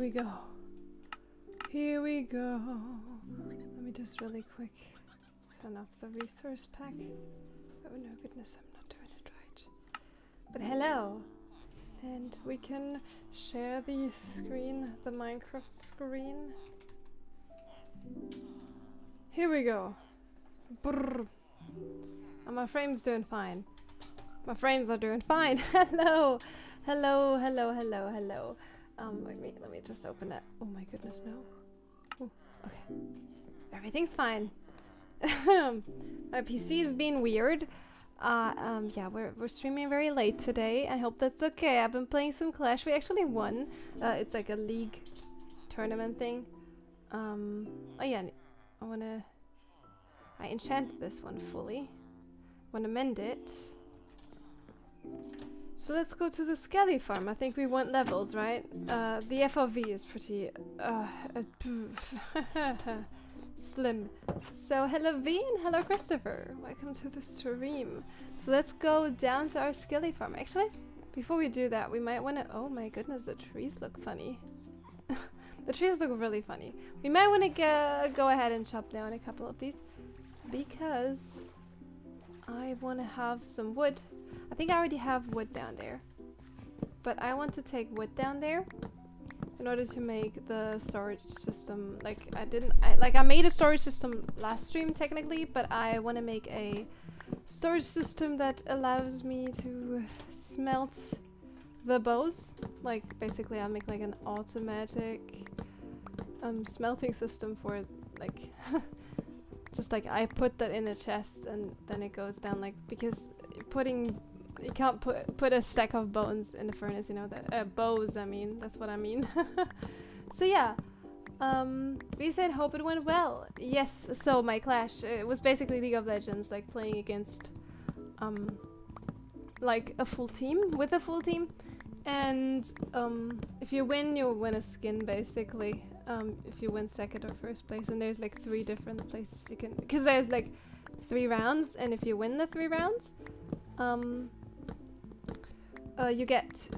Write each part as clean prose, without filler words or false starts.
we go. Here we go. Let me just really quick turn off the resource pack. Oh no, goodness, I'm not doing it right. But hello! And we can share the screen, the Minecraft screen. Here we go. Brrr. And my frame's doing fine. My frames are doing fine. Hello! Hello, hello, hello, hello. Wait, let me just open that. Oh my goodness, no. Ooh, okay. Everything's fine. My PC is being weird. Yeah, we're streaming very late today. I hope that's okay. I've been playing some Clash. We actually won. It's like a league tournament thing. Oh yeah, I enchanted this one fully. Wanna mend it. So let's go to the Skelly farm. I think we want levels, right? The FOV is pretty slim. So hello V and hello Christopher. Welcome to the stream. So let's go down to our Skelly farm. Actually, before we do that, we might want to... Oh my goodness, the trees look funny. The trees look really funny. We might want to go ahead and chop down a couple of these because I want to have some wood. I think I already have wood down there, but I want to take wood down there in order to make the storage system. Like I made a storage system last stream technically, but I want to make a storage system that allows me to smelt the bows. Like basically I'll make like an automatic smelting system for like just like I put that in a chest and then it goes down, like, because you can't put a stack of bones in the furnace, you know, that bows, I mean, that's what I mean. So yeah, we said hope it went well. Yes, so my Clash, it was basically League of Legends, like playing against like a full team, with a full team, and if you win a skin basically. If you win second or first place, and there's like 3 different places you can, because there's like 3 rounds, and if you win the 3 rounds, you get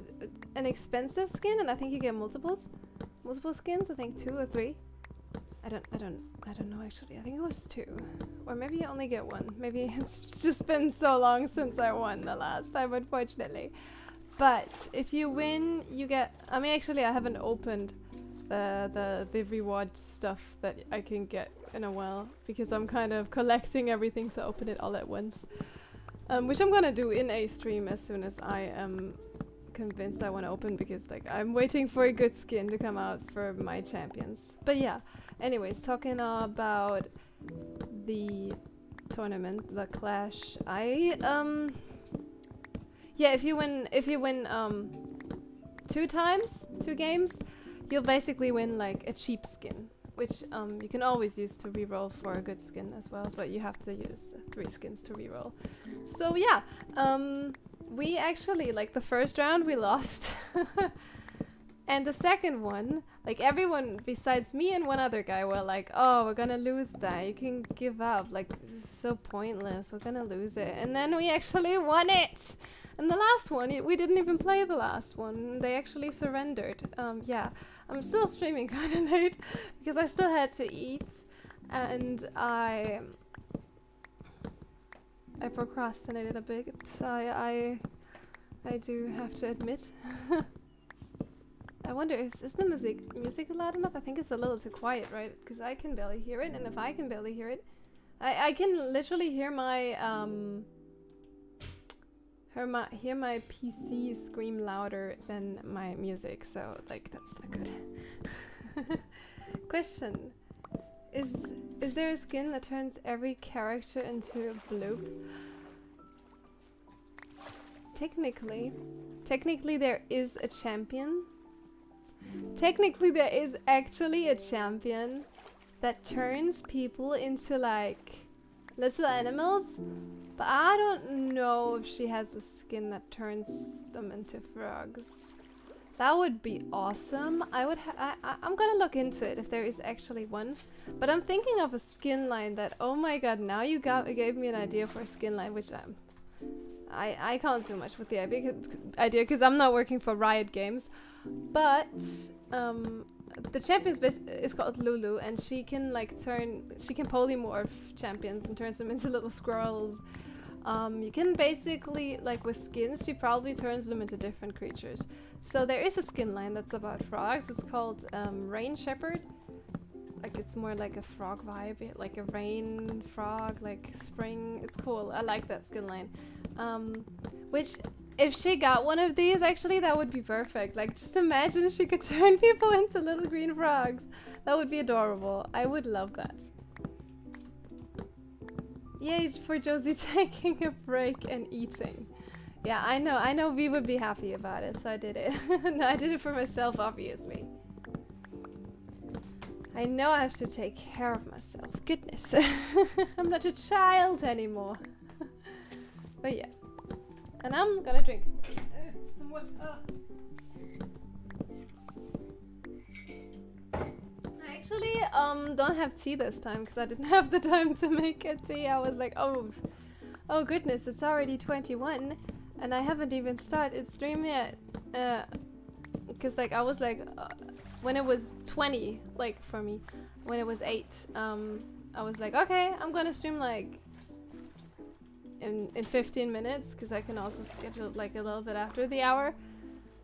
an expensive skin, and I think you get multiple skins. I think 2 or 3. I don't know actually. I think it was 2, or maybe you only get 1. Maybe it's just been so long since I won the last time, unfortunately. But if you win, you get. I mean, actually, I haven't opened the reward stuff that I can get in a while because I'm kind of collecting everything to open it all at once. Which I'm gonna do in a stream as soon as I am convinced I want to open, because like I'm waiting for a good skin to come out for my champions. But yeah, anyways, talking about the tournament, the Clash. Yeah, if you win 2 games, you'll basically win like a cheap skin, which you can always use to reroll for a good skin as well, but you have to use 3 skins to reroll. So yeah, we actually, like the first round we lost, and the second one, like everyone besides me and one other guy were like, oh, we're gonna lose that, you can give up, like this is so pointless, we're gonna lose it. And then we actually won it! And the last one, we didn't even play the last one, they actually surrendered. Yeah. I'm still streaming kind of late because I still had to eat, and I procrastinated a bit. I do have to admit. I wonder, is the music loud enough? I think it's a little too quiet, right? Because I can barely hear it, and if I can barely hear it, I can literally hear my hear my PC scream louder than my music, so like that's not good. Question: Is there a skin that turns every character into blue? Technically there is a champion. Technically there is actually a champion that turns people into like little animals. But I don't know if she has a skin that turns them into frogs. That would be awesome. I'm gonna look into it if there is actually one. But I'm thinking of a skin line that, oh my god, now you gave me an idea for a skin line, which I can't do much with the idea because I'm not working for Riot Games, but the champions is called Lulu, and she can polymorph champions and turns them into little squirrels. You can basically, like with skins, she probably turns them into different creatures. So there is a skin line that's about frogs. It's called Rain Shepherd. Like it's more like a frog vibe, like a rain frog, like spring. It's cool. I like that skin line. Which, if she got one of these, actually, that would be perfect. Like, just imagine she could turn people into little green frogs. That would be adorable. I would love that. Yay for Josie taking a break and eating. Yeah, I know we would be happy about it, so I did it. No, I did it for myself, obviously. I know I have to take care of myself. Goodness. I'm not a child anymore. But yeah. And I'm gonna drink some water. I actually don't have tea this time because I didn't have the time to make a tea. I was like, oh goodness, it's already 21 and I haven't even started stream yet. Because like I was like when it was 20, like for me, when it was 8, I was like, okay, I'm gonna stream like in 15 minutes because I can also schedule like a little bit after the hour.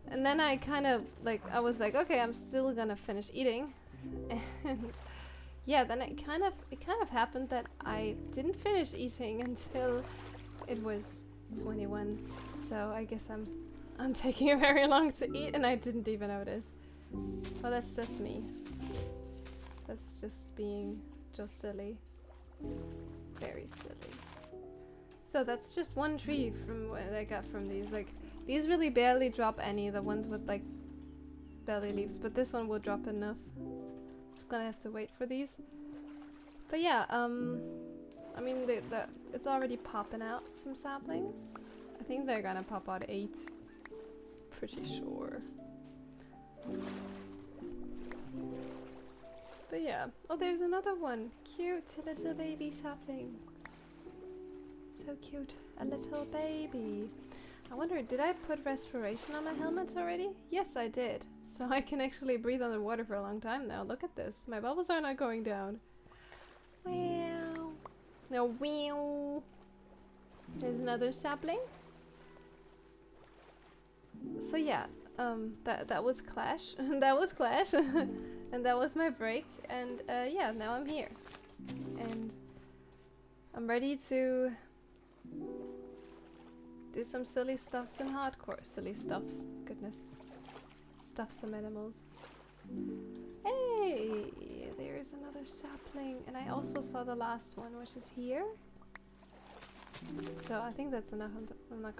And then I kind of like, I was like, okay, I'm still gonna finish eating. And yeah, then it kind of happened that I didn't finish eating until it was 21. So I guess I'm taking very long to eat and I didn't even notice. Well, that's me. That's just being just silly. Very silly. So that's just one tree from what I got from these. Like, these really barely drop any, the ones with like belly leaves, but this one will drop enough. Just gonna have to wait for these. But yeah, I mean, it's already popping out some saplings. I think they're gonna pop out 8. Pretty sure. But yeah. Oh, there's another one. Cute little baby sapling. So cute. A little baby. I wonder, did I put respiration on my helmet already? Yes, I did. So I can actually breathe underwater for a long time now. Look at this. My bubbles are not going down. Wow. No, wow. There's another sapling. So yeah, that was Clash. That was Clash. And that was my break. And yeah, now I'm here. And I'm ready to do some silly stuffs in hardcore. Silly stuffs. Goodness. Stuff some animals. Hey! There's another sapling. And I also saw the last one, which is here. So I think that's enough. I'm not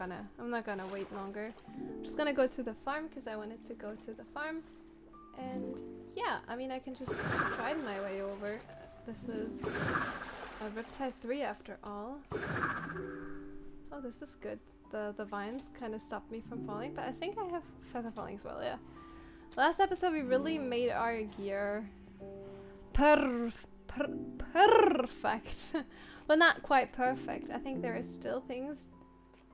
gonna wait longer. I'm just gonna go to the farm because I wanted to go to the farm. And yeah, I mean, I can just ride my way over. This is a Riptide 3 after all. Oh, this is good. The vines kind of stopped me from falling, but I think I have feather falling as well, yeah. Last episode we really made our gear perfect. Well, not quite perfect. I think there are still things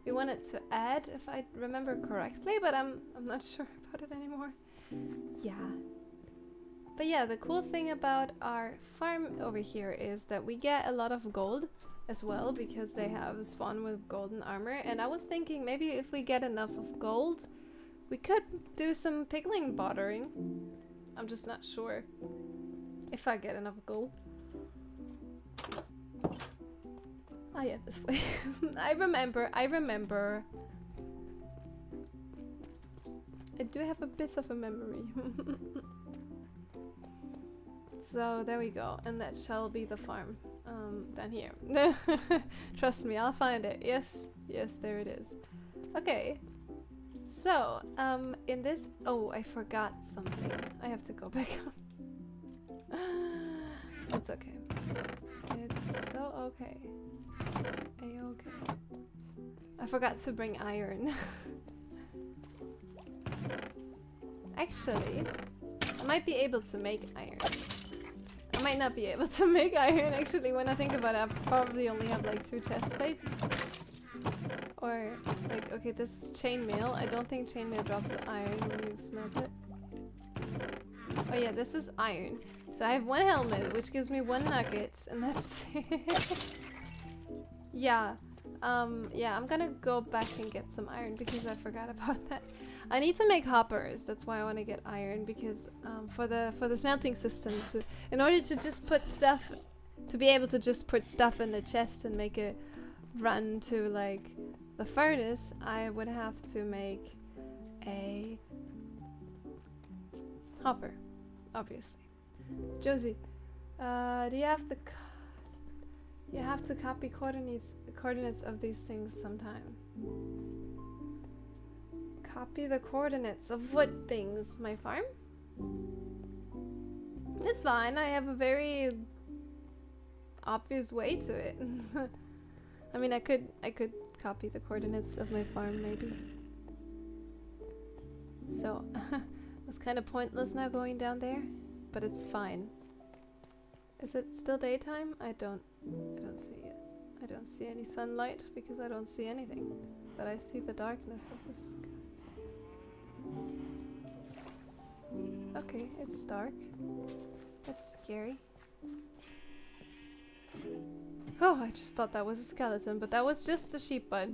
we wanted to add, if I remember correctly, but I'm not sure about it anymore. Yeah. But yeah, the cool thing about our farm over here is that we get a lot of gold as well, because they have spawn with golden armor. And I was thinking maybe if we get enough of gold, we could do some pigling bartering. I'm just not sure if I get enough gold. Oh yeah, this way. I remember. I do have a bit of a memory. So there we go, and that shall be the farm down here. Trust me, I'll find it. Yes, there it is. Okay, so in this, oh, I forgot something. I have to go back up. It's okay. It's so okay. A-okay. I forgot to bring iron. Actually, I might be able to make iron. I might not be able to make iron, actually. When I think about it, I probably only have like 2 chest plates. Or, like, okay, this is chainmail. I don't think chainmail drops iron when you smelt it. Oh yeah, this is iron. So I have 1 helmet, which gives me 1 nugget, and that's it. Yeah. Yeah, I'm gonna go back and get some iron because I forgot about that. I need to make hoppers. That's why I want to get iron, because for the smelting system, in order to just put stuff, to be able to just put stuff in the chest and make it run to like the furnace, I would have to make a hopper, obviously. Josie, do you have the? You have to copy coordinates of these things sometime. Copy the coordinates of what things? My farm? It's fine. I have a very obvious way to it. I mean, I could copy the coordinates of my farm, maybe. So, it's kind of pointless now going down there, but it's fine. Is it still daytime? I don't see it. I don't see any sunlight because I don't see anything. But I see the darkness of the sky. Okay, it's dark. That's scary. Oh, I just thought that was a skeleton, but that was just a sheep butt.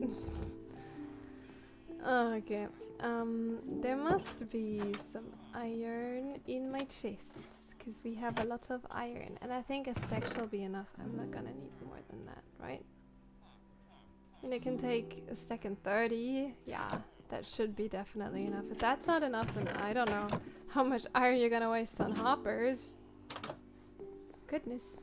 Okay. There must be some iron in my chests, because we have a lot of iron, and I think a stack shall be enough. I'm not gonna need more than that, right? And it can take a stack and 30. Yeah, that should be definitely enough. If that's not enough, then I don't know how much iron you're gonna waste on hoppers. Goodness.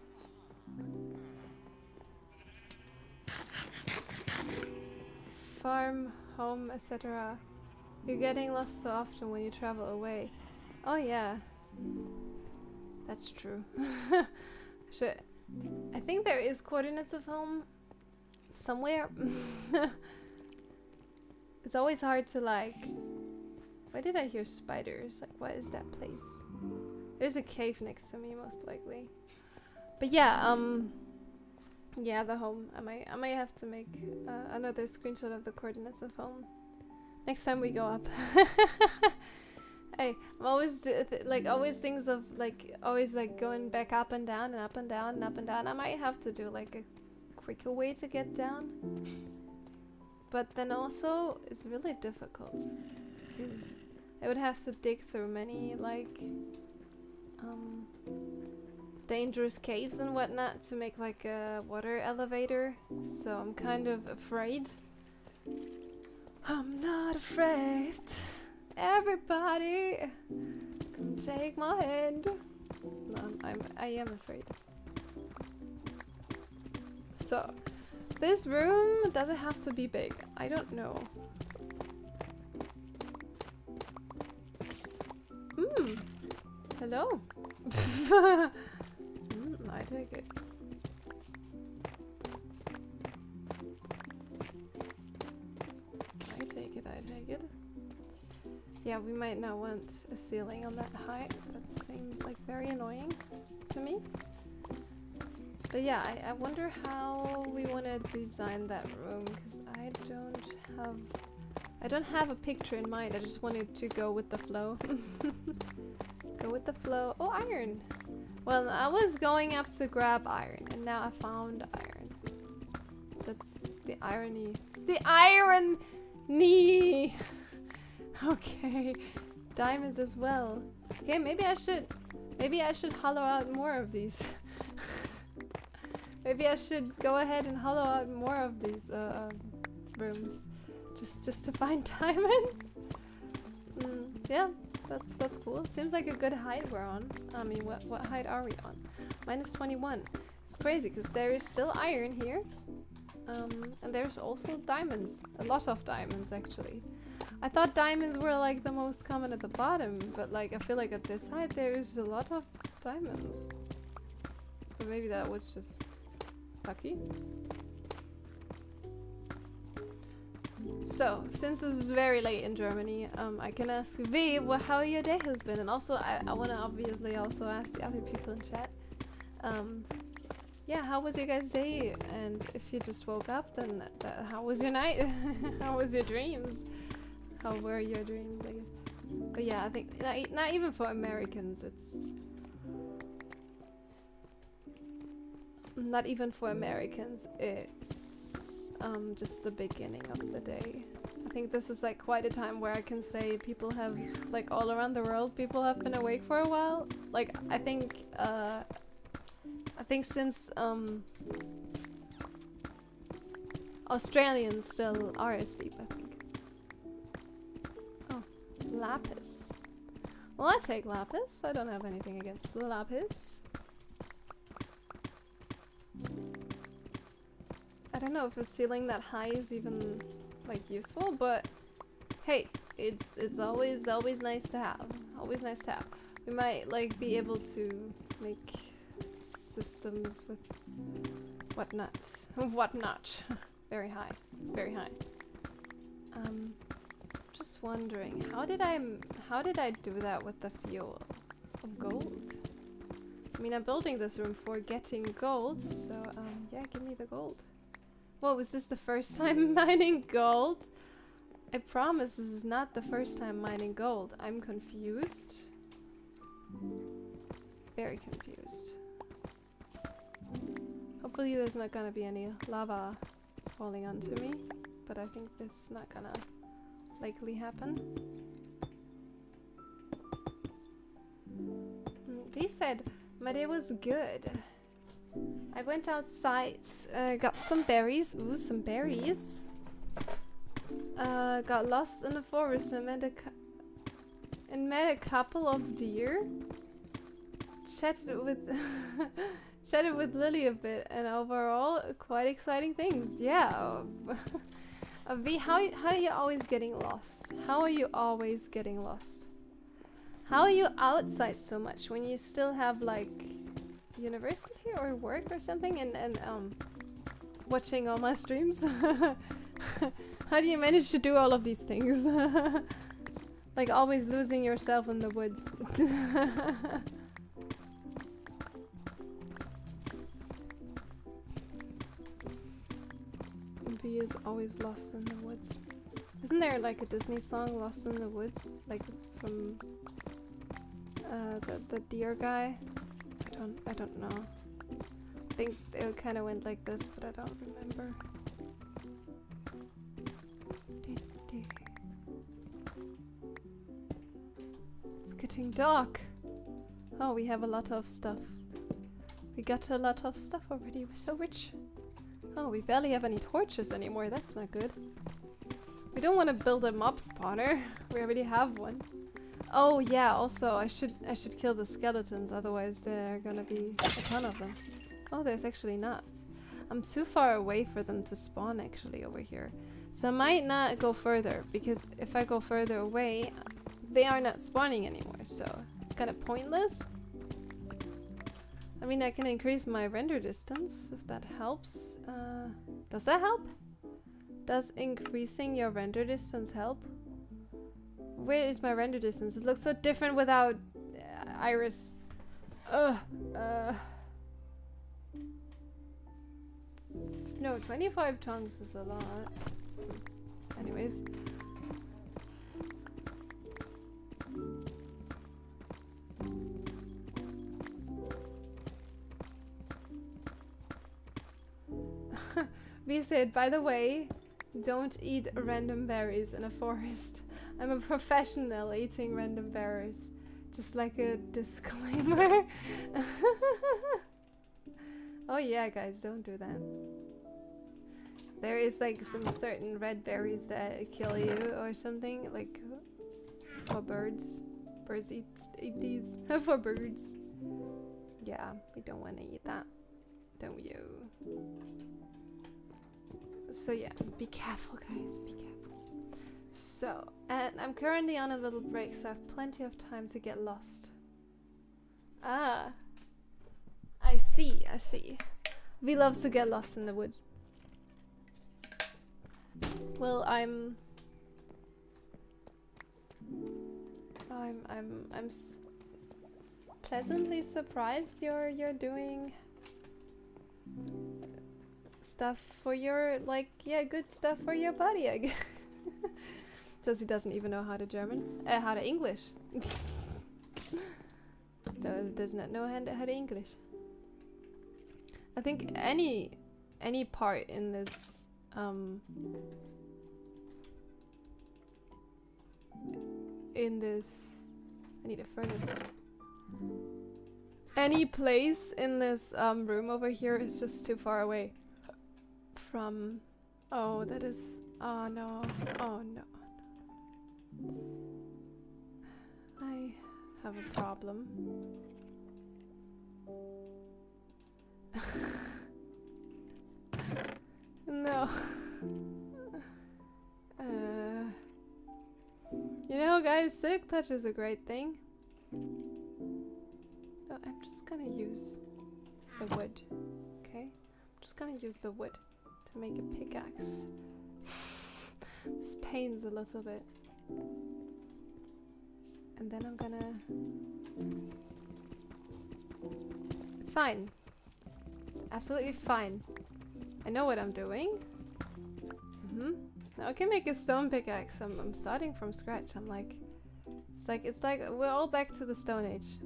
Farm, home, etc. You're getting lost so often when you travel away. Oh yeah. That's true. I think there is coordinates of home somewhere. It's always hard to like... Why did I hear spiders? Like, what is that place? There's a cave next to me, most likely. But yeah, yeah, the home. I might have to make another screenshot of the coordinates of home next time we go up. Hey, I'm always like always things of like always like going back up and down and up and down and up and down. I might have to do like a quicker way to get down, but then also it's really difficult because I would have to dig through many like dangerous caves and whatnot to make like a water elevator. So I'm kind of afraid. I'm not afraid. Everybody, come take my hand. No, I am afraid. So, this room, does it have to be big? I don't know. Hello. I take it. I take it. Yeah, we might not want a ceiling on that height. That seems like very annoying to me. But yeah, I wonder how we want to design that room, because I don't have a picture in mind. I just wanted to go with the flow. Go with the flow. Oh, iron! Well, I was going up to grab iron, and now I found iron. That's the irony. The irony! Okay, diamonds as well. Okay, maybe I should hollow out more of these. Maybe I should go ahead and hollow out more of these rooms, just to find diamonds. Yeah, that's cool. Seems like a good height we're on. I mean, what height are we on? -21. It's crazy because there is still iron here, and there's also diamonds. A lot of diamonds, actually. I thought diamonds were like the most common at the bottom, but like I feel like at this height there's a lot of diamonds. But maybe that was just lucky. So, since this is very late in Germany, I can ask V how your day has been, and also I want to obviously also ask the other people in chat yeah, how was your guys' day? And if you just woke up, then how was your night? How was your dreams? How were your dreams? I guess. But yeah, I think not even for Americans, it's not even for Americans. It's just the beginning of the day. I think this is like quite a time where I can say people have, like all around the world, people have been awake for a while. Like I think since Australians still are asleep, I think. Oh, lapis. Well, I take lapis. I don't have anything against the lapis. I don't know if a ceiling that high is even like useful, but hey, it's always nice to have. Always nice to have. We might like be able to make systems with whatnot. Whatnot. Very high. Very high. Just wondering, how did I do that with the fuel of gold? I mean, I'm building this room for getting gold, so yeah, give me the gold. Whoa, was this the first time mining gold? I promise this is not the first time mining gold. I'm confused. Very confused. Hopefully there's not gonna be any lava falling onto me, but I think this is not gonna likely happen. V said, my day was good. I went outside, got some berries. Ooh, some berries. Got lost in the forest and met a couple of deer. Chatted with chatted with Lily a bit, and overall quite exciting things. Yeah. V, how are you always getting lost? How are you always getting lost? How are you outside so much when you still have like university or work or something and watching all my streams? How do you manage to do all of these things? Like always losing yourself in the woods. V is always lost in the woods. Isn't there like a Disney song, Lost in the Woods? Like from the deer guy? I don't know. I think it kind of went like this, but I don't remember. It's getting dark. Oh, we have a lot of stuff. We got a lot of stuff already. We're so rich. Oh, we barely have any torches anymore. That's not good. We don't want to build a mob spawner. We already have one. Oh yeah, also I should kill the skeletons, otherwise there are gonna be a ton of them. Oh, there's actually not. I'm too far away for them to spawn actually over here. So I might not go further, because if I go further away, they are not spawning anymore, so it's kind of pointless. I mean, I can increase my render distance if that helps. Does that help? Does increasing your render distance help? Where is my render distance? It looks so different without Iris. No, 25 tongues is a lot. Anyways. We said, by the way, don't eat random berries in a forest. I'm a professional eating random berries. Just like a disclaimer. Oh yeah, guys, don't do that. There is like some certain red berries that kill you or something, like for birds. Birds eat these. For birds. Yeah, we don't want to eat that. Don't you? So yeah, be careful guys, be careful. So, and I'm currently on a little break, so I have plenty of time to get lost. Ah, I see, I see. V loves to get lost in the woods. Well, I'm pleasantly surprised you're doing stuff for your, like, yeah, good stuff for your body, I guess. Josie doesn't even know how to how to English. Does not know how to English. I think any part in this, I need a furnace. Any place in this room over here is just too far away from... Oh, that is... Oh no. Oh no. I have a problem. No. You know, guys, silk touch is a great thing. Oh, I'm just gonna use the wood. Okay? I'm just gonna use the wood to make a pickaxe. This pains a little bit. And then I'm gonna... It's fine. It's absolutely fine. I know what I'm doing. Now I can make a stone pickaxe. I'm starting from scratch. I'm like... It's like we're all back to the Stone Age.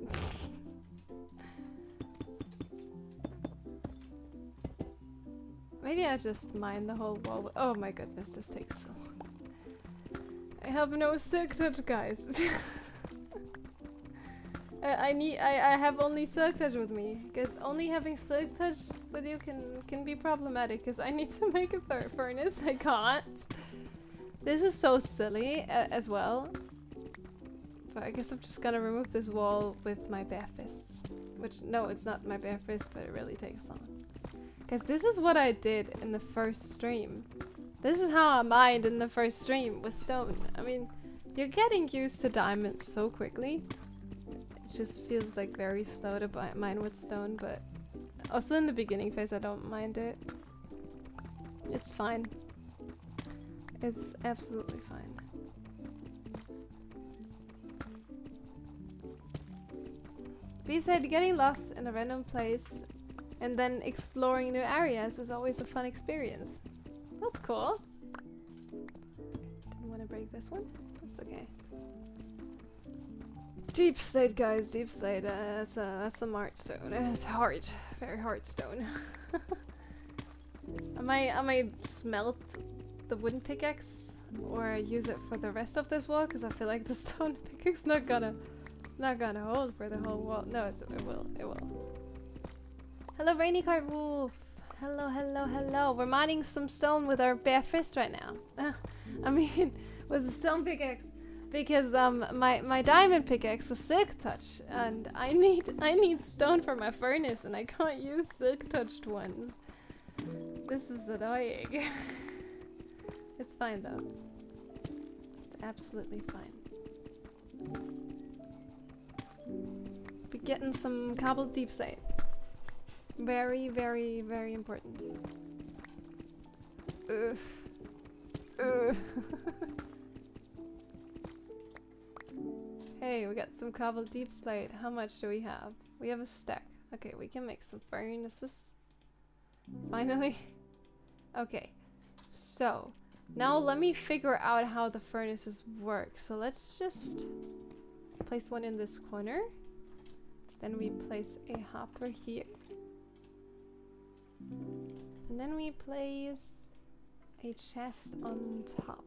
Maybe I just mine the whole wall. Oh my goodness, this takes so long. I have no silk touch, guys. I have only silk touch with me, because only having silk touch with you can be problematic, because I need to make a third furnace. I can't. This is so silly as well. But I guess I'm just gonna remove this wall with my bare fists. Which, no, it's not my bare fist, but it really takes long. Because this is what I did in the first stream. This is how I mined in the first stream with stone. I mean, you're getting used to diamonds so quickly. It just feels like very slow to mine with stone, but also in the beginning phase I don't mind it. It's fine. It's absolutely fine. B said getting lost in a random place and then exploring new areas is always a fun experience. That's cool. Didn't want to break this one. That's okay. Deep slate, guys. Deep slate. That's a marked stone. It's hard, very hard stone. I might smelt the wooden pickaxe or use it for the rest of this wall because I feel like the stone pickaxe not gonna hold for the whole wall. No, it will. It will. Hello, Rainy Card Wolf. Hello, hello, hello. We're mining some stone with our bare fist right now. I mean, with a stone pickaxe, because my diamond pickaxe is silk touch, and I need stone for my furnace, and I can't use silk touched ones. This is annoying. It's fine though. It's absolutely fine. Be getting some cobbled deep slate. Very, very, very important. Ugh. Ugh. Hey, we got some cobbled deep slate. How much do we have? We have a stack. Okay, we can make some furnaces. Finally. Okay, so now let me figure out how the furnaces work. So let's just place one in this corner. Then we place a hopper here. And then we place a chest on top.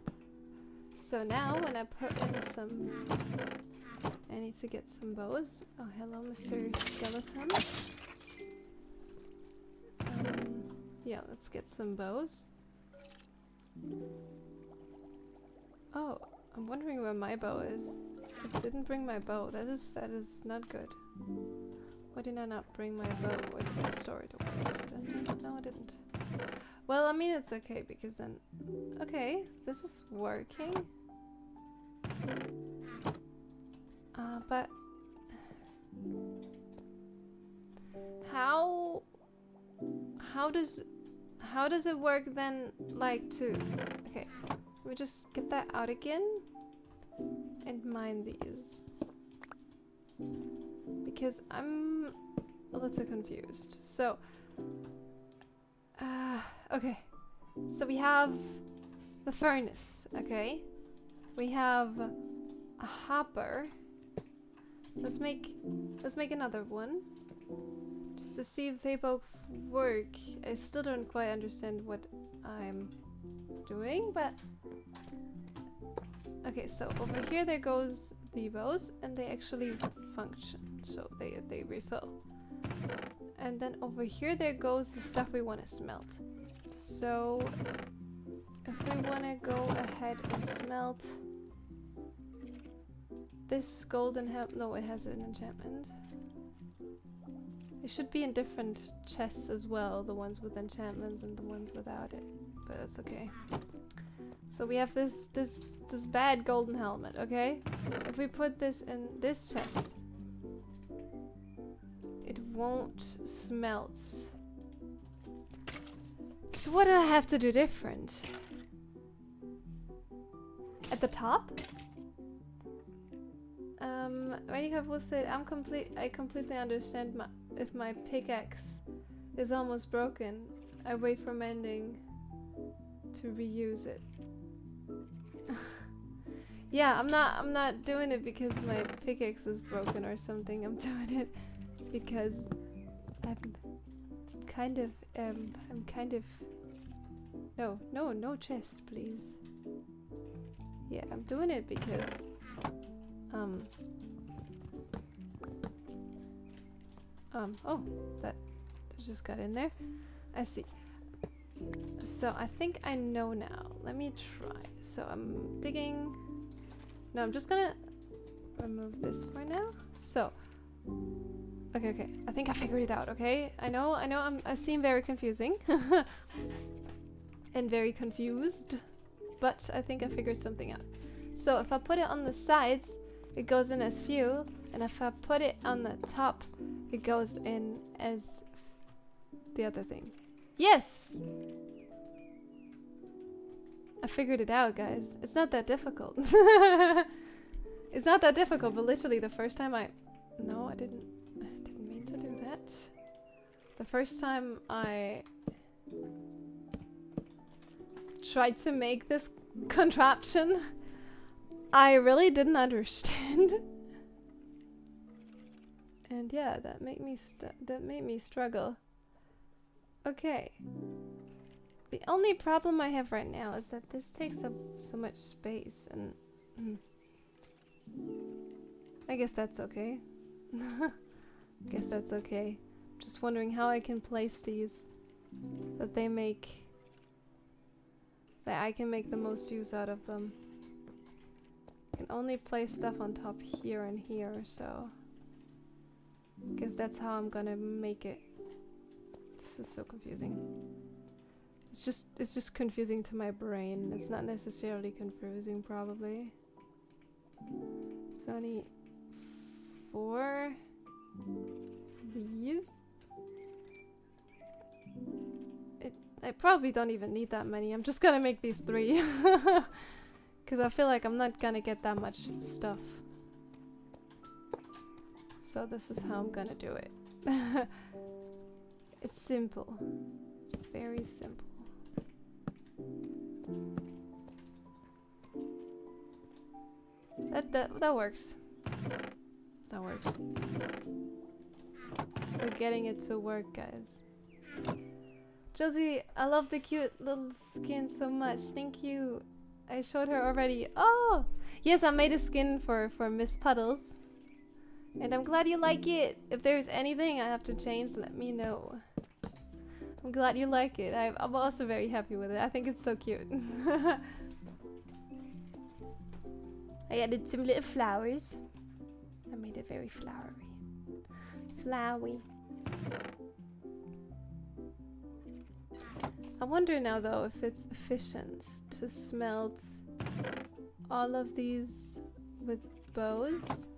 So now when I put in some... I need to get some bows. Oh, hello, Mr. Skeleton. Yeah, let's get some bows. Oh, I'm wondering where my bow is. I didn't bring my bow. That is not good. Why did I not bring my bow? Where did I store it? No, I didn't. Well, I mean, it's okay because then... Okay, this is working. But... How does it work then, like, to... Okay, let me just get that out again and mine these. Because I'm a little confused. So, Okay. So we have the furnace, okay? We have a hopper. Let's make another one. Just to see if they both work. I still don't quite understand what I'm doing, but okay, so over here there goes the bows, and they actually function, so they refill. And then over here there goes the stuff we want to smelt. So if we want to go ahead and smelt this golden helm, no, it has an enchantment. It should be in different chests as well, the ones with enchantments and the ones without it, but that's okay. So we have this bad golden helmet, okay? If we put this in this chest, it won't smelt. So what do I have to do different? At the top? Radicap said, I completely understand if my pickaxe is almost broken. I wait for mending to reuse it. Yeah, I'm not doing it because my pickaxe is broken or something. I'm doing it because I'm kind of no chest, please. Yeah, I'm doing it because oh, that just got in there. I see. So I think I know now. Let me try. So I'm digging. No, I'm just gonna remove this for now. So, okay. I think I figured it out. Okay, I know. I seem very confusing and very confused, but I think I figured something out. So if I put it on the sides, it goes in as fuel, and if I put it on the top, it goes in as the other thing. Yes! I figured it out, guys. It's not that difficult. It's not that difficult, but literally the first time No, I didn't mean to do that. The first time I tried to make this contraption, I really didn't understand. And yeah, that made me struggle. Okay. The only problem I have right now is that this takes up so much space, and I guess that's okay. Guess that's okay. Just wondering how I can place these that I can make the most use out of them. I can only place stuff on top here and here, so guess that's how I'm gonna make it. This is so confusing. It's just confusing to my brain. It's not necessarily confusing, probably. So I need 4 of these. I probably don't even need that many. I'm just gonna make these 3. Because I feel like I'm not gonna get that much stuff. So this is how I'm gonna do it. It's simple. It's very simple. That works. That works. We're getting it to work, guys. Josie, I love the cute little skin so much. Thank you. I showed her already. Oh! Yes, I made a skin for Miss Puddles. And I'm glad you like it. If there's anything I have to change, let me know. I'm glad you like it. I'm also very happy with it. I think it's so cute. I added some little flowers. I made it very flowery. Flowy. I wonder now though if it's efficient to smelt all of these with bows.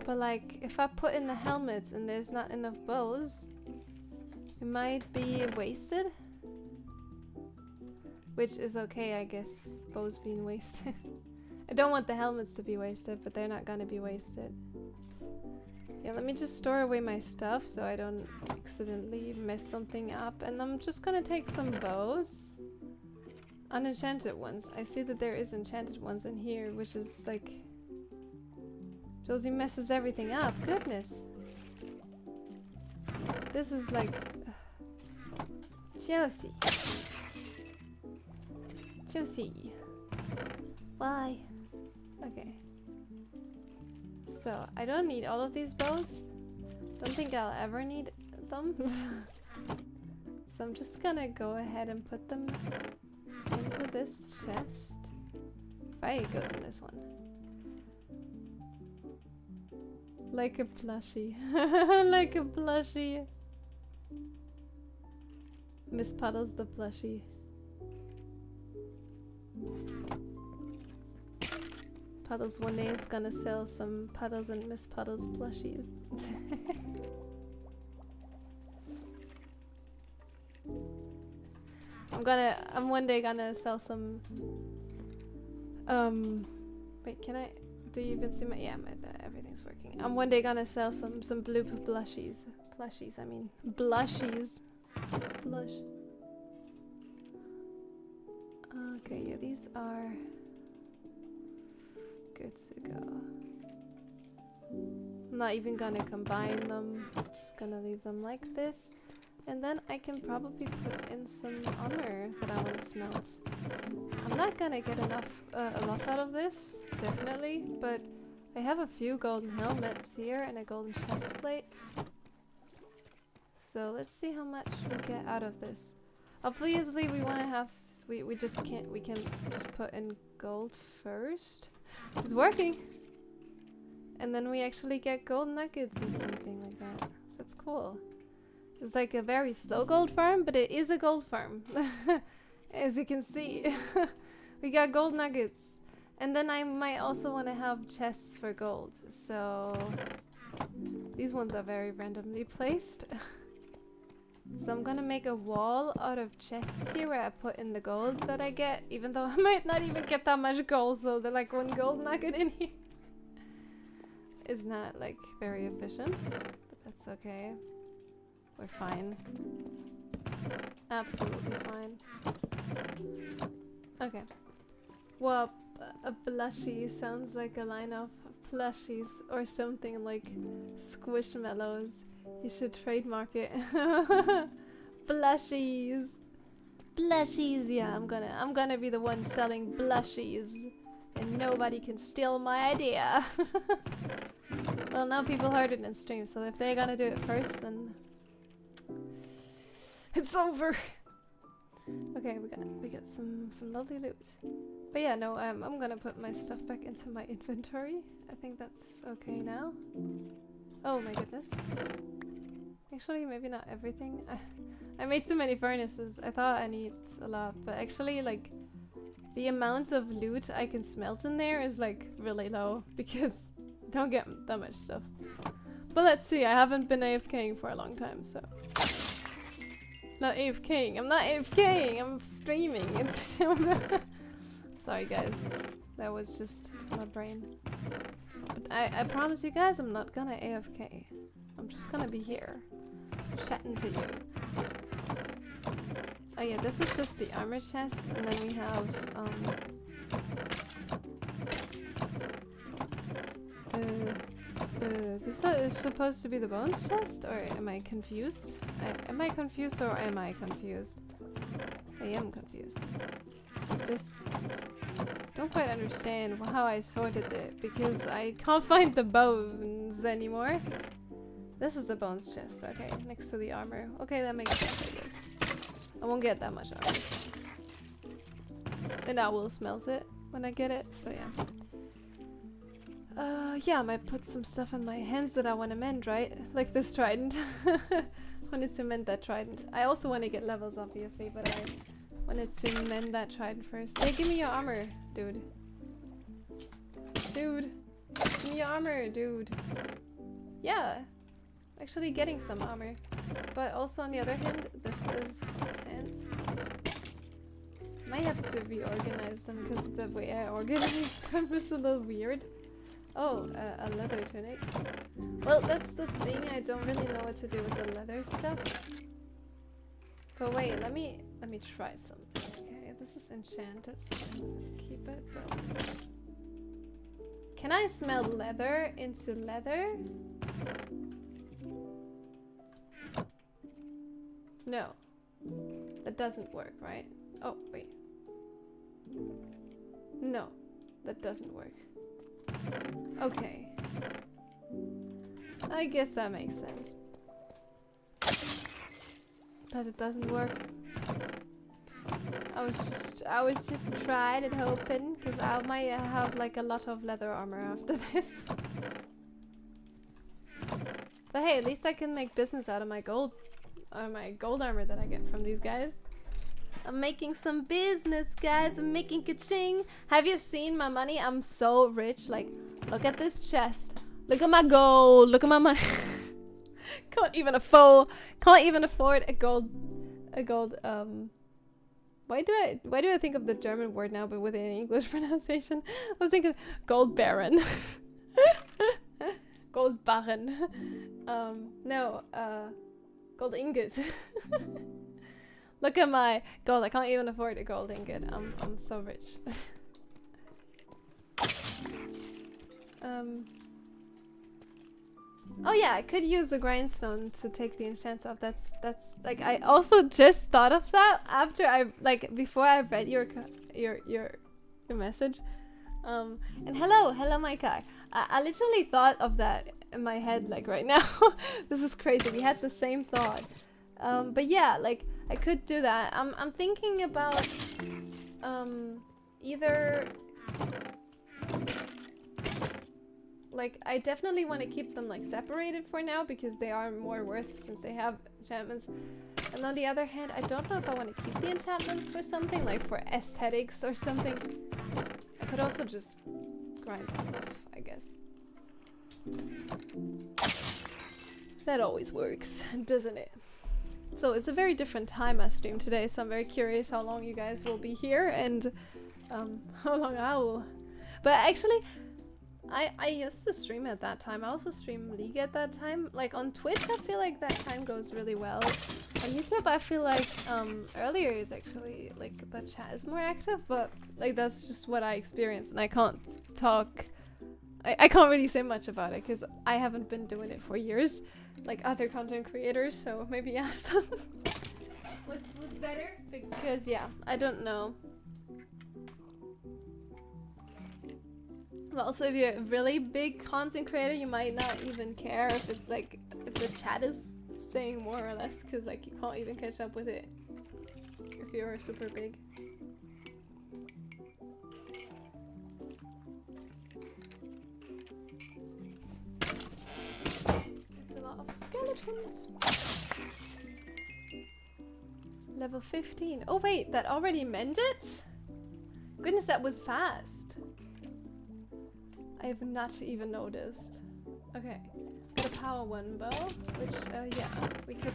But like, if I put in the helmets and there's not enough bows, it might be wasted. Which is okay, I guess, bows being wasted. I don't want the helmets to be wasted, but they're not gonna be wasted. Yeah, let me just store away my stuff so I don't accidentally mess something up. And I'm just gonna take some bows. Unenchanted ones. I see that there is enchanted ones in here, which is like... Josie messes everything up. Goodness. This is like... Josie. Josie. Why? Okay. So, I don't need all of these bows. Don't think I'll ever need them. So I'm just gonna go ahead and put them into this chest. Fire goes in this one. Like a plushie. Like a plushie. Miss Puddles the plushie. Puddles one day is gonna sell some Puddles and Miss Puddles plushies. I'm one day gonna sell some wait, can I do you even see my everything's working. I'm one day gonna sell some blue plushies. I mean blushies. Blush. Okay, yeah, these are good to go. I'm not even gonna combine them. I'm just gonna leave them like this. And then I can probably put in some armor that I want to smelt. I'm not gonna get enough, a lot out of this, definitely, but I have a few golden helmets here and a golden chestplate. So let's see how much we get out of this. Obviously we want to have, we can just put in gold first. It's working! And then we actually get gold nuggets and something like that. That's cool. It's like a very slow gold farm, but it is a gold farm. As you can see. We got gold nuggets. And then I might also want to have chests for gold. So these ones are very randomly placed. So I'm gonna make a wall out of chests here where I put in the gold that I get, even though I might not even get that much gold, so they're like one gold nugget in here. Is not like very efficient, but that's okay. We're fine. Absolutely fine. Okay. Well, a blushie sounds like a line of plushies or something like Squishmallows. You should trademark it. Blushies. Blushies, yeah, I'm gonna be the one selling blushies. And nobody can steal my idea. Well, now people heard it in stream, so if they're gonna do it first, then it's over. Okay, we got some lovely loot. But yeah, no, I'm gonna put my stuff back into my inventory. I think that's okay now. Oh my goodness. Actually, maybe not everything. I made too many furnaces. I thought I need a lot, but actually, like, the amounts of loot I can smelt in there is like really low because I don't get that much stuff. But let's see, I haven't been AFKing for a long time, so. Not AFKing, I'm not AFKing, I'm streaming. Sorry guys, that was just my brain. But I promise you guys I'm not gonna AFK. I'm just gonna be here, chatting to you. Oh yeah, this is just the armor chest, and then we have this is supposed to be the bones chest, or am I confused? Am I confused or am I confused? I am confused. Is this? Don't quite understand how I sorted it because I can't find the bones anymore. This is the bones chest, okay, next to the armor. Okay, that makes sense, I guess. I won't get that much armor. And I will smelt it when I get it, so yeah. Yeah, I might put some stuff in my hands that I want to mend, right? Like this trident. Wanted to mend that trident. I also want to get levels, obviously, but I wanted to mend that trident first. Hey, give me your armor, dude. Dude. Give me your armor, dude. Yeah. Actually getting some armor. But also on the other hand, this is pants. Might have to reorganize them because the way I organize them is a little weird. Oh, a leather tunic. Well, that's the thing. I don't really know what to do with the leather stuff. But wait, let me try something. Okay, this is enchanted, so I'll keep it. But can I smell leather into leather? No, that doesn't work, right? Oh wait. No, that doesn't work. Okay. I guess that makes sense. That it doesn't work. I was just trying and hoping, because I might have like a lot of leather armor after this. But hey, at least I can make business out of my gold armor that I get from these guys. I'm making some business, guys. I'm making ka-ching. Have you seen my money? I'm so rich. Like, look at this chest. Look at my gold. Look at my money. Can't even afford a gold why do I think of the German word now but with an English pronunciation? I was thinking gold baron. Gold baron. Gold ingot. Look at my gold. I can't even afford a gold ingot. I'm so rich. Oh yeah, I could use the grindstone to take the enchants off. That's like, I also just thought of that after before I read your message. And hello Micah. I literally thought of that in my head like right now. This is crazy. We had the same thought. But yeah, like I could do that. I'm thinking about either like, I definitely want to keep them like separated for now because they are more worth since they have enchantments. And on the other hand, I don't know if I want to keep the enchantments for something, like for aesthetics or something. I could also just grind them off, I guess. That always works, doesn't it? So it's a very different time I stream today, so I'm very curious how long you guys will be here and how long I will. But actually, I used to stream at that time. I also stream League at that time. Like on Twitch, I feel like that time goes really well. On YouTube, I feel like earlier is actually like the chat is more active, but like that's just what I experienced, and I can't talk. I can't really say much about it because I haven't been doing it for years, like other content creators. So maybe ask them what's better, because yeah, I don't know. Also, if you're a really big content creator, you might not even care if it's like, if the chat is saying more or less, because like you can't even catch up with it if you're super big. It's a lot of skeletons. Level 15. Oh wait, that already mended? Goodness, that was fast. I have not even noticed. Okay, got a power 1 bow, which yeah, we could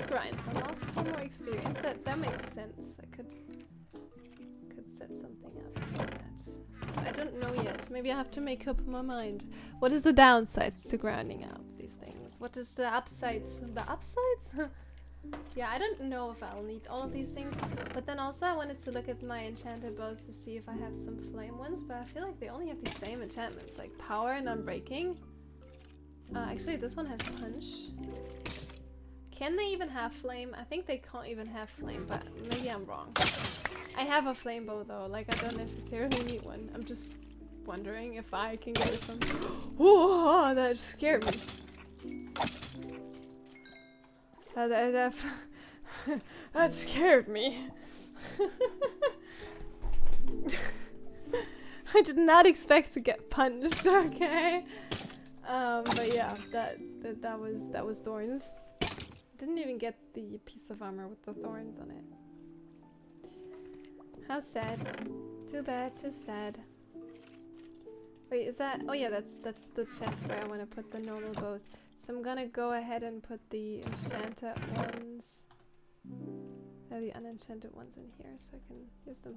grind them off for more experience. That makes sense. I could set something up for that. I don't know yet. Maybe I have to make up my mind. What is the downsides to grinding out these things? What is the upsides? The upsides? Yeah, I don't know if I'll need all of these things, but then also I wanted to look at my enchanted bows to see if I have some flame ones, but I feel like they only have the same enchantments, like power and unbreaking. Actually, this one has punch. Can they even have flame? I think they can't even have flame, but maybe I'm wrong. I have a flame bow though, like I don't necessarily need one. I'm just wondering if I can get it from... Whoa, that scared me. That scared me. I did not expect to get punched, okay? But yeah, that was thorns. Didn't even get the piece of armor with the thorns on it. How sad. Too bad, too sad. Wait, is that... Oh yeah, that's the chest where I want to put the normal bows. So I'm gonna go ahead and put the enchanted ones, the unenchanted ones in here so I can use them.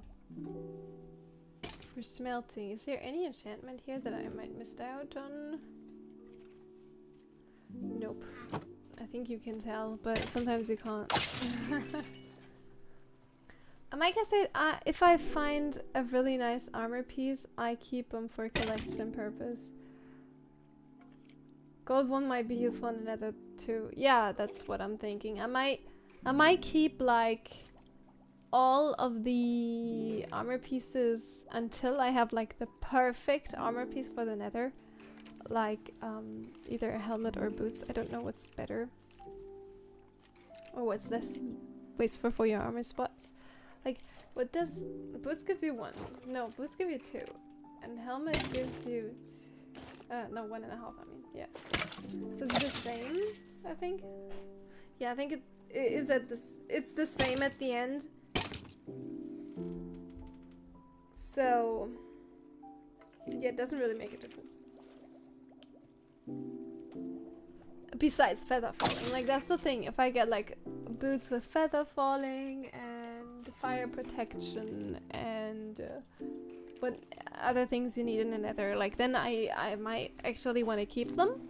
For smelting. Is there any enchantment here that I might miss out on? Nope. I think you can tell, but sometimes you can't. Like I said, if I find a really nice armor piece, I keep them for collection purpose. Gold one might be useful in another too. Yeah, that's what I'm thinking. I might keep like all of the armor pieces until I have like the perfect armor piece for the nether. Like either a helmet or boots. I don't know what's better. Or what's less wasteful for your armor spots. Like, what does... Boots gives you 1. No, boots give you 2. And helmet gives you... no, 1.5, I mean. Yeah. So it's the same, I think? Yeah, I think it is at this... It's the same at the end. So... Yeah, it doesn't really make a difference. Besides feather falling. Like, that's the thing. If I get, like, boots with feather falling and fire protection and what other things you need in the nether, like, then I might actually want to keep them.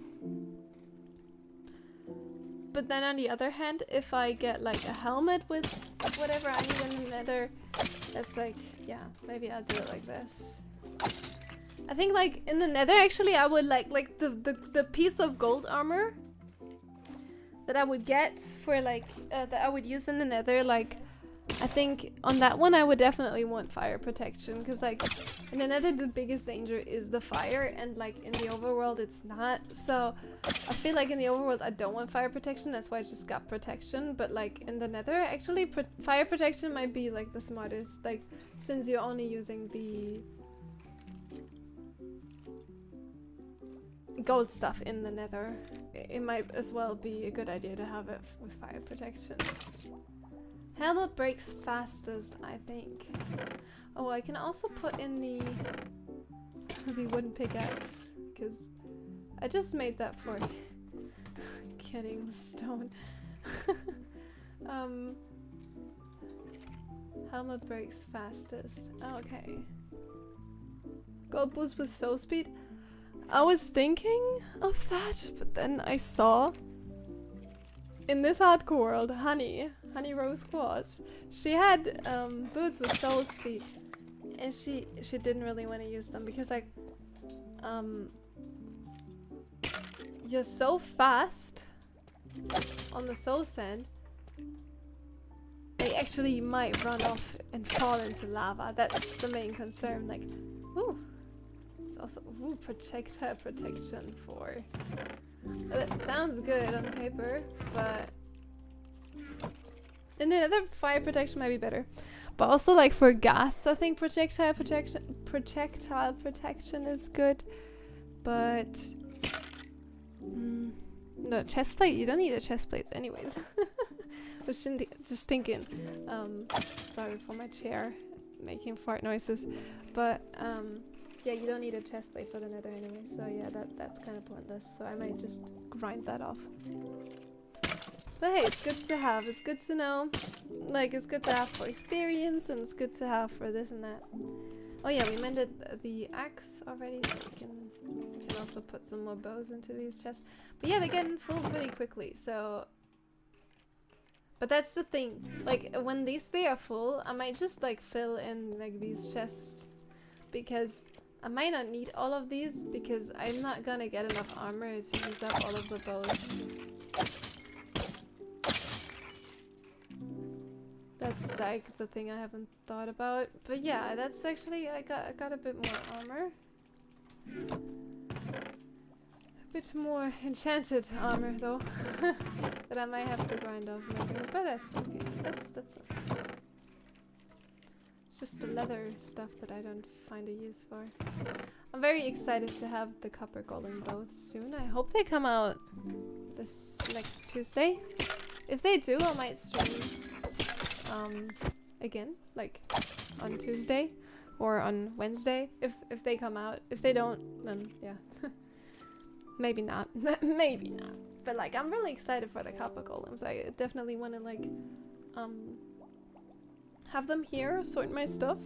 But then on the other hand, if I get, like, a helmet with whatever I need in the nether, that's like, yeah, maybe I'll do it like this. I think, like, in the nether, actually, I would like the piece of gold armor that I would get for, like, that I would use in the nether, like, I think on that one I would definitely want fire protection, because, like, in the nether the biggest danger is the fire, and, like, in the overworld it's not. So I feel like in the overworld I don't want fire protection, that's why I just got protection. But, like, in the nether, actually, fire protection might be, like, the smartest, like, since you're only using the gold stuff in the nether, it might as well be a good idea to have it with fire protection. Helmet breaks fastest, I think. Oh, I can also put in the wooden pickaxe, because I just made that for getting stone. Helmet breaks fastest. Oh, okay. Gold boost with soul speed. I was thinking of that, but then I saw in this hardcore world, Honey Rose Quartz, she had boots with soul speed, and she didn't really want to use them because, like, you're so fast on the soul sand, they actually might run off and fall into lava. That's the main concern. Like, ooh. Also, ooh, projectile protection for... That sounds good on paper, but... And another fire protection might be better. But also, like, for ghast, I think projectile protection is good. But... no, chest plate? You don't need a chest plates anyways. I was just thinking. Sorry for my chair making fart noises. But, yeah, you don't need a chest plate for the nether anyway, so yeah, that's kind of pointless, so I might just grind that off. But hey, it's good to have, it's good to know, like, it's good to have for experience, and it's good to have for this and that. Oh yeah, we mended the axe already, so we can also put some more bows into these chests. But yeah, they're getting full pretty quickly, so... But that's the thing, like, when these three are full, I might just, like, fill in, like, these chests, because I might not need all of these, because I'm not gonna get enough armor to use up all of the bows. That's like the thing I haven't thought about. But yeah, that's actually, I got a bit more armor. A bit more enchanted armor though. That I might have to grind off maybe, but that's okay. That's okay. Just the leather stuff that I don't find a use for. I'm very excited to have the copper golem both soon. I hope they come out this next Tuesday. If they do, I might stream again, like on Tuesday or on Wednesday. If they come out. If they don't, then yeah. Maybe not. Maybe not. But like, I'm really excited for the copper golems. I definitely want to like have them here, sort my stuff.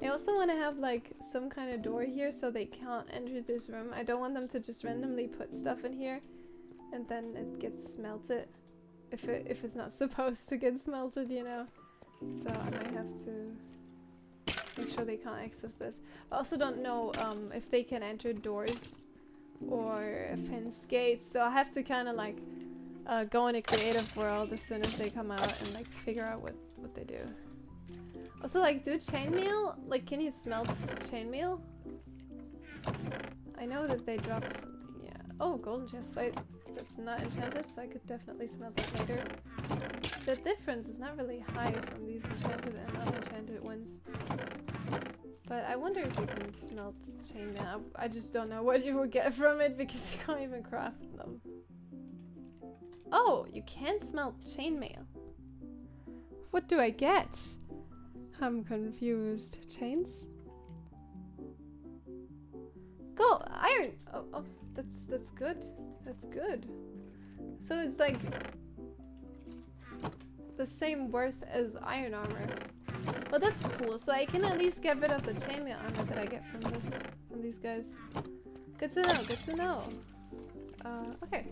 I also want to have like some kind of door here so they can't enter this room. I don't want them to just randomly put stuff in here and then it gets smelted if it's not supposed to get smelted, you know. So I might have to make sure they can't access this. I also don't know if they can enter doors or fence gates, so I have to kind of like go in a creative world as soon as they come out and like figure out what they do. Also, like, do chainmail? Like, can you smelt chainmail? I know that they dropped something, yeah. Oh, golden chestplate. That's not enchanted, so I could definitely smelt that later. The difference is not really high from these enchanted and unenchanted ones. But I wonder if you can smelt chainmail. I just don't know what you will get from it because you can't even craft them. Oh, you can smelt chainmail. What do I get? I'm confused. Chains? Gold, iron. Oh, that's good. That's good. So it's like the same worth as iron armor. Well, that's cool. So I can at least get rid of the chainmail armor that I get from these guys. Good to know. Good to know. Okay.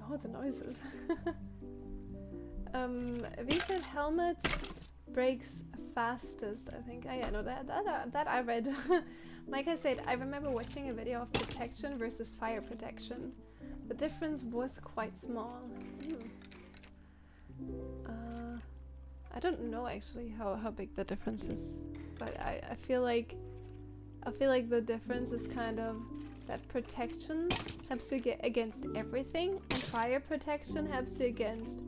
Oh, the noises. Visa helmet breaks fastest, I think. Yeah, no, that I read. Like I said, I remember watching a video of protection versus fire protection. The difference was quite small. I don't know actually how big the difference is, but I feel like the difference is kind of that protection helps you get against everything, and fire protection helps you against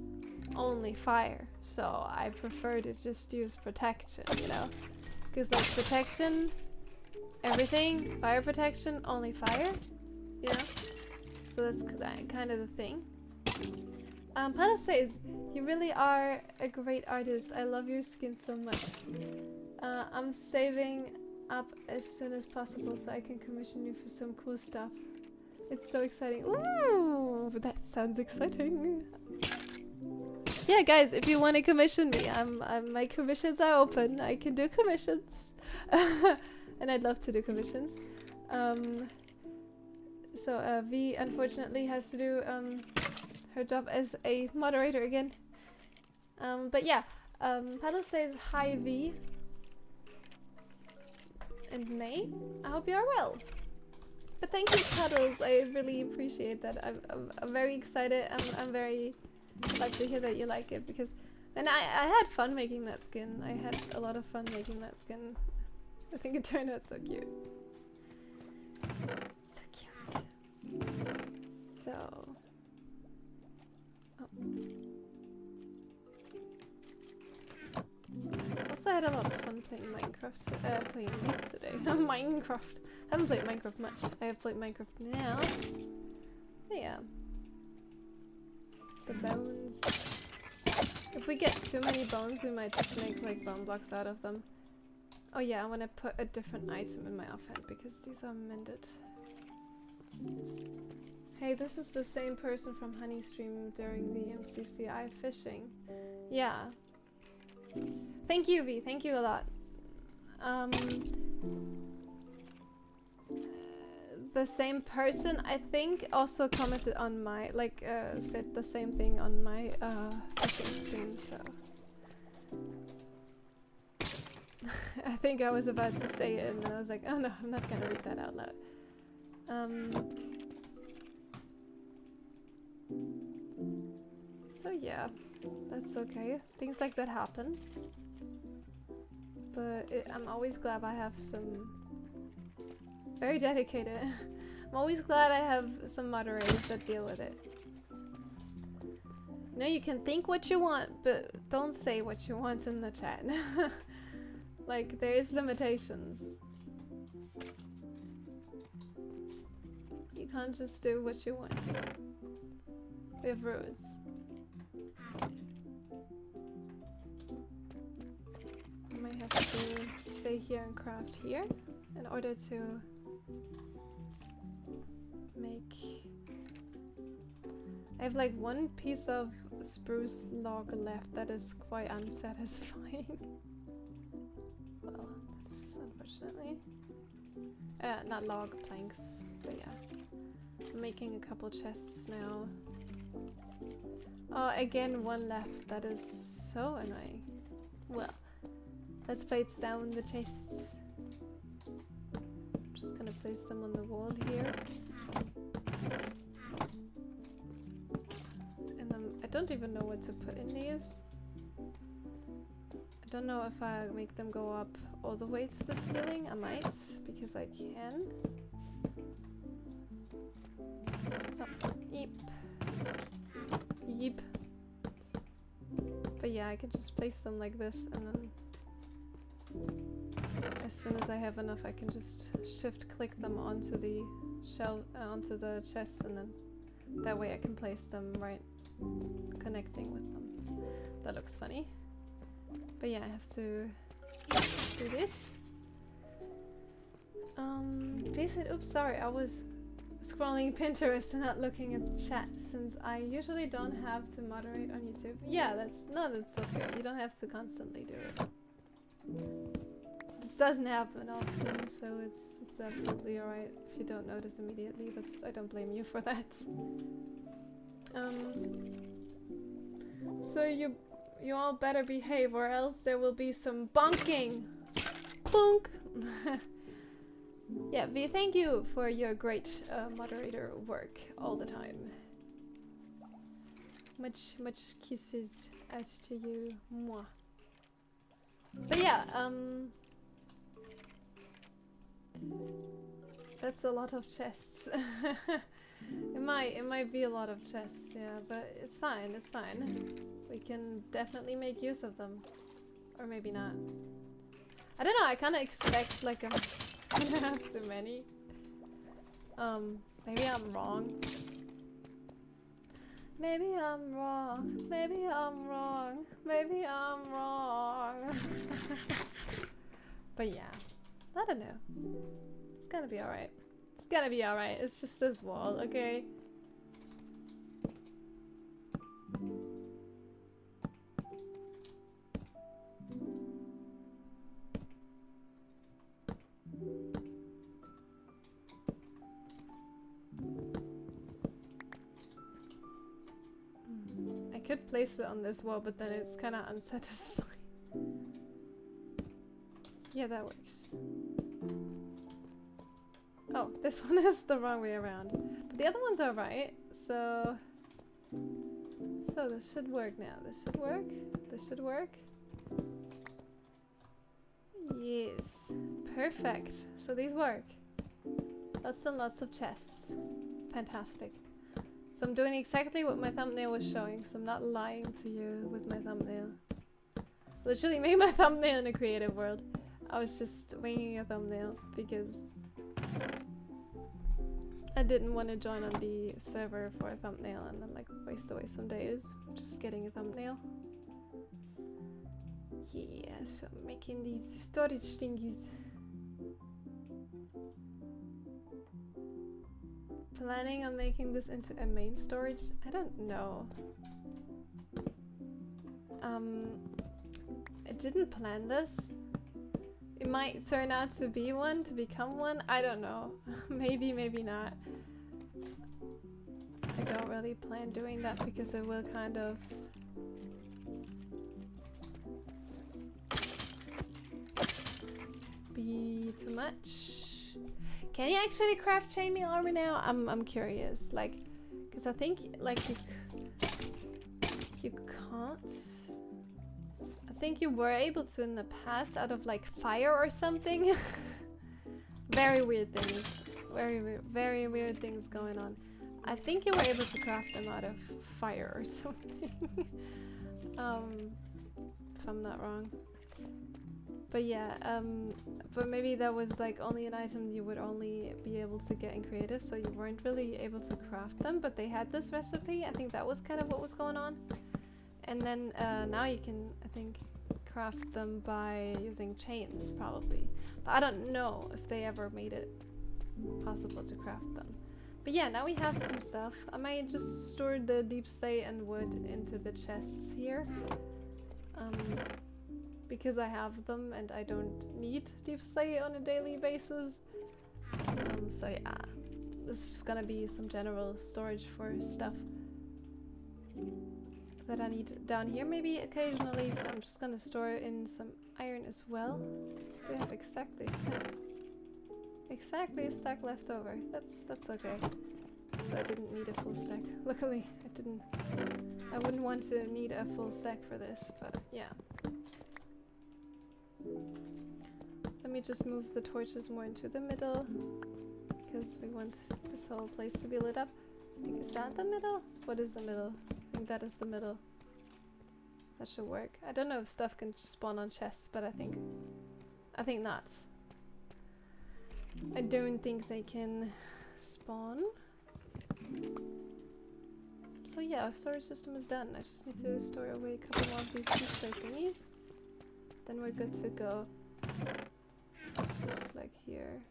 only fire. So I prefer to just use protection, you know, because like protection, everything, fire protection, only fire, you know. So that's kind of the thing. Pana says, "You really are a great artist. I love your skin so much. I'm saving up as soon as possible so I can commission you for some cool stuff. It's so exciting." Ooh, that sounds exciting. Yeah, guys, if you want to commission me, my commissions are open. I can do commissions, and I'd love to do commissions. So V unfortunately has to do her job as a moderator again. But yeah, Paddle says hi V. And May, I hope you are well. But thank you, Cuddles. I really appreciate that. I'm very excited. I'm very glad to hear that you like it, because I had fun making that skin. I had a lot of fun making that skin. I think it turned out so cute. So cute. So. Oh. Also, I had a lot of fun playing Minecraft, playing Minecraft today. Minecraft. I haven't played Minecraft much. I have played Minecraft now. But yeah. The bones. If we get too many bones, we might just make like bone blocks out of them. Oh yeah, I want to put a different item in my offhand because these are mended. Hey, this is the same person from Honeystream during the MCCI fishing. Yeah. Thank you, V. Thank you a lot. The same person, I think, also commented on my, like, said the same thing on my fishing stream, so. I think I was about to say it and then I was like, oh no, I'm not gonna read that out loud. So yeah, that's okay. Things like that happen. But I'm always glad I have some... Very dedicated. I'm always glad I have some moderators that deal with it. You know, you can think what you want, but don't say what you want in the chat. Like, there is limitations. You can't just do what you want. We have rules. I might have to stay here and craft here in order to make... I have like one piece of spruce log left that is quite unsatisfying. Well, that's unfortunately... not log, planks, but yeah. I'm making a couple chests now. Oh, again, one left. That is so annoying. Well, let's place down the chests. Just gonna place them on the wall here. And then I don't even know what to put in these. I don't know if I make them go up all the way to the ceiling. I might, because I can. Oh, yeep. Yeep. But yeah, I can just place them like this, and then as soon as I have enough, I can just shift-click them onto the shelf, onto the chest, and then that way I can place them right connecting with them. That looks funny. But yeah, I have to do this. Oops, sorry, I was scrolling Pinterest and not looking at the chat, since I usually don't have to moderate on YouTube. Yeah, that's so fair. You don't have to constantly do it. This doesn't happen often, so it's absolutely alright if you don't notice immediately. I don't blame you for that. So you all better behave, or else there will be some bonking. Bonk. Yeah, V, thank you for your great moderator work all the time. Much kisses out to you, moi. But yeah, that's a lot of chests. It might be a lot of chests, yeah, but it's fine, it's fine. We can definitely make use of them. Or maybe not. I don't know, I kinda expect like I'm gonna have too many. Maybe I'm wrong. Maybe I'm wrong. Maybe I'm wrong. Maybe I'm wrong. But yeah, I don't know. It's gonna be alright. It's gonna be alright. It's just this wall, okay? I could place it on this wall, but then it's kind of unsatisfying. Yeah, that works. Oh, this one is the wrong way around. But the other ones are right, so this should work now. This should work. This should work. Yes. Perfect. So these work. Lots and lots of chests. Fantastic. So I'm doing exactly what my thumbnail was showing, so I'm not lying to you with my thumbnail. Literally made my thumbnail in a creative world. I was just winging a thumbnail because I didn't want to join on the server for a thumbnail and then like waste away some days just getting a thumbnail. Yeah, so I'm making these storage thingies. Planning on making this into a main storage? I don't know. I didn't plan this. It might turn out to be one, to become one. I don't know. Maybe, maybe not. I don't really plan doing that because it will kind of... be too much. Can you actually craft chainmail armor now? I'm curious, like, because I think like you can't. I think you were able to in the past out of like fire or something. Very weird things. Very weird things going on. I think you were able to craft them out of fire or something. If I'm not wrong. But yeah, but maybe that was like only an item you would only be able to get in creative, so you weren't really able to craft them, but they had this recipe. I think that was kind of what was going on. And then now you can, I think, craft them by using chains, probably. But I don't know if they ever made it possible to craft them. But yeah, now we have some stuff. I might just store the deep slate and wood into the chests here. Because I have them and I don't need deep slate on a daily basis. So yeah, this is just gonna be some general storage for stuff that I need down here maybe occasionally. So I'm just gonna store in some iron as well. We have exactly a stack left over. That's okay. So I didn't need a full stack. Luckily, I wouldn't want to need a full stack for this, but yeah. Let me just move the torches more into the middle, because we want this whole place to be lit up. Is that the middle? What is the middle? I think that is the middle. That should work. I don't know if stuff can spawn on chests, but I think not. I don't think they can spawn. So yeah, our storage system is done. I just need to store away a couple more of these deep slate thingies. Then we're good to go. Just like here.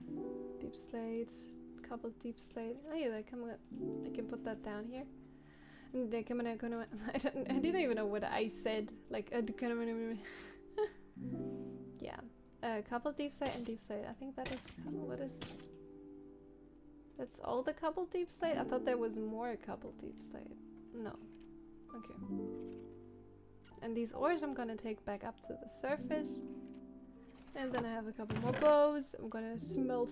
Deep slate, couple deep slate. Oh yeah, I can put that down here. And I didn't even know what I said. Like yeah. A couple deep slate and deep slate. I think that is what is. That's all the couple deep slate? I thought there was more couple deep slate. No. Okay. And these ores I'm gonna take back up to the surface. And then I have a couple more bows. I'm gonna smelt.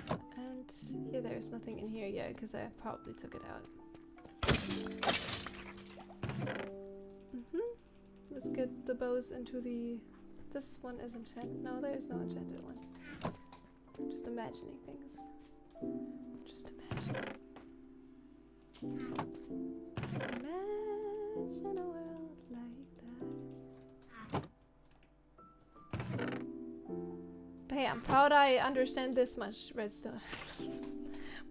And yeah, there's nothing in here yet because I probably took it out. Let's get the bows into the... This one is enchanted. No, there is no enchanted one. I'm just imagining things. Just imagine. Imagine a world like that. But hey, I'm proud I understand this much redstone.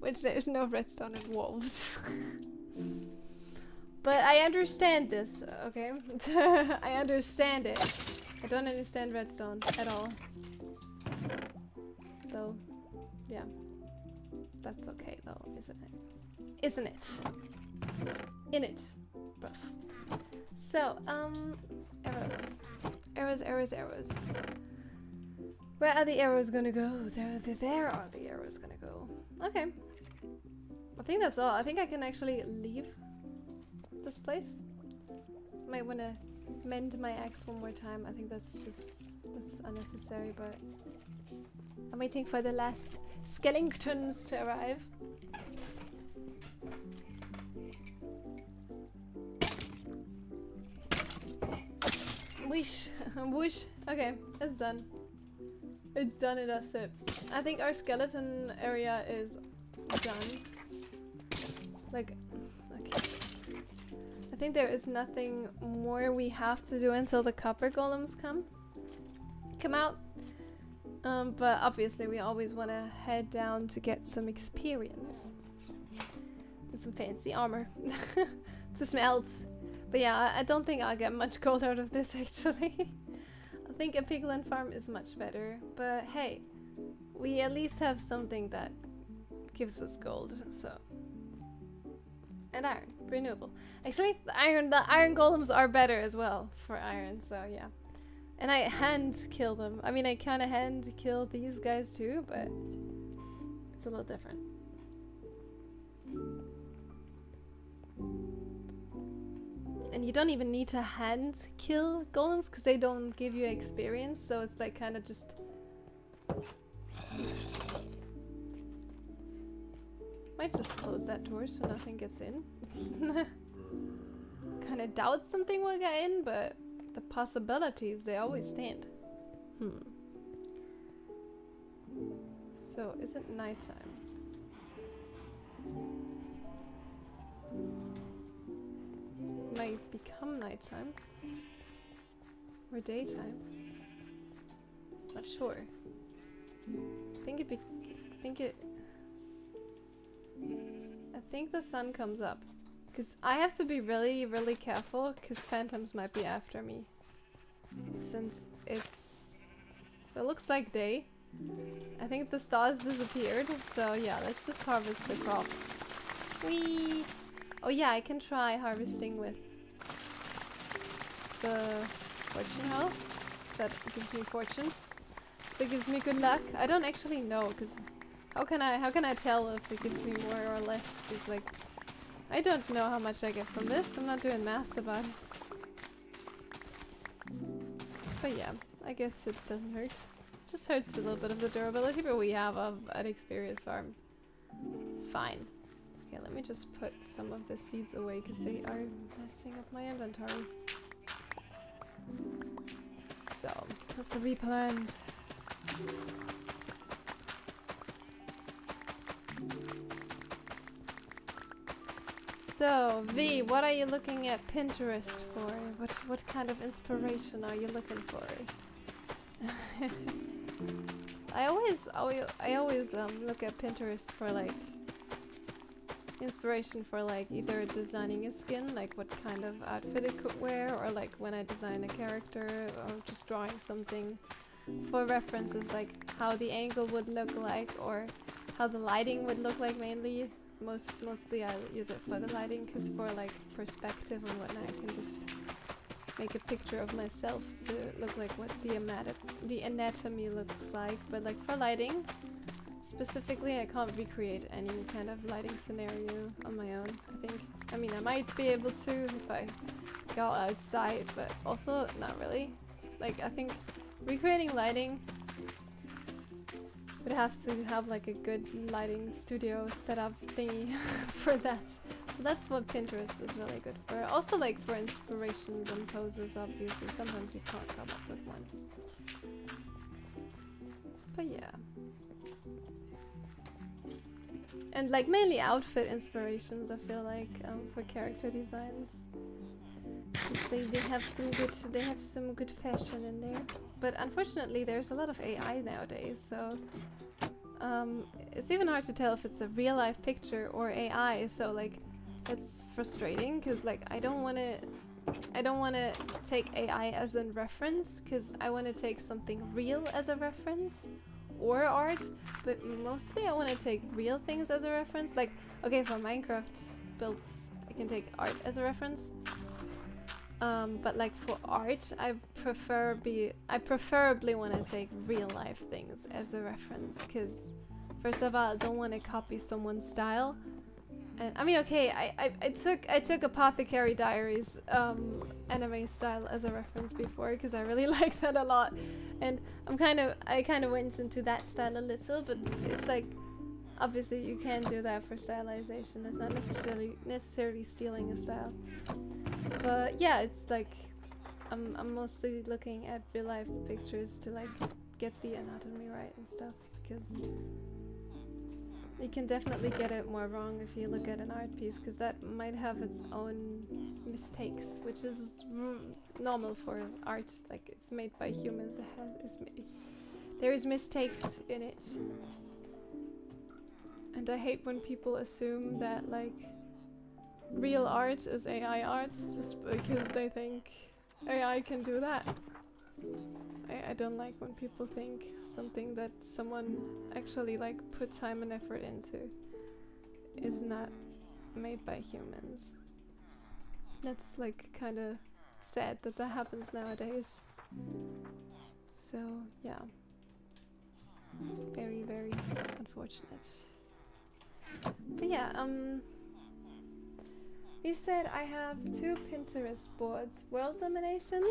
Which there is no redstone in wolves. But I understand this, okay? I understand it. I don't understand redstone at all. Though, yeah. That's okay though, isn't it? Isn't it? In it. Rough. So, arrows. Arrows, arrows, arrows. Where are the arrows gonna go? There are the arrows gonna go. Okay. I think that's all. I think I can actually leave this place. Might wanna mend my axe one more time. I think that's unnecessary, but I'm waiting for the last skeletons to arrive. Whoosh. Whoosh. Okay, it's done. It's done and that's it. I think our skeleton area is done. Like, okay. I think there is nothing more we have to do until the copper golems come out. But obviously we always want to head down to get some experience. And some fancy armor to smelt. But yeah, I don't think I'll get much gold out of this actually. I think a piglin farm is much better. But hey, we at least have something that gives us gold, so. And iron, renewable. Actually, the iron golems are better as well for iron, so yeah. And I hand kill them. I mean, I kind of hand kill these guys too, but it's a little different. And you don't even need to hand kill golems because they don't give you experience, so it's like kind of just... Might just close that door so nothing gets in. Kind of doubt something will get in, but the possibilities, they always stand. So, is it nighttime? Might become nighttime. Or daytime. Not sure. I think the sun comes up. Because I have to be really, really careful because phantoms might be after me. Since it looks like day, I think the stars disappeared, so yeah, let's just harvest the crops. Whee! Oh yeah, I can try harvesting with the fortune hoe. That gives me fortune. That gives me good luck. I don't actually know, because how can I tell if it gives me more or less? Because like, I don't know how much I get from this. I'm not doing maths about it. But yeah, I guess it doesn't hurt. It just hurts a little bit of the durability, but we have an experience farm. It's fine. Okay, let me just put some of the seeds away because they are messing up my inventory. So, let's replant. So, V, what are you looking at Pinterest for? What kind of inspiration are you looking for? I always look at Pinterest for like inspiration for like either designing a skin, like what kind of outfit it could wear, or like when I design a character, or just drawing something for references, like how the angle would look like, or how the lighting would look like mainly. Mostly I use it for the lighting, because for like perspective and whatnot I can just make a picture of myself to look like what the anatomy looks like. But like for lighting specifically, I can't recreate any kind of lighting scenario on my own, I think. I mean, I might be able to if I go outside, but also not really. Like, I think recreating lighting would have to have like a good lighting studio setup thingy for that. So that's what Pinterest is really good for. Also like for inspirations and poses, obviously. Sometimes you can't come up with one. But yeah. And like mainly outfit inspirations, I feel like, for character designs. They have some good fashion in there. But unfortunately there's a lot of AI nowadays, so it's even hard to tell if it's a real life picture or AI, so like it's frustrating because like I don't want to take AI as a reference, because I want to take something real as a reference or art, but mostly I want to take real things as a reference. Like, okay, for Minecraft builds I can take art as a reference, but like for art I preferably want to take real life things as a reference, because first of all I don't want to copy someone's style. And I mean, okay, I took Apothecary Diaries anime style as a reference before, because I really like that a lot, and I kind of went into that style a little, but it's like obviously you can do that for stylization. It's not necessarily stealing a style. But yeah, it's like I'm mostly looking at real life pictures to like get the anatomy right and stuff, because you can definitely get it more wrong if you look at an art piece, because that might have its own mistakes, which is normal for art. Like, it's made by humans. There is mistakes in it, and I hate when people assume that like real art is AI art just because they think AI can do that. I don't like when people think something that someone actually like put time and effort into is not made by humans. That's like kind of sad that that happens nowadays. So yeah, very, very unfortunate. But yeah, he said I have 2 Pinterest boards, world domination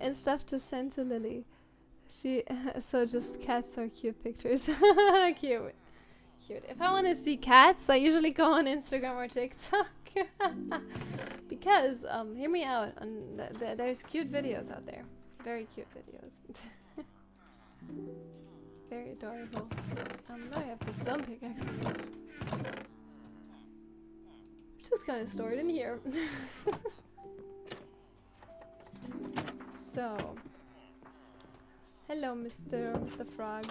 and stuff to send to Lily. So just cats are cute pictures. Cute. If I want to see cats, I usually go on Instagram or TikTok. Because, hear me out, there's cute videos out there. Very cute videos. Very adorable. Now I have the sun pickaxe. Just kind of stored in here. So, hello, Mr. Frog.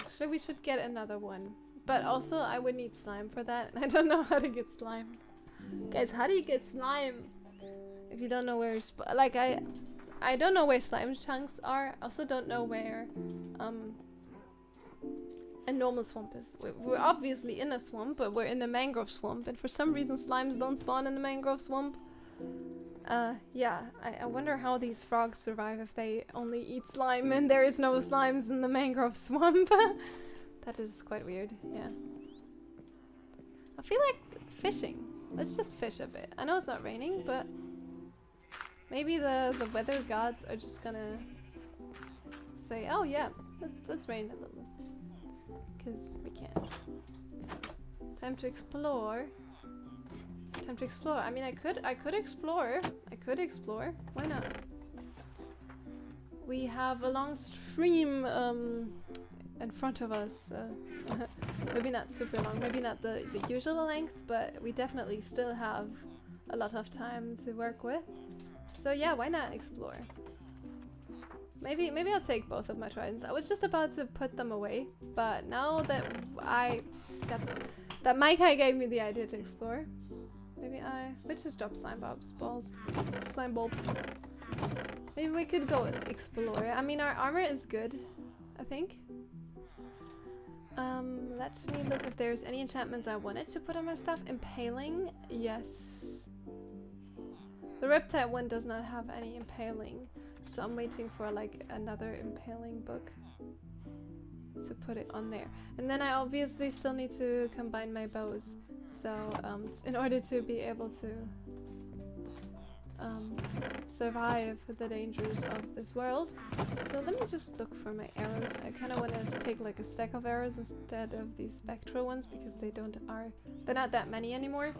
Actually, we should get another one, but also I would need slime for that, and I don't know how to get slime. Guys, how do you get slime if you don't know where? Like I I don't know where slime chunks are. I also don't know where a normal swamp is. We're obviously in a swamp, but we're in a mangrove swamp, and for some reason slimes don't spawn in the mangrove swamp. Yeah, I wonder how these frogs survive if they only eat slime and there is no slimes in the mangrove swamp. That is quite weird, yeah. I feel like fishing. Let's just fish a bit. I know it's not raining, but maybe the weather gods are just gonna say, oh yeah, let's rain a little. Because we can. Time to explore. Time to explore. I mean, I could explore. I could explore. Why not? We have a long stream in front of us. Maybe not super long. Maybe not the usual length, but we definitely still have a lot of time to work with. So yeah, why not explore? Maybe I'll take both of my tridents. I was just about to put them away, but now that that Micah gave me the idea to explore, maybe we just drop slime balls. Maybe we could go explore. I mean, our armor is good, I think. Let me look if there's any enchantments I wanted to put on my stuff. Impaling, yes. The reptile one does not have any impaling. So I'm waiting for like another impaling book to put it on there. And then I obviously still need to combine my bows. So in order to be able to survive the dangers of this world. So let me just look for my arrows. I kind of want to take like a stack of arrows instead of these spectral ones because they're not that many anymore.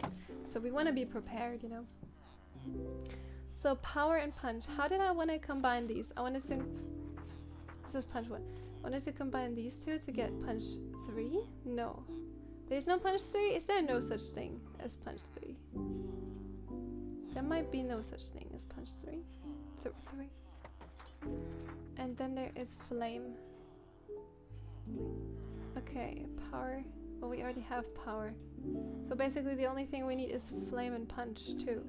So we want to be prepared, you know. So power and punch. How did I want to combine these? I wanted to... This is punch 1. I wanted to combine these two to get punch 3? No. There's no punch 3? Is there no such thing as punch 3? There might be no such thing as punch 3. 3. And then there is flame. Okay, power. Well, we already have power. So basically the only thing we need is flame and punch too.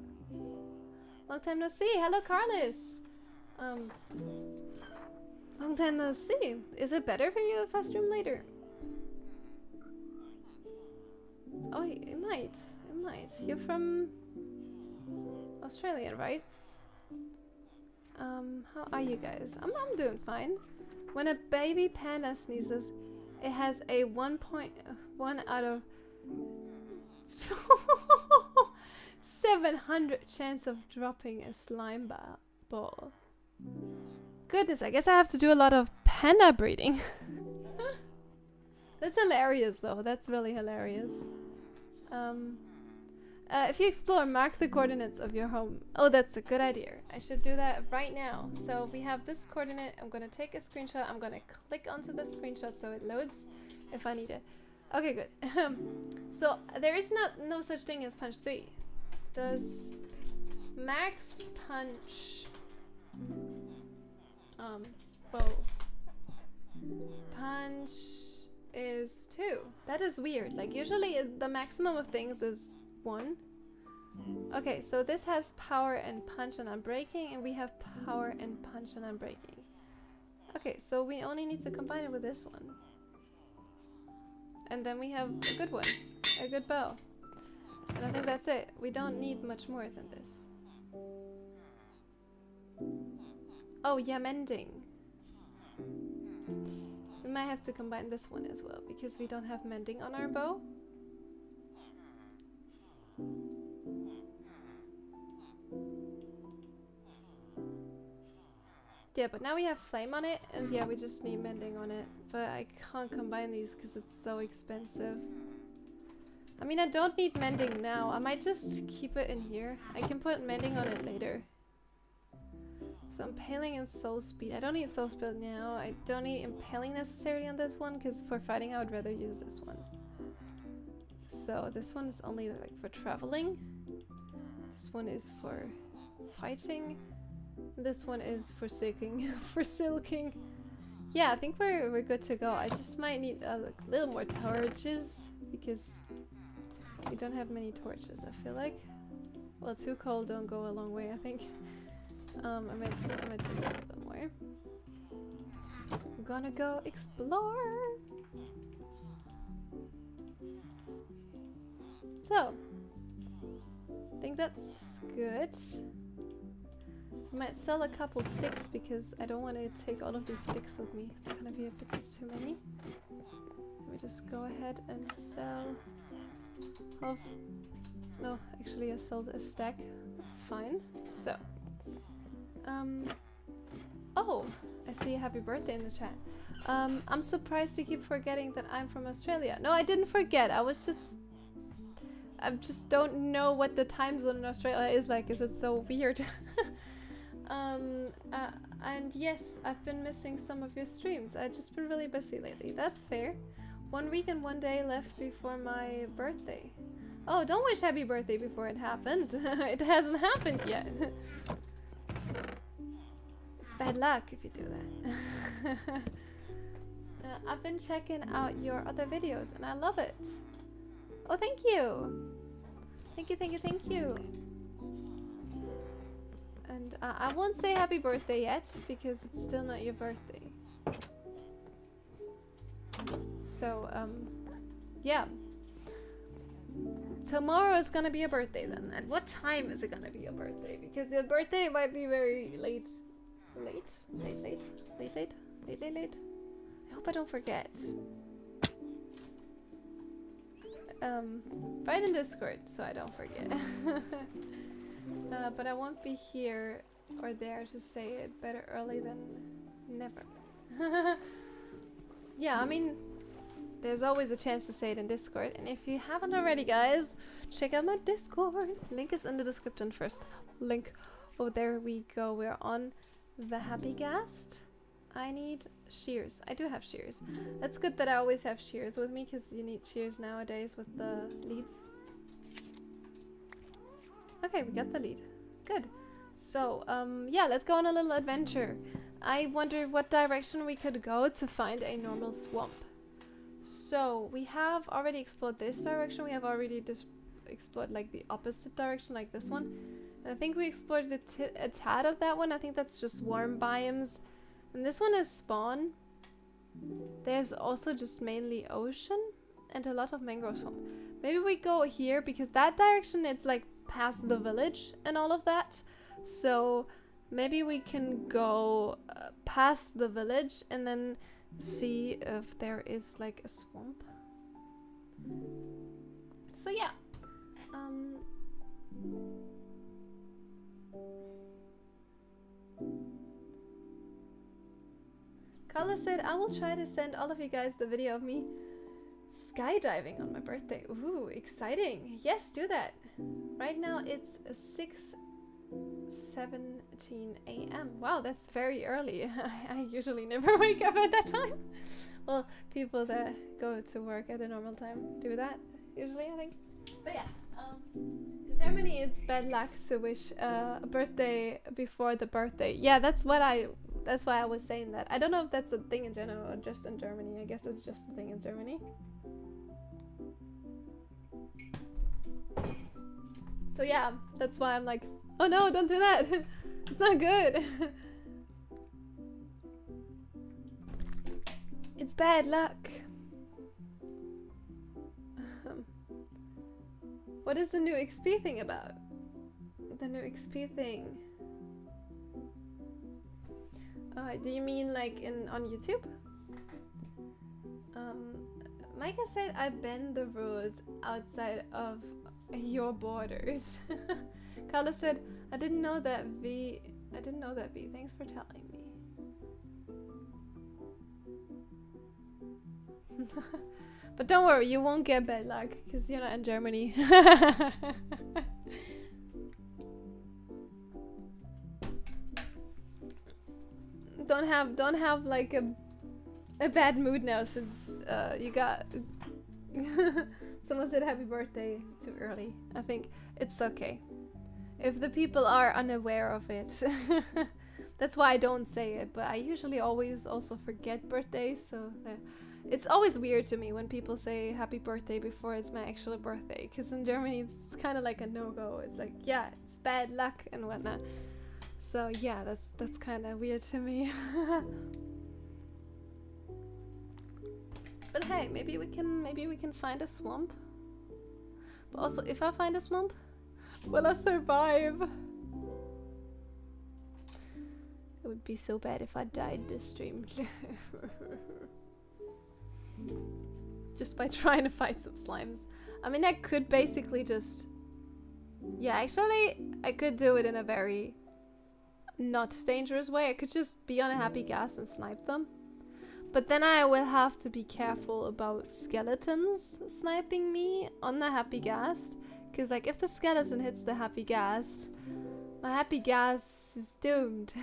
Long time no see. Hello, Carlos. Long time no see. Is it better for you if I stream later? Oh, it might. It might. You're from Australia, right? How are you guys? I'm doing fine. When a baby panda sneezes, it has a 1.1 out of 700 chance of dropping a slime ball. Goodness, I guess I have to do a lot of panda breeding. That's hilarious though, that's really hilarious. If you explore, mark the coordinates of your home. Oh, that's a good idea. I should do that right now. So we have this coordinate. I'm gonna take a screenshot. I'm gonna click onto the screenshot so it loads if I need it. Okay, good. So there is no such thing as punch 3. Does max punch bow punch is 2? That is weird. Like usually the maximum of things is 1. Okay, so this has power and punch and unbreaking, and we have power and punch and unbreaking. Okay, so we only need to combine it with this one. And then we have a good one, a good bow. And I think that's it. We don't need much more than this. Oh yeah, mending. We might have to combine this one as well, because we don't have mending on our bow. Yeah, but now we have flame on it, and yeah, we just need mending on it. But I can't combine these because it's so expensive. I mean, I don't need mending now. I might just keep it in here. I can put mending on it later. So impaling and soul speed. I don't need soul speed now. I don't need impaling necessarily on this one, because for fighting I would rather use this one. So this one is only like for traveling. This one is for fighting. This one is for silking. For silking. Yeah, I think we're good to go. I just might need a little more torches because we don't have many torches, I feel like. Well, 2 coal don't go a long way, I think. I might do a little bit more. I'm gonna go explore. So, I think that's good. I might sell a couple sticks because I don't want to take all of these sticks with me. It's gonna be a bit too many. Let me just go ahead and sell half. No, actually I sold a stack. That's fine. So, oh, I see a happy birthday in the chat. I'm surprised you keep forgetting that I'm from Australia. No, I didn't forget. I just don't know what the time zone in Australia is like. Is it so weird? And yes, I've been missing some of your streams. I've just been really busy lately. That's fair. 1 week and 1 day left before my birthday. Oh, don't wish happy birthday before it happened. It hasn't happened yet. It's bad luck if you do that. I've been checking out your other videos and I love it. Oh, thank you. Thank you, thank you, thank you. And I won't say happy birthday yet because it's still not your birthday. So, yeah. Tomorrow is gonna be a birthday then. At what time is it gonna be your birthday? Because your birthday might be very late. Late? Late? I hope I don't forget. Write in Discord so I don't forget. But I won't be here or there to say it better early than never. Yeah, I mean, there's always a chance to say it in Discord. And if you haven't already, guys, check out my Discord. Link is in the description first. Link. Oh, there we go. We're on the happy ghast. I need shears. I do have shears. That's good that I always have shears with me because you need shears nowadays with the leads. Okay, we got the lead. Good. So, yeah, let's go on a little adventure. I wonder what direction we could go to find a normal swamp. So, we have already explored this direction. We have already just explored like the opposite direction, like this one. And I think we explored a tad of that one. I think that's just warm biomes. And this one is spawn. There's also just mainly ocean and a lot of mangrove swamp. Maybe we go here because that direction it's like past the village and all of that. So maybe we can go past the village and then see if there is like a swamp. So yeah. Carla said, I will try to send all of you guys the video of me skydiving on my birthday. Ooh, exciting. Yes, do that. Right now it's 6:17 a.m. Wow, that's very early. I usually never wake up at that time. Well, people that go to work at a normal time do that, usually, I think. But yeah, in Germany it's bad luck to wish a birthday before the birthday. Yeah, that's why I was saying that. I don't know if that's a thing in general or just in Germany. I guess it's just a thing in Germany. So yeah, that's why I'm like, oh no, don't do that. It's not good. It's bad luck. What is the new XP thing about? The new XP thing. Do you mean like on YouTube? Micah said I bend the rules outside of your borders. Carla said I didn't know that V. Thanks for telling me. But don't worry, you won't get bad luck because you're not in Germany. Don't have like a bad mood now since you got someone said happy birthday too early. I think it's okay if the people are unaware of it. That's why I don't say it, but I usually always also forget birthdays, so it's always weird to me when people say happy birthday before it's my actual birthday, because in Germany it's kind of like a no-go. It's like, yeah, it's bad luck and whatnot. So yeah, that's kind of weird to me. But hey, maybe we can find a swamp. But also, if I find a swamp, will I survive? It would be so bad if I died this stream. Just by trying to fight some slimes. I mean, I could basically just... Yeah, actually, I could do it in a very not dangerous way. I could just be on a happy gas and snipe them. But then I will have to be careful about skeletons sniping me on the happy gas. Because, like, if the skeleton hits the happy gas, my happy gas is doomed.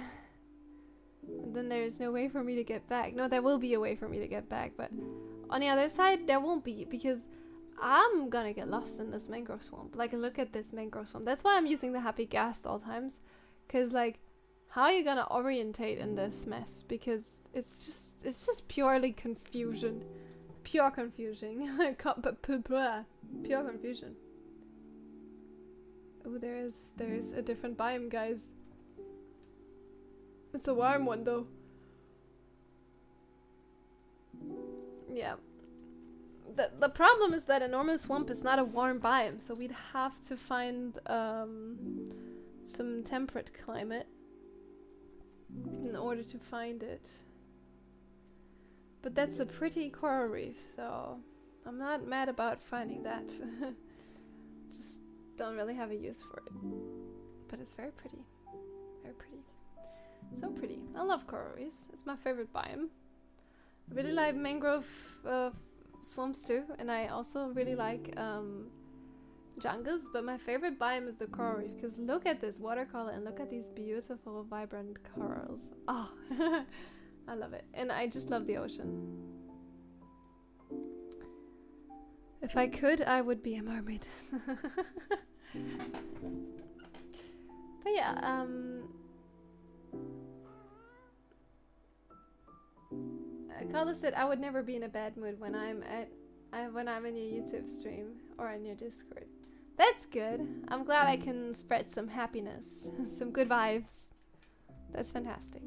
And then there's no way for me to get back. No, there will be a way for me to get back, but on the other side, there won't be, because I'm gonna get lost in this mangrove swamp. Like, look at this mangrove swamp. That's why I'm using the happy gas all times. Because, like, how are you gonna orientate in this mess? Because it's just purely confusion. Pure confusion. Pure confusion. Oh, there's a different biome, guys. It's a warm one, though. Yeah. The problem is that a normal swamp is not a warm biome, so we'd have to find some temperate climate in order to find it. But that's a pretty coral reef, so I'm not mad about finding that. Just don't really have a use for it. But it's very pretty. Very pretty. So pretty. I love coral reefs. It's my favorite biome. I really like mangrove swamps too, and I also really like jungles, but my favorite biome is the coral reef, because look at this watercolor and look at these beautiful vibrant corals. Oh, I love it. And I just love the ocean. If I could, I would be a mermaid. But yeah, Carla said I would never be in a bad mood when I'm in your YouTube stream or in your Discord. That's good. I'm glad I can spread some happiness, some good vibes. That's fantastic.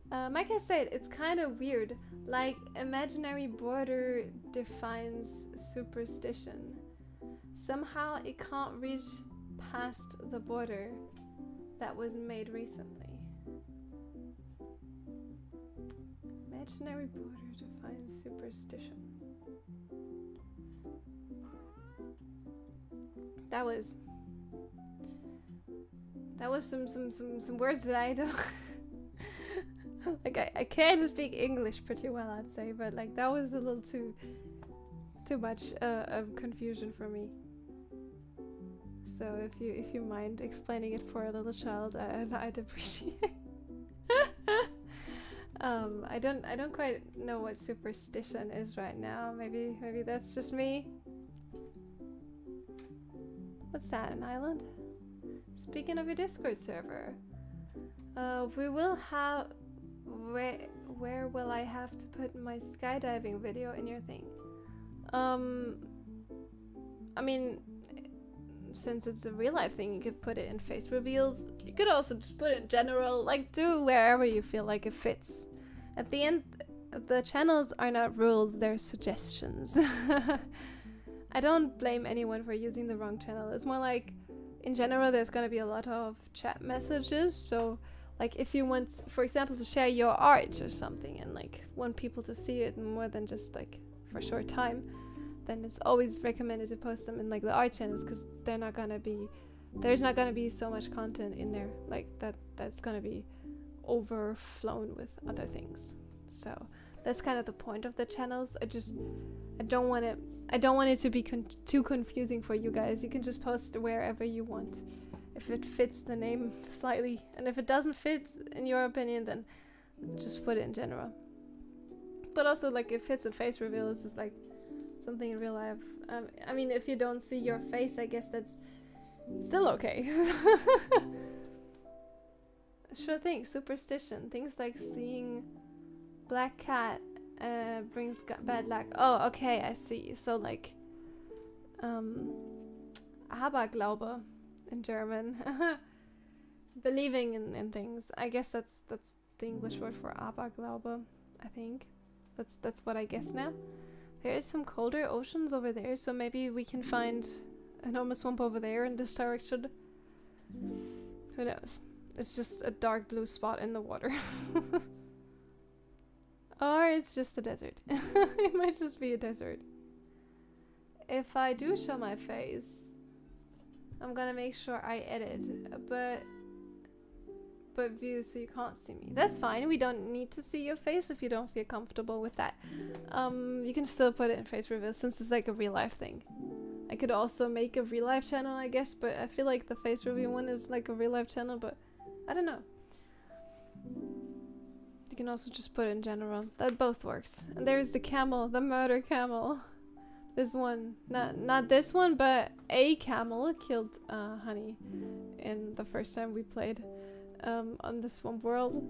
Micah said it's kind of weird, like imaginary border defines superstition. Somehow it can't reach past the border that was made recently. Imaginary border defines superstition. That was some words that I don't like. I can't speak English pretty well, I'd say, but like that was a little too much of confusion for me. So if you mind explaining it for a little child, I'd appreciate it. I don't quite know what superstition is right now. Maybe that's just me. What's that, an island? Speaking of your Discord server, we will have... Where will I have to put my skydiving video in your thing? I mean, since it's a real life thing, you could put it in face reveals. You could also just put it in general, like do wherever you feel like it fits. At the end, the channels are not rules, they're suggestions. I don't blame anyone for using the wrong channel. It's more like, in general, there's gonna be a lot of chat messages, so like if you want, for example, to share your art or something and like want people to see it more than just like for a short time, then it's always recommended to post them in like the art channels, because there's not gonna be so much content in there like that's gonna be overflown with other things. So that's kind of the point of the channels. I don't want it to be too confusing for you guys. You can just post wherever you want if it fits the name slightly, and if it doesn't fit in your opinion, then just put it in general. But also, like, it fits in face reveal. It's just like something in real life. I mean, if you don't see your face, I guess that's still okay. Sure thing. Superstition. Things like seeing black cat brings bad luck. Oh, okay, I see. So like Aberglaube in German. believing in things. I guess that's the English word for Aberglaube, I think. That's what I guess now. There is some colder oceans over there, so maybe we can find an enormous swamp over there in this direction. Who knows? It's just a dark blue spot in the water. Or it's just a desert. It might just be a desert. If I do show my face, I'm gonna make sure I edit, but view so you can't see me. That's fine. We don't need to see your face if you don't feel comfortable with that. You can still put it in face reveal since it's like a real life thing. I could also make a real life channel, I guess, but I feel like the face reveal one is like a real life channel, but I don't know. You can also just put it in general. That both works. And there's the camel, the murder camel. This one, not this one, but a camel killed Honey in the first time we played on the swamp world.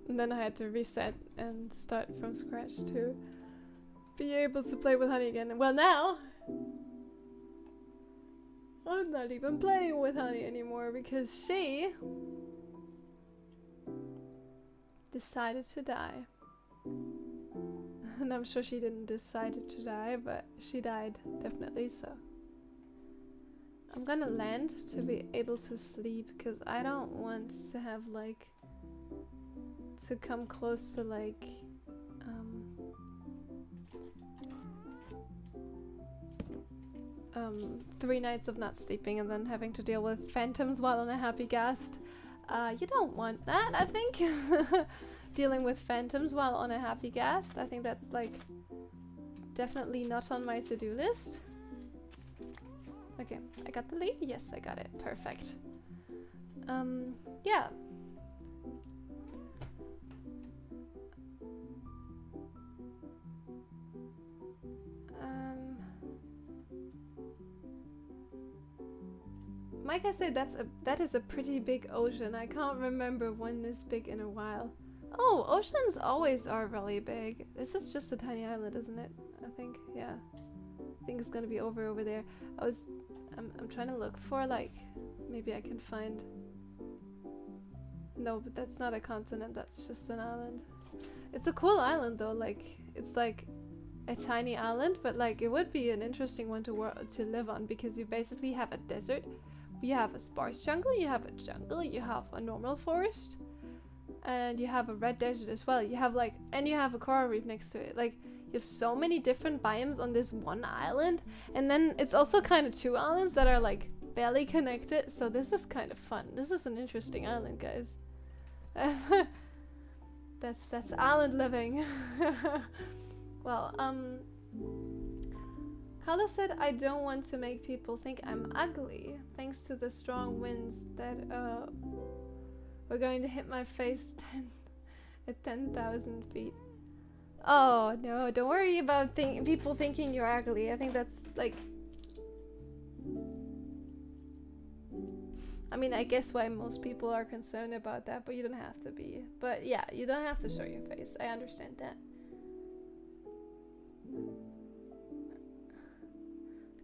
And then I had to reset and start from scratch to be able to play with Honey again. Well, now I'm not even playing with Honey anymore because she decided to die. And I'm sure she didn't decide to die, but she died, definitely, so. I'm gonna land to be able to sleep, because I don't want to have, like, to come close to, like, 3 nights of not sleeping and then having to deal with phantoms while on a happy ghast. You don't want that, I think. Dealing with phantoms while on a happy ghast. I think that's like definitely not on my to-do list. Okay, I got the lead. Yes, I got it. Perfect. Yeah. Like I said, that is a pretty big ocean. I can't remember one this big in a while. Oh, oceans always are really big. This is just a tiny island, isn't it? I think, yeah. I think it's gonna be over there. I'm trying to look for, like, maybe I can find... No, but that's not a continent, that's just an island. It's a cool island though, like, it's like a tiny island, but like, it would be an interesting one to live on because you basically have a desert. You have a sparse jungle, you have a normal forest, and you have a red desert as well. You have like, and you have a coral reef next to it. Like, you have so many different biomes on this one island, and then it's also kind of 2 islands that are like barely connected. So this is kind of fun. This is an interesting island, guys. That's island living. Well, Carla said, I don't want to make people think I'm ugly, thanks to the strong winds that were going to hit my face at 10,000 feet. Oh no, don't worry about people thinking you're ugly. I think that's like... I mean, I guess why most people are concerned about that, but you don't have to be. But yeah, you don't have to show your face. I understand that.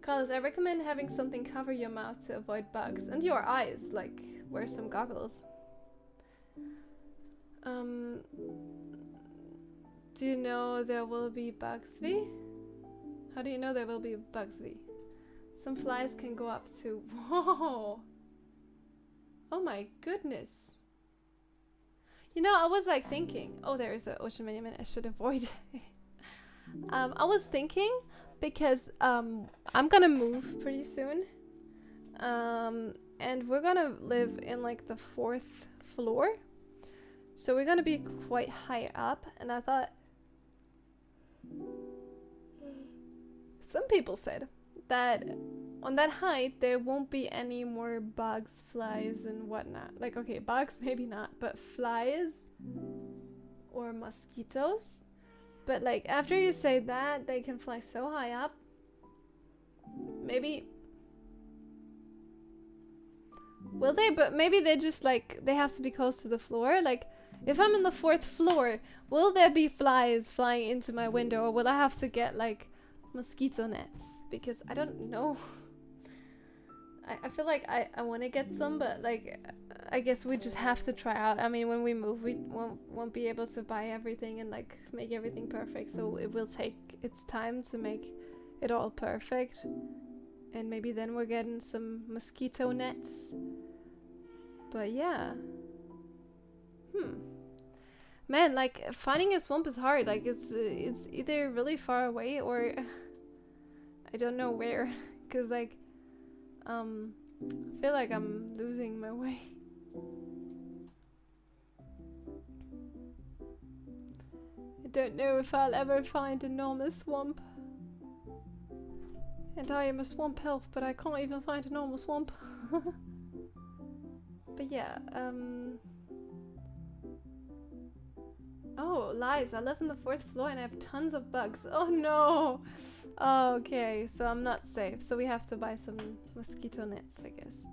Carlos, I recommend having something cover your mouth to avoid bugs. And your eyes, like, wear some goggles. Do you know there will be Bugsby? How do you know there will be Bugsby? Some flies can go up to... Whoa! Oh my goodness. You know, I was like thinking... Oh, there is an ocean monument I should avoid. I was thinking... Because I'm gonna move pretty soon, and we're gonna live in like the 4th floor, so we're gonna be quite high up. And I thought, some people said that on that height there won't be any more bugs, flies, and whatnot. Like, okay, bugs maybe not, but flies or mosquitoes. But like, after you say that, they can fly so high up. Maybe... Will they? But maybe they just like, they have to be close to the floor. Like, if I'm in the 4th floor, will there be flies flying into my window? Or will I have to get like mosquito nets? Because I don't know. I feel like I want to get some, but like, I guess we just have to try out. I mean, when we move, we won't be able to buy everything and like make everything perfect. So it will take its time to make it all perfect. And maybe then we're getting some mosquito nets. But yeah. Man, like finding a swamp is hard. Like it's either really far away or I don't know where. Cause like I feel like I'm losing my way. I don't know if I'll ever find a normal swamp. And I am a swamp elf, but I can't even find a normal swamp. But yeah, oh, lies. I live on the 4th floor and I have tons of bugs. Oh no! Okay, so I'm not safe. So we have to buy some mosquito nets, I guess.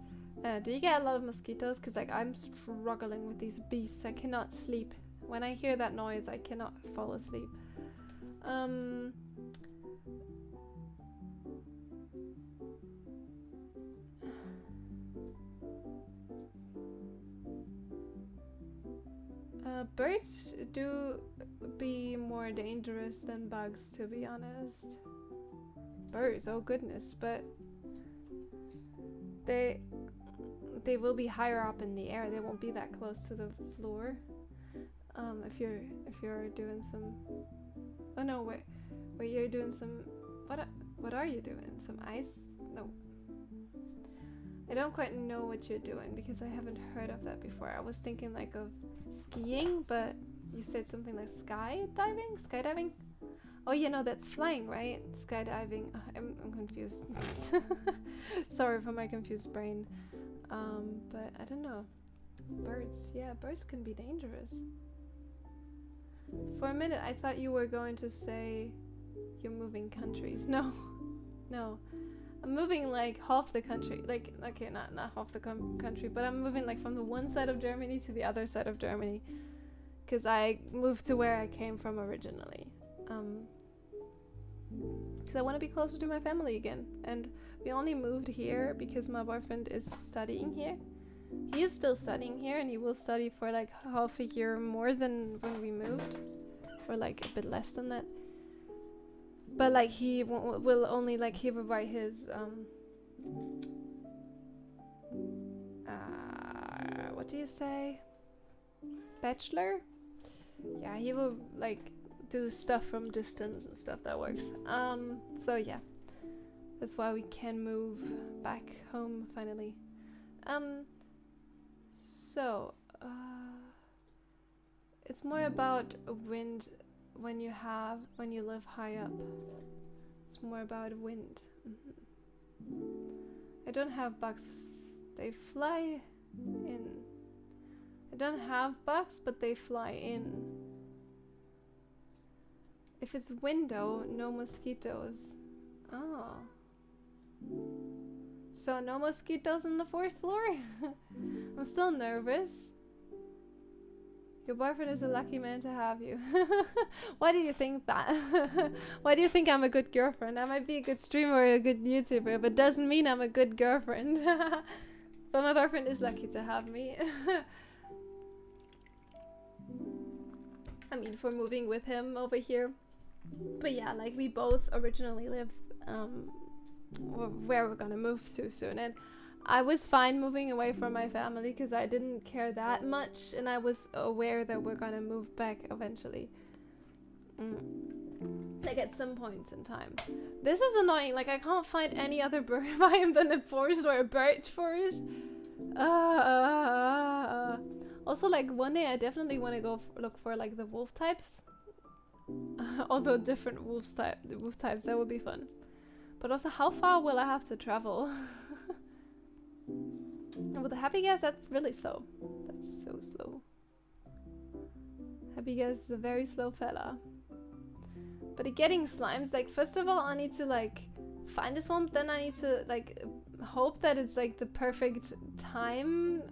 Do you get a lot of mosquitoes? Because like I'm struggling with these beasts. I cannot sleep. When I hear that noise, I cannot fall asleep. Birds do be more dangerous than bugs, to be honest. Birds, oh goodness, but they will be higher up in the air. They won't be that close to the floor. If you're doing some, oh no, wait, you're doing some, what are you doing? Some ice? No. I don't quite know what you're doing because I haven't heard of that before. I was thinking like of skiing, but you said something like skydiving? Skydiving? Oh, you know, that's flying, right? Skydiving. I'm confused. Sorry for my confused brain. But I don't know. Birds. Yeah, birds can be dangerous. For a minute, I thought you were going to say you're moving countries. No. No. I'm moving like half the country. Like, okay, not half the country, but I'm moving like from the one side of Germany to the other side of Germany. Because I moved to where I came from originally. Because I want to be closer to my family again. And we only moved here because my boyfriend is studying here. He is still studying here and he will study for like half a year more than when we moved. Or like a bit less than that. But like he will only like he will write his what do you say? Bachelor? Yeah, he will like do stuff from distance and stuff that works. So yeah. That's why we can move back home finally. So it's more about wind when you live high up. It's more about wind. I don't have bugs. They fly in. I don't have bugs, but they fly in. If it's window, no mosquitoes. Oh. So no mosquitoes on the 4th floor? I'm still nervous. Your boyfriend is a lucky man to have you. Why do you think that? Why do you think I'm a good girlfriend? I might be a good streamer or a good YouTuber, but doesn't mean I'm a good girlfriend. But my boyfriend is lucky to have me. I mean, for moving with him over here. But yeah, like we both originally live where we're gonna move to soon. And I was fine moving away from my family because I didn't care that much and I was aware that we're gonna move back eventually. Like at some point in time. This is annoying, like I can't find any other bird biome than a forest or a birch forest. Also like one day I definitely want to go look for like the wolf types. Although different wolf types, that would be fun. But also how far will I have to travel? With the happy gas, that's really slow. That's so slow. Happy gas is a very slow fella. But getting slimes, like first of all I need to like find a swamp, then I need to like hope that it's like the perfect time,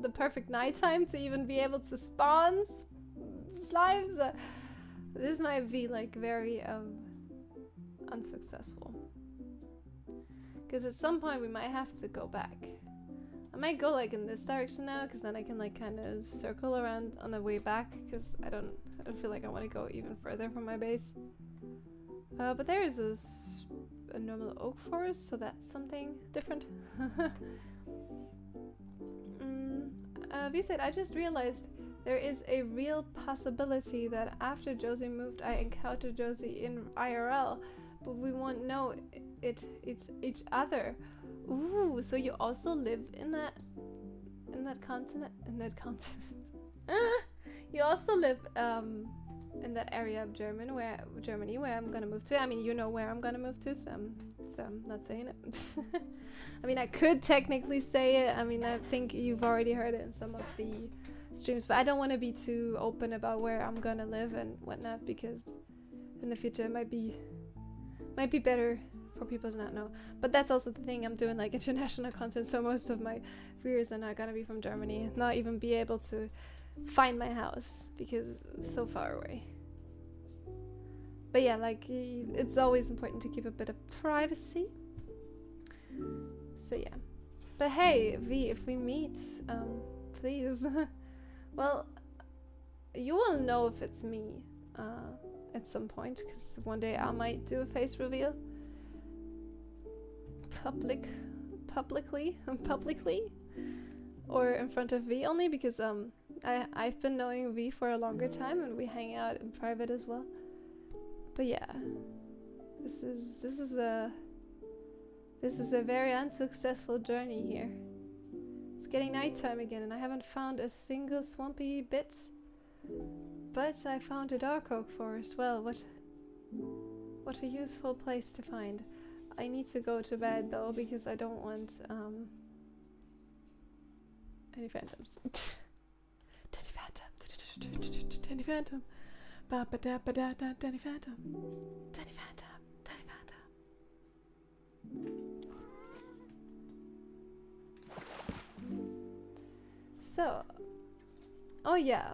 the perfect night time to even be able to spawn slimes. This might be like very unsuccessful. Because at some point we might have to go back. I might go like in this direction now, because then I can like kind of circle around on the way back, because I don't feel like I want to go even further from my base. But there is a normal oak forest, so that's something different. V said, I just realized there is a real possibility that after Josie moved, I encounter Josie in IRL, but we won't know it's each other. Ooh, so you also live in that continent? In that continent? You also live in that area of Germany where I'm gonna move to. I mean, you know where I'm gonna move to, so I'm not saying it. I mean, I could technically say it. I mean, I think you've already heard it in some of the streams, but I don't want to be too open about where I'm gonna live and whatnot, because in the future it might be better for people to not know. But that's also the thing, I'm doing like international content, so most of my viewers are not gonna be from Germany, not even be able to find my house because it's so far away. But yeah, like it's always important to keep a bit of privacy. So yeah. But hey, V, if we meet, please. Well, you will know if it's me at some point, because one day I might do a face reveal. Publicly, or in front of V, only because I've been knowing V for a longer time and we hang out in private as well. But yeah, this is a very unsuccessful journey here. It's getting nighttime again and I haven't found a single swampy bit, but I found a dark oak forest. Well, what a useful place to find. I need to go to bed though, because I don't want any phantoms. Danny Phantom. Danny Phantom. Ba ba da ba da da Danny Phantom. Danny Phantom. Danny Phantom. So, oh yeah,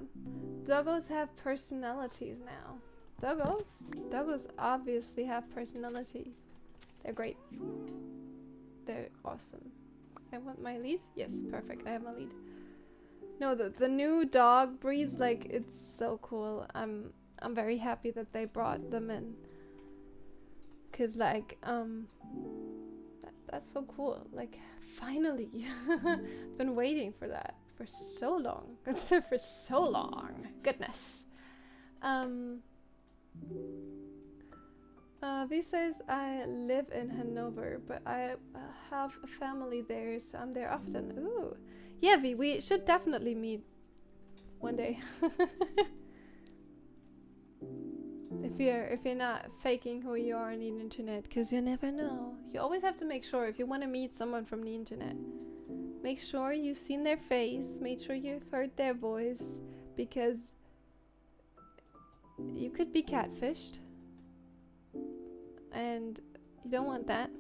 doggos have personalities now. Doggos obviously have personality. They're great. They're awesome. I want my lead? Yes, perfect. I have my lead. No, the new dog breeds, like, it's so cool. I'm very happy that they brought them in. 'Cause like that's so cool. Like, finally. I've been waiting for that for so long. For so long. Goodness. V says, I live in Hanover, but I have a family there, so I'm there often. Ooh. Yeah, V, we should definitely meet one day. If you're not faking who you are on the internet, because you never know. You always have to make sure, if you want to meet someone from the internet, make sure you've seen their face, make sure you've heard their voice, because you could be catfished. And you don't want that.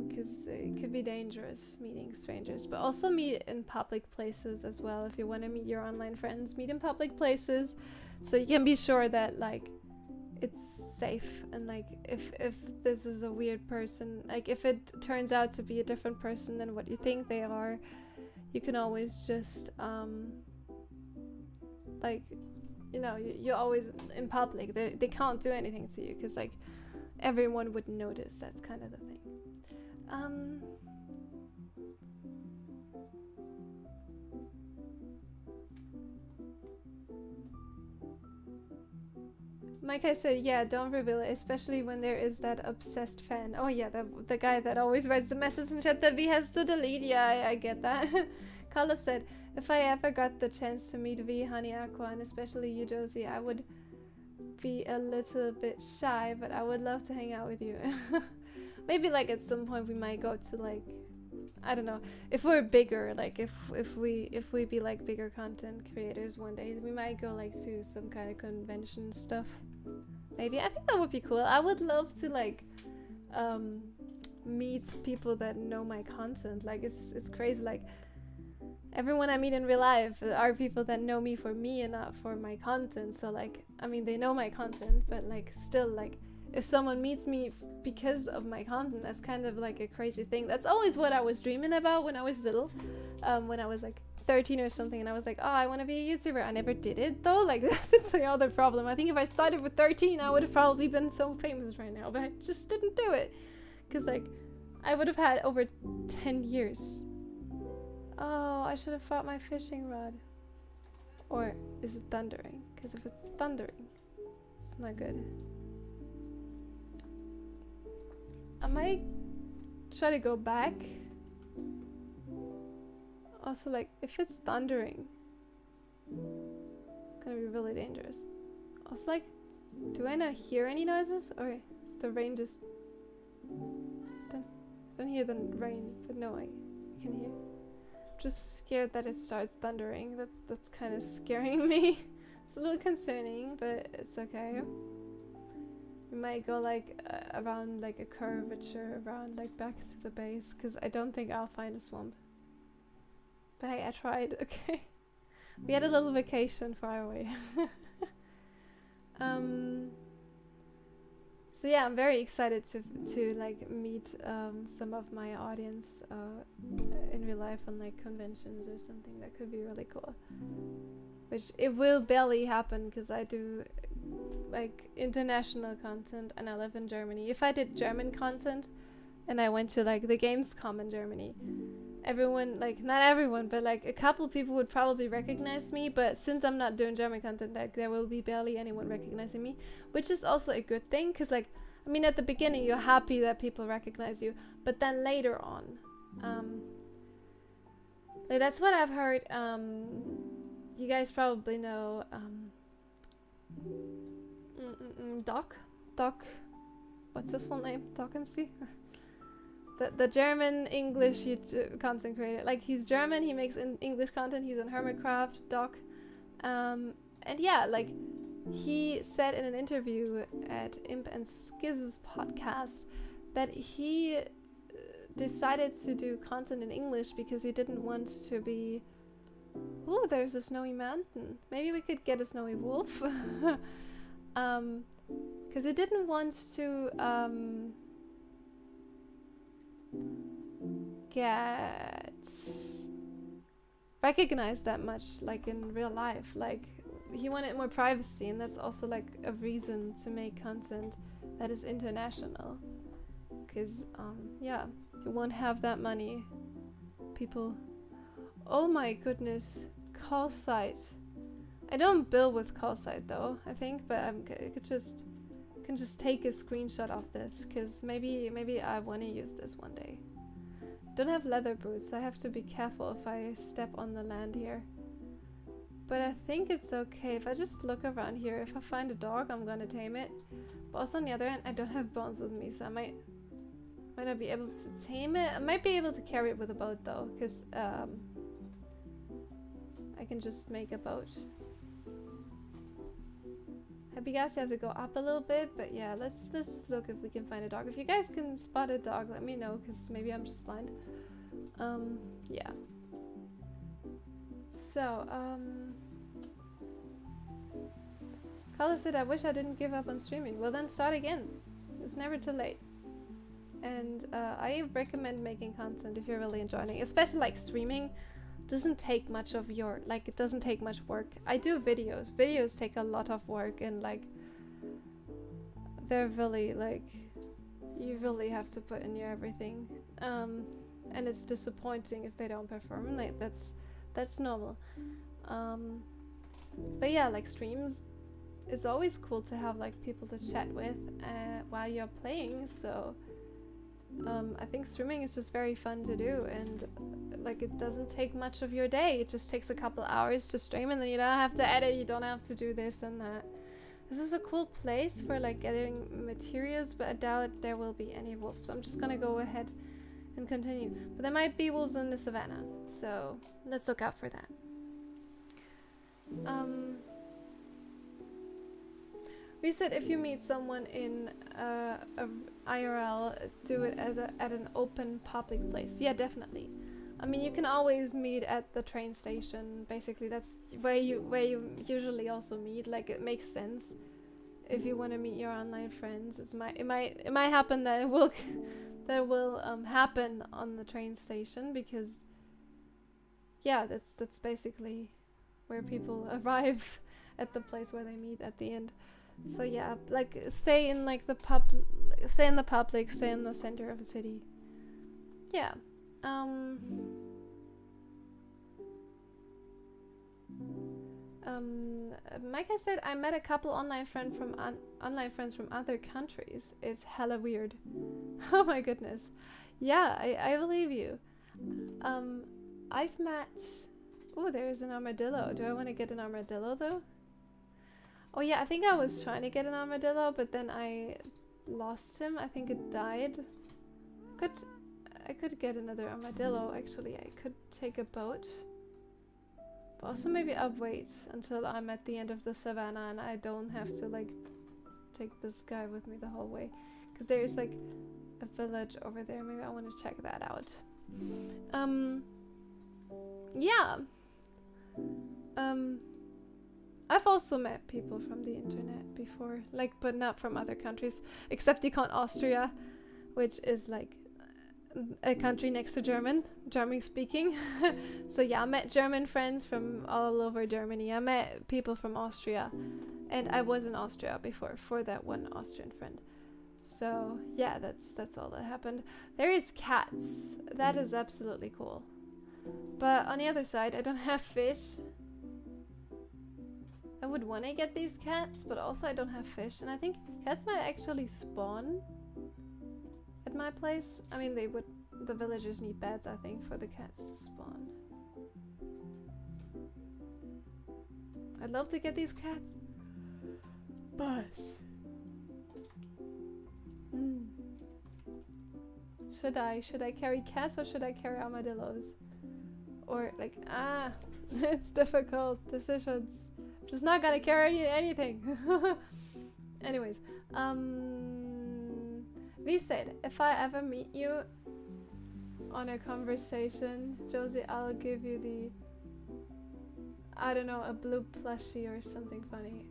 Because it could be dangerous meeting strangers. But also meet in public places as well. If you want to meet your online friends, meet in public places, so you can be sure that like it's safe. And like if this is a weird person, like if it turns out to be a different person than what you think they are, you can always just like, you know, you're always in public. They can't do anything to you because like everyone would notice. That's kind of the thing. Micah said, yeah, don't reveal it, especially when there is that obsessed fan. Oh yeah, the guy that always writes the message in chat that V has to delete. Yeah, I get that. Carla said, if I ever got the chance to meet V, Honey Aqua, and especially you, Josie, I would be a little bit shy, but I would love to hang out with you. Maybe like at some point we might go to like, I don't know, if we're bigger, like if we be like bigger content creators one day, we might go like to some kind of convention stuff. Maybe. I think that would be cool. I would love to like meet people that know my content. Like it's crazy. Like everyone I meet in real life are people that know me and not for my content. So like, I mean, they know my content, but like still like if someone meets me because of my content, that's kind of like a crazy thing. That's always what I was dreaming about when I was little, when I was like 13 or something, and I was like, oh, I want to be a YouTuber. I never did it though. Like, that's the other problem. I think if I started with 13, I would have probably been so famous right now, but I just didn't do it because like I would have had over 10 years. Oh, I should have fought my fishing rod. Or is it thundering? Because if it's thundering, it's not good. I might try to go back. Also, like, if it's thundering, it's gonna be really dangerous. Also, like, do I not hear any noises? Or is the rain just... Don't hear the rain, but no, I can hear. Just scared that it starts thundering. That's kind of scaring me. It's a little concerning, but it's okay. We might go like around like a curvature around like back to the base, because I don't think I'll find a swamp. But hey, I tried. Okay, we had a little vacation far away. So yeah, I'm very excited to like meet some of my audience in real life on like conventions or something. That could be really cool. Which it will barely happen because I do like international content and I live in Germany. If I did German content and I went to like the Gamescom in Germany, everyone, like not everyone, but like a couple people would probably recognize me. But since I'm not doing German content, like there will be barely anyone recognizing me, which is also a good thing, because like, I mean, at the beginning you're happy that people recognize you, but then later on, like that's what I've heard. You guys probably know Doc, what's his full name? Doc MC. The German English YouTube content creator. Like, he's German, he makes English content, he's on Hermitcraft, Doc. And yeah, like, he said in an interview at Imp and Skiz's podcast that he decided to do content in English because he didn't want to be... Oh, there's a snowy mountain. Maybe we could get a snowy wolf. Because he didn't want to get recognized that much, like in real life. Like, he wanted more privacy, and that's also like a reason to make content that is international. Because yeah, you won't have that money. People... Oh my goodness, call site. I don't build with call site though, I think, but I can just take a screenshot of this, because maybe I want to use this one day. Don't have leather boots, so I have to be careful if I step on the land here. But I think it's okay if I just look around here. If I find a dog, I'm gonna tame it. But also on the other hand, I don't have bones with me, so I might not be able to tame it. I might be able to carry it with a boat though, because I can just make a boat. You guys have to go up a little bit, but yeah, let's just look if we can find a dog. If you guys can spot a dog, let me know, because maybe I'm just blind. Yeah. So, Carla said, I wish I didn't give up on streaming. Well, then start again. It's never too late. And I recommend making content if you're really enjoying it, especially like streaming. Doesn't take much of your, like, it doesn't take much work. I do videos take a lot of work, and like they're really like, you really have to put in your everything, and it's disappointing if they don't perform. Like, that's normal. But yeah, like streams, it's always cool to have like people to chat with while you're playing. So I think streaming is just very fun to do, and like it doesn't take much of your day. It just takes a couple hours to stream, and then you don't have to edit, you don't have to do this and that. This is a cool place for like getting materials, but I doubt there will be any wolves, so I'm just gonna go ahead and continue. But there might be wolves in the savannah, so let's look out for that. We said if you meet someone in a IRL, do it at an open public place. Yeah, definitely. I mean, you can always meet at the train station. Basically, that's where you usually also meet. Like, it makes sense if you want to meet your online friends. It might happen that it will happen on the train station, because yeah, that's basically where people arrive at the place where they meet at the end. So yeah, like stay in like the stay in the public, stay in the center of a city. Yeah. Like I said, I met a couple online friends from other countries. It's hella weird. Oh my goodness. Yeah, I believe you. I've met. Oh, there's an armadillo. Do I want to get an armadillo though? Oh yeah, I think I was trying to get an armadillo, but then I lost him. I think it died. I could get another armadillo. Actually, I could take a boat. But also maybe I'll wait until I'm at the end of the savannah and I don't have to like take this guy with me the whole way. Because there's like a village over there. Maybe I want to check that out. Yeah. I've also met people from the internet before, like, but not from other countries, except you count Austria, which is like a country next to German speaking. So yeah, I met German friends from all over Germany. I met people from Austria, and I was in Austria before for that one Austrian friend. So yeah, that's all that happened. There is cats. That is absolutely cool. But on the other side, I don't have fish. I would want to get these cats, but also I don't have fish, and I think cats might actually spawn at my place. I mean, the villagers need beds, I think, for the cats to spawn. I'd love to get these cats, but should I carry cats or should I carry armadillos? Or like, it's difficult decisions. Just not gonna carry anything. Anyways, V said, if I ever meet you on a conversation, Josie, I'll give you the, I don't know, a blue plushie or something funny.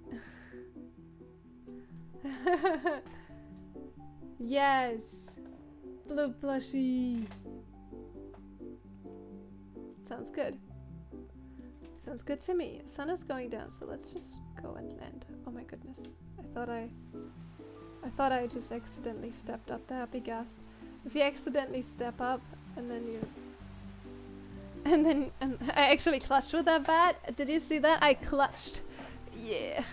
Yes, blue plushie. Sounds good. Sounds good to me. Sun is going down, so let's just go and land. Oh my goodness. I thought I just accidentally stepped up the happy ghast. If you accidentally step up and then I actually clutched with that bat. Did you see that? I clutched. Yeah.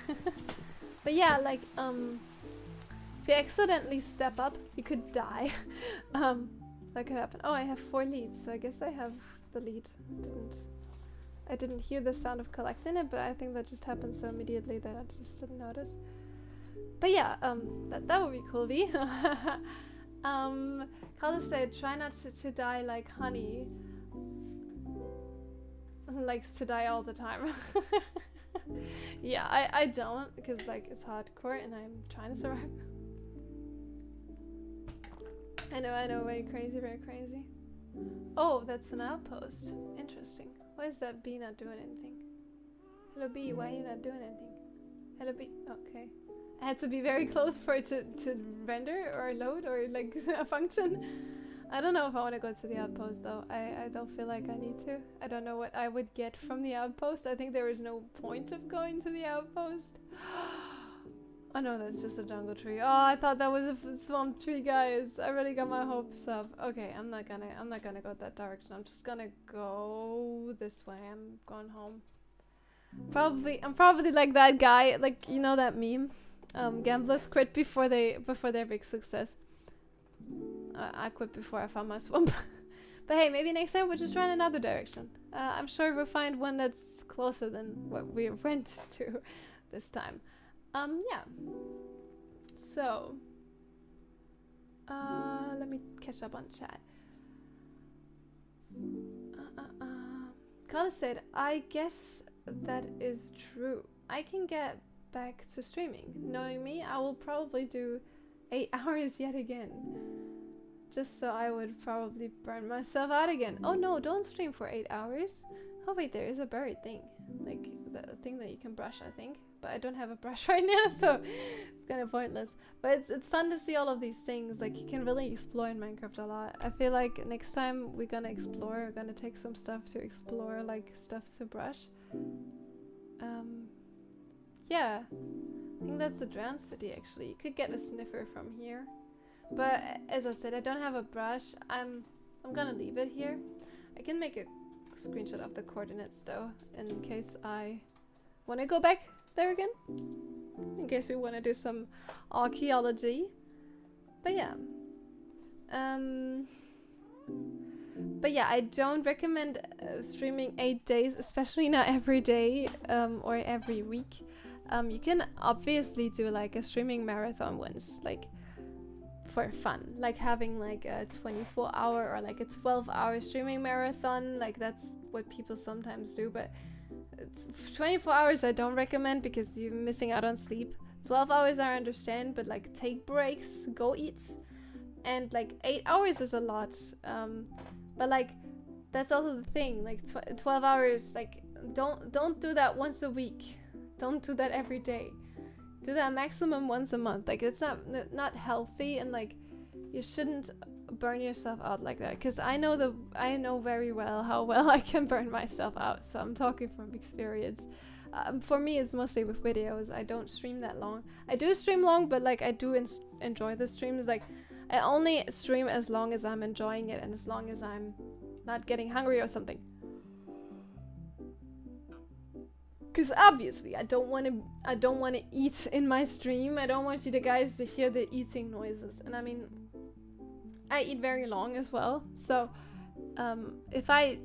But yeah, like if you accidentally step up, you could die. That could happen. Oh, I have 4 leads, so I guess I have the lead. I didn't hear the sound of collecting it, but I think that just happened so immediately that I just didn't notice. But yeah, that would be cool, V. Carla said, try not to die like Honey. Likes to die all the time. Yeah, I don't, because like it's hardcore and I'm trying to survive. I know, very crazy, very crazy. Oh, that's an outpost. Interesting. Why is that bee not doing anything? Hello bee, why are you not doing anything? Hello bee, okay. I had to be very close for it to render or load or like a function. I don't know if I want to go to the outpost though. I don't feel like I need to. I don't know what I would get from the outpost. I think there is no point of going to the outpost. Oh no, that's just a jungle tree. Oh, I thought that was a swamp tree, guys. I really got my hopes up. Okay, I'm not gonna go that direction. I'm just gonna go this way. I'm going home. I'm probably like that guy, like, you know that meme? Gamblers quit before their big success. I quit before I found my swamp. But hey, maybe next time we'll just run another direction. I'm sure we'll find one that's closer than what we went to this time. Yeah. So, let me catch up on chat. Carla said, I guess that is true. I can get back to streaming. Knowing me, I will probably do 8 hours yet again. Just so I would probably burn myself out again. Oh no, don't stream for 8 hours. Oh wait, there is a buried thing. Like the thing that you can brush, I think. But I don't have a brush right now, so it's kind of pointless. But it's fun to see all of these things. Like you can really explore in Minecraft a lot. I feel like next time we're gonna explore, we're gonna take some stuff to explore, like stuff to brush. Yeah, I think that's the drowned city actually. You could get a sniffer from here. But as I said, I don't have a brush. I'm gonna leave it here. I can make a screenshot of the coordinates though, in case I want to go back there again, in case we want to do some archaeology. But yeah, I don't recommend streaming 8 days, especially not every day or every week. You can obviously do like a streaming marathon once, like for fun, like having like a 24-hour or like a 12-hour streaming marathon. Like that's what people sometimes do, but it's 24 hours I don't recommend because you're missing out on sleep. 12 hours I understand, but like take breaks, go eat. And like 8 hours is a lot, but like that's also the thing, like 12 hours, like don't do that once a week, don't do that every day. Do that maximum once a month. Like it's not healthy, and like you shouldn't burn yourself out like that, because I know very well how well I can burn myself out, so I'm talking from experience. For me it's mostly with videos. I don't stream that long. I do stream long, but like I do enjoy the streams. Like I only stream as long as I'm enjoying it and as long as I'm not getting hungry or something. Because obviously I don't want to eat in my stream. I don't want you guys to hear the eating noises. And I mean, I eat very long as well. So if I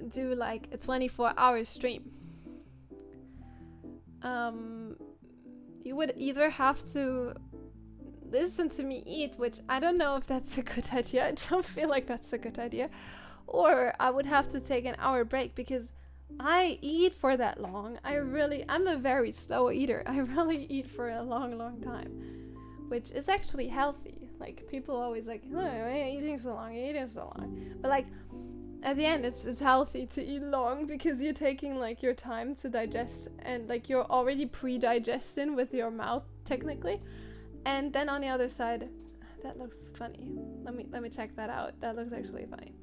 do like a 24-hour stream, you would either have to listen to me eat, which I don't know if that's a good idea. I don't feel like that's a good idea. Or I would have to take an hour break, because I eat for that long. I'm a very slow eater. I really eat for a long time, which is actually healthy. Like people always like, oh, why are you eating so long? You're eating so long. But like at the end, it's healthy to eat long, because you're taking like your time to digest, and like you're already pre-digesting with your mouth technically. And then on the other side, that looks funny. Let me check that out. That looks actually funny.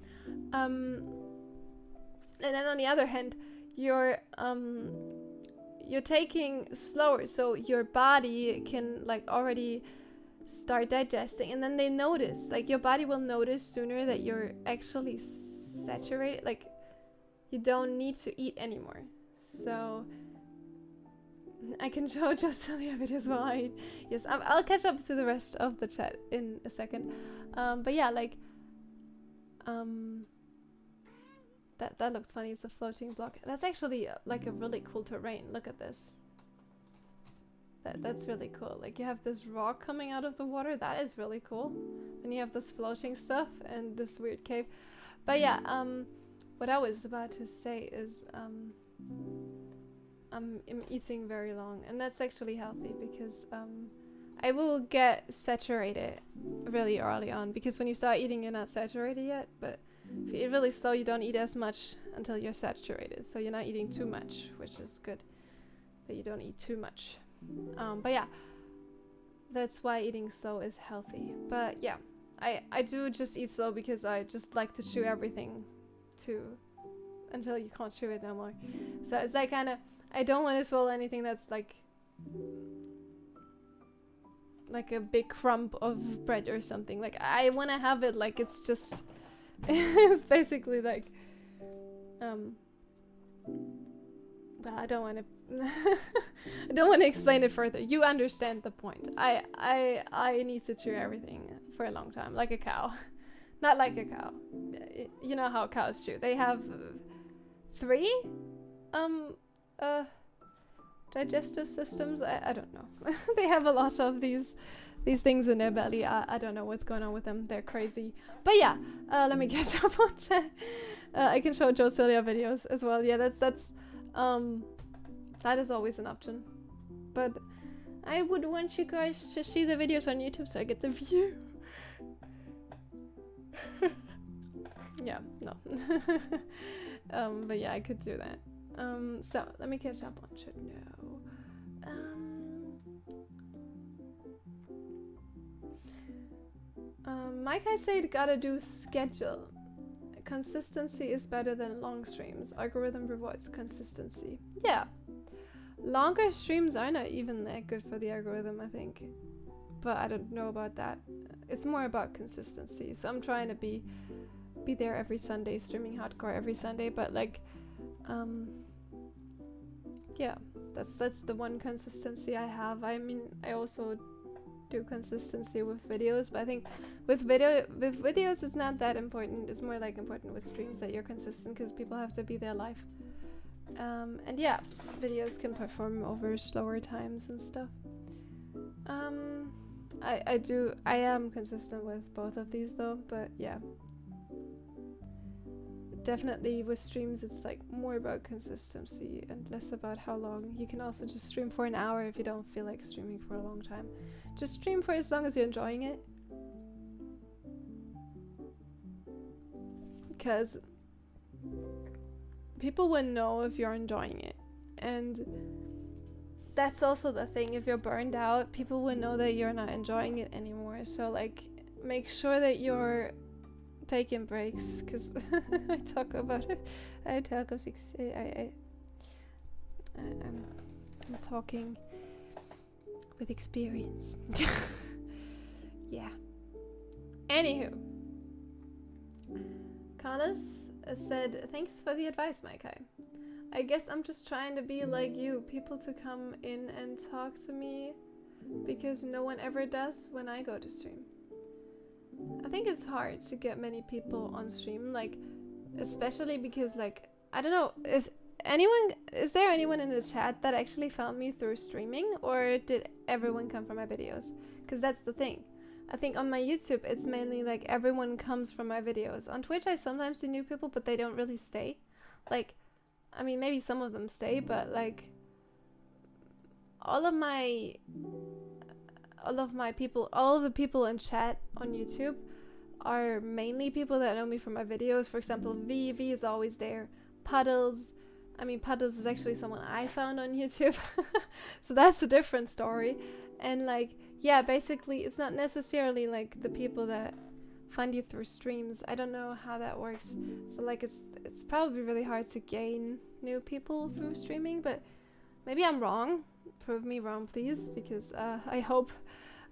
And then on the other hand, you're taking slower, so your body can like already start digesting, and then they notice, like your body will notice sooner that you're actually saturated, like you don't need to eat anymore. So I can show Josillia videos while I eat. Yes, I'll catch up to the rest of the chat in a second. But yeah, like that looks funny. It's a floating block. That's actually like a really cool terrain. Look at this. That's really cool. Like you have this rock coming out of the water. That is really cool. Then you have this floating stuff and this weird cave. But yeah, what I was about to say is I'm eating very long, and that's actually healthy, because I will get saturated really early on, because when you start eating you're not saturated yet, but if you eat really slow you don't eat as much until you're saturated, so you're not eating too much, which is good that you don't eat too much. But yeah, that's why eating slow is healthy. But yeah, I do just eat slow because I just like to chew everything until you can't chew it no more. So it's like kind of, I don't want to swallow anything that's like a big crumb of bread or something. Like I want to have it like it's just it's basically like well, I don't want to I don't want to explain it further. You understand the point. I need to chew everything for a long time, like a cow. Not like a cow. You know how cows chew. They have 3 digestive systems. I don't know. They have a lot of these things in their belly. I don't know what's going on with them. They're crazy. But yeah, let me catch up on chat. I can show Josillia videos as well. Yeah, that is always an option. But I would want you guys to see the videos on YouTube so I get the view. Yeah, no. But yeah, I could do that. So let me catch up on should know. Mike, I said gotta do schedule. Consistency is better than long streams. Algorithm rewards consistency. Yeah. Longer streams are not even that good for the algorithm, I think. But I don't know about that. It's more about consistency. So I'm trying to be there every Sunday, streaming hardcore every Sunday, but like yeah, that's the one consistency I have. I mean, I also do consistency with videos, but I think with videos it's not that important. It's more like important with streams that you're consistent because people have to be there live. And yeah, videos can perform over slower times and stuff. I am consistent with both of these though, but yeah. Definitely with streams it's like more about consistency and less about how long. You can also just stream for an hour if you don't feel like streaming for a long time. Just stream for as long as you're enjoying it. Because people will know if you're enjoying it. And that's also the thing, if you're burned out, people will know that you're not enjoying it anymore. So like, make sure that you're taking breaks, because I talk about it. I'm talking with experience. Yeah. Anywho, Carlos said, thanks for the advice, Maikai. I guess I'm just trying to be like you, people to come in and talk to me, because no one ever does when I go to stream. I think it's hard to get many people on stream, like, especially because, like, I don't know, is there anyone in the chat that actually found me through streaming, or did everyone come from my videos? Because that's the thing. I think on my YouTube, it's mainly like everyone comes from my videos. On Twitch, I sometimes see new people, but they don't really stay. Like, I mean, maybe some of them stay, but like, all of the people in chat on YouTube are mainly people that know me from my videos. For example, V is always there. Puddles is actually someone I found on YouTube. So that's a different story. And like, yeah, basically it's not necessarily like the people that find you through streams. I don't know how that works. So like, it's probably really hard to gain new people through streaming, but maybe I'm wrong. Prove me wrong, please, because I hope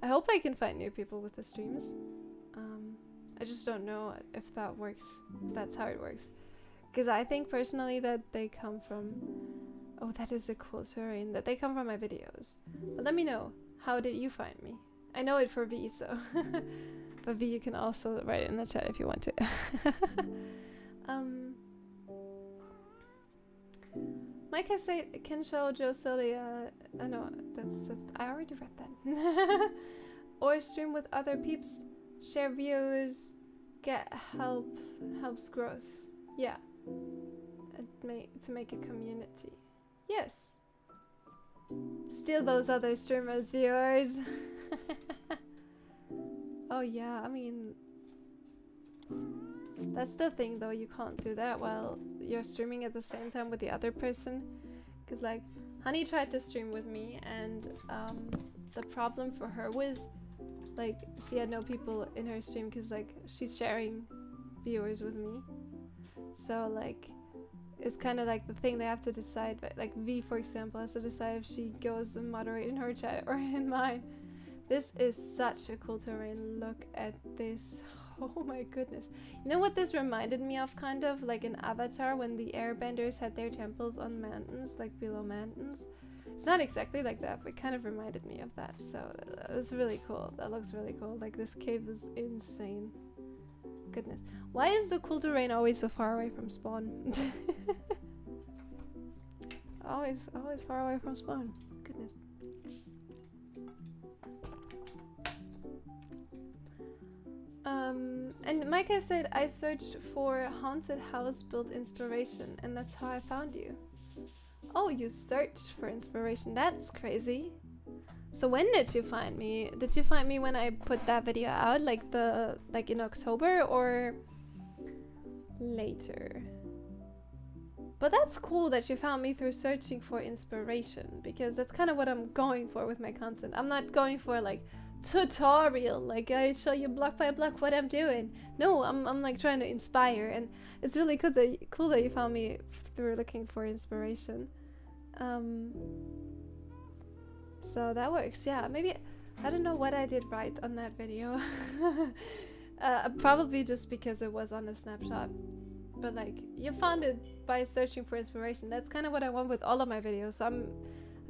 I can find new people with the streams. I just don't know if that works, if that's how it works. Because I think personally that they come from... Oh, that is a cool terrain. That they come from my videos. But let me know, how did you find me? I know it for V, so... But V, you can also write it in the chat if you want to. Mike has said can show Josillia. No, that's I already read that. Or stream with other peeps, share views, get helps growth. Yeah, to make a community. Yes. Steal those other streamers' viewers. Oh yeah, I mean, that's the thing though, you can't do that while you're streaming at the same time with the other person. Because like, Honey tried to stream with me, and the problem for her was like, she had no people in her stream because like, she's sharing viewers with me. So like, it's kind of like the thing they have to decide. But like V, for example, has to decide if she goes and moderate in her chat or in mine. This is such a cool terrain. Look at this. Oh my goodness. You know what this reminded me of, kind of? Like in Avatar, when the airbenders had their temples on mountains, like below mountains. It's not exactly like that, but it kind of reminded me of that. So it's really cool. That looks really cool. Like, this cave is insane. Goodness. Why is the cool terrain always so far away from spawn? always far away from spawn. Goodness. And Micah said, I searched for haunted house build inspiration, and that's how I found you. Oh, you searched for inspiration. That's crazy. So when did you find me? Did you find me when I put that video out, like in October, or later? But that's cool that you found me through searching for inspiration, because that's kind of what I'm going for with my content. I'm not going for like tutorial, like I show you block by block what I'm doing. No, I'm like trying to inspire, and it's really cool that you found me through looking for inspiration. So that works. Yeah, maybe I don't know what I did right on that video. Probably just because it was on a snapshot. But like, you found it by searching for inspiration. That's kind of what I want with all of my videos. So I'm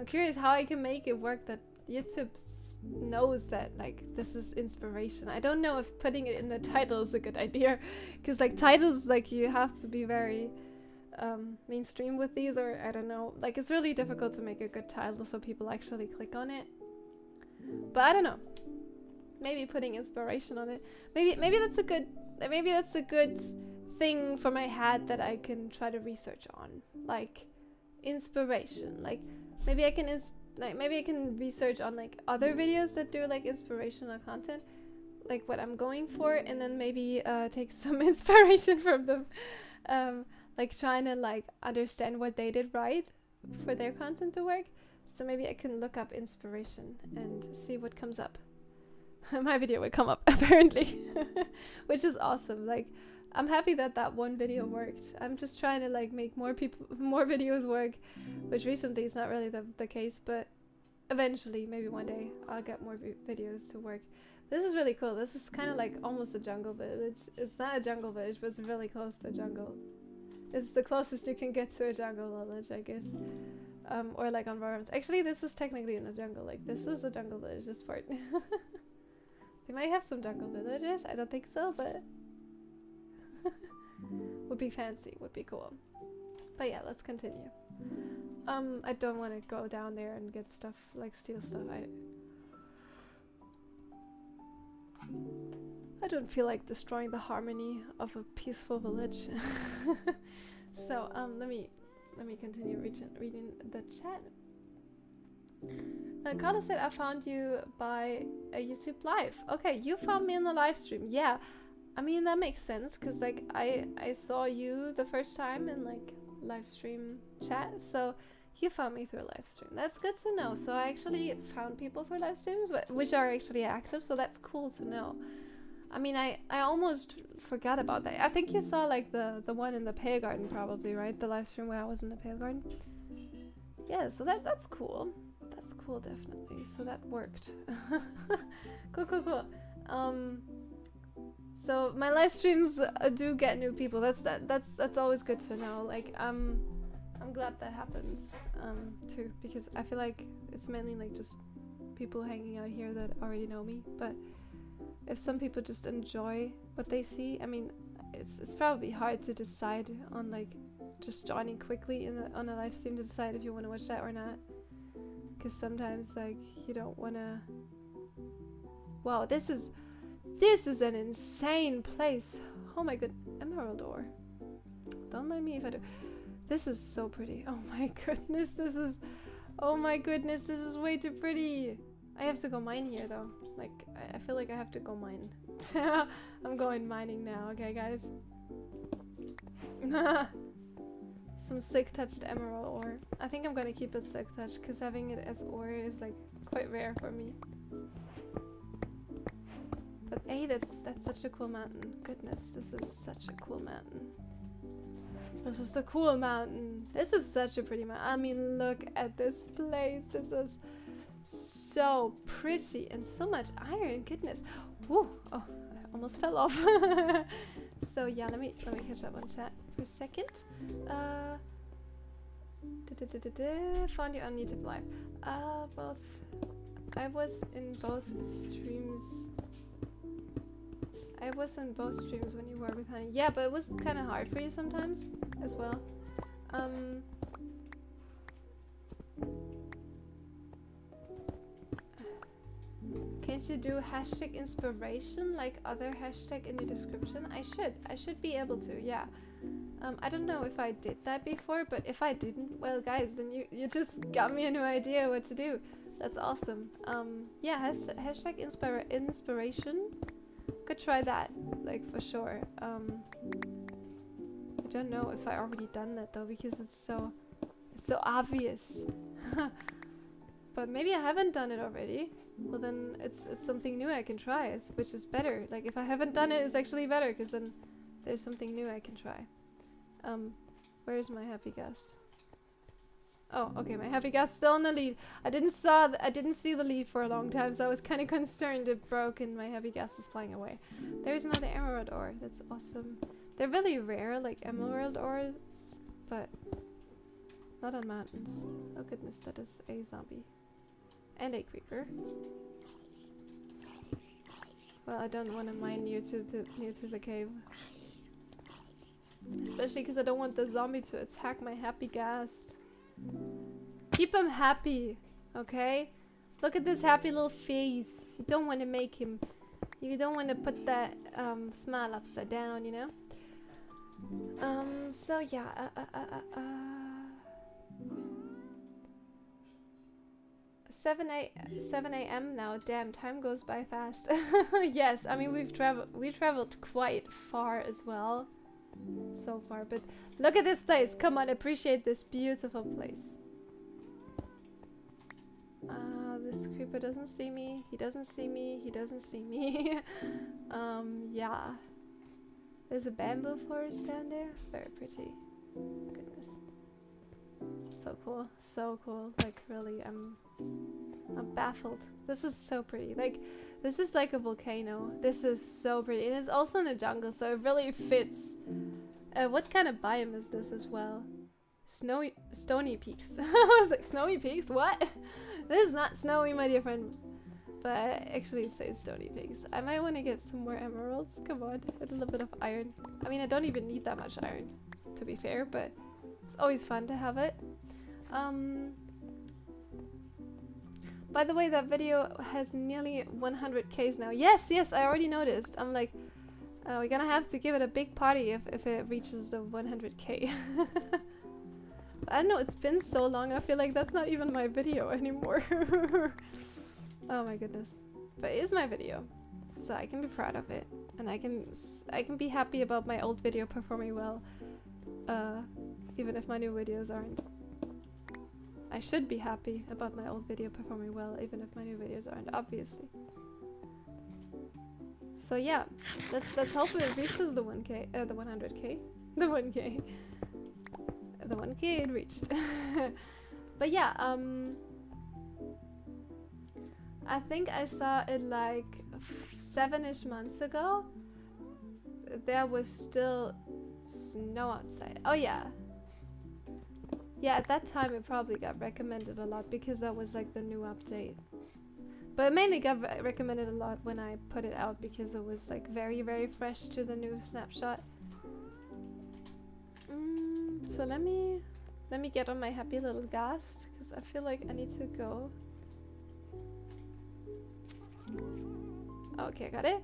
curious how I can make it work that YouTube knows that like this is inspiration. I don't know if putting it in the title is a good idea, because like titles, like you have to be very mainstream with these, or I don't know. Like it's really difficult to make a good title so people actually click on it. But I don't know. Maybe putting inspiration on it. Maybe that's a good thing for my head that I can try to research on, like inspiration. Like maybe I can research on like other videos that do like inspirational content, like what I'm going for, and then maybe take some inspiration from them, like trying to like understand what they did right for their content to work. So maybe I can look up inspiration and see what comes up. My video will come up apparently, which is awesome. Like I'm happy that that one video worked. I'm just trying to like make more videos work, which recently is not really the case, but eventually, maybe one day, I'll get more videos to work. This is really cool. This is kind of like almost a jungle village. It's not a jungle village, but it's really close to a jungle. It's the closest you can get to a jungle village, I guess. Or like on Worms. Actually, this is technically in the jungle. Like this is a jungle village, this part. They might have some jungle villages. I don't think so, but would be fancy, would be cool. But yeah, let's continue. I don't want to go down there and get stuff, like steal stuff. I don't feel like destroying the harmony of a peaceful village. So let me continue reading the chat. Carla said, I found you by a YouTube live. Okay, you found me in the live stream. Yeah, I mean that makes sense, because like I saw you the first time in like live stream chat, so you found me through a live stream. That's good to know. So I actually found people through live streams which are actually active, so that's cool to know. I mean, I almost forgot about that. I think you saw like the one in the Pale Garden probably, right? The live stream where I was in the Pale Garden. Yeah, so that's cool. That's cool, definitely. So that worked. Cool. So my live streams do get new people. That's always good to know. Like I'm glad that happens too, because I feel like it's mainly like just people hanging out here that already know me. But if some people just enjoy what they see, I mean, it's probably hard to decide on like just joining quickly on a live stream to decide if you want to watch that or not. Because sometimes like you don't want to. Wow, this is an insane place. Oh my god, emerald ore. Don't mind me if I do. This is so pretty. Oh my goodness, this is way too pretty. I have to go mine here though. Like I feel like I have to go mine. I'm going mining now. Okay, guys. Some silk touched emerald ore. I think I'm gonna keep it silk touched because having it as ore is like quite rare for me. But hey, that's such a cool mountain. Goodness, this is such a cool mountain. This is a cool mountain. This is such a pretty mountain. I mean, look at this place. This is so pretty and so much iron. Goodness. Woo. Oh, I almost fell off. So yeah, let me catch up on chat for a second. Found you on YouTube Live. Both. I was in both streams. I was in both streams when you were with Honey. Yeah, but it was kind of hard for you sometimes as well. Can't you do hashtag inspiration like other hashtag in your description? I should be able to, yeah. I don't know if I did that before, but if I didn't, well guys, then you just got me a new idea what to do. That's awesome. Yeah, hashtag inspiration. Could try that, like for sure. Which don't know if I already done that though, because it's so obvious. But maybe I haven't done it already. Well, then it's something new I can try, which is better. Like if I haven't done it, it's actually better, because then there's something new I can try. Where is my happy ghast? Oh, okay, my happy ghast still in the lead. I didn't see the lead for a long time, so I was kind of concerned it broke and my happy ghast is flying away. There's another emerald ore. That's awesome. They're really rare, like emerald ores, but not on mountains. Oh goodness, that is a zombie. And a creeper. Well, I don't want to mine near to the cave. Especially because I don't want the zombie to attack my happy ghast. Keep him happy, okay? Look at this happy little face. You don't want to make him... You don't want to put that smile upside down, you know? So yeah, 7 a.m. now. Damn, time goes by fast. Yes, I mean we traveled quite far as well. So far, but look at this place. Come on, appreciate this beautiful place. This creeper doesn't see me. He doesn't see me. He doesn't see me. Yeah. There's a bamboo forest down there. Very pretty. Goodness. So cool. So cool. Like really, I'm baffled. This is so pretty. Like, this is like a volcano. This is so pretty. It is also in a jungle, so it really fits. What kind of biome is this as well? Stony peaks. I was like, snowy peaks? What? This is not snowy, my dear friend. But actually it says stony peaks. I might want to get some more emeralds. Come on, a little bit of iron. I mean, I don't even need that much iron, to be fair, but it's always fun to have it. By the way, that video has nearly 100Ks now. Yes, I already noticed. I'm like, we're gonna have to give it a big party if it reaches the 100K. I don't know, it's been so long, I feel like that's not even my video anymore. Oh my goodness. But it is my video, so I can be proud of it. And I can be happy about my old video performing well, even if my new videos aren't. I should be happy about my old video performing well, even if my new videos aren't, obviously. So yeah, let's hope it reaches the 1K, the 100K, the 1K, the 1K it reached. But yeah, I think I saw it like 7-ish months ago. There was still snow outside. Oh yeah. Yeah, at that time it probably got recommended a lot because that was like the new update. But it mainly got recommended a lot when I put it out because it was like very, very fresh to the new snapshot. So let me get on my happy little ghast because I feel like I need to go. Okay, got it.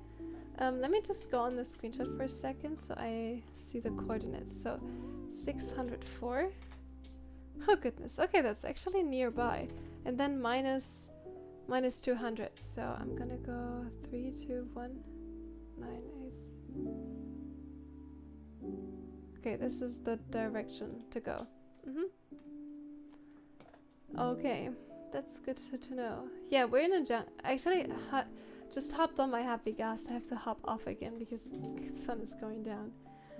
Let me just go on the screenshot for a second so I see the coordinates. So 604. Oh goodness. Okay, that's actually nearby. And then minus 200. So I'm gonna go 3, 2, 1, 9, 8. Okay, this is the direction to go. Okay, that's good to know. Yeah, we're in a jungle. Actually, just hopped on my happy ghast. I have to hop off again because the sun is going down.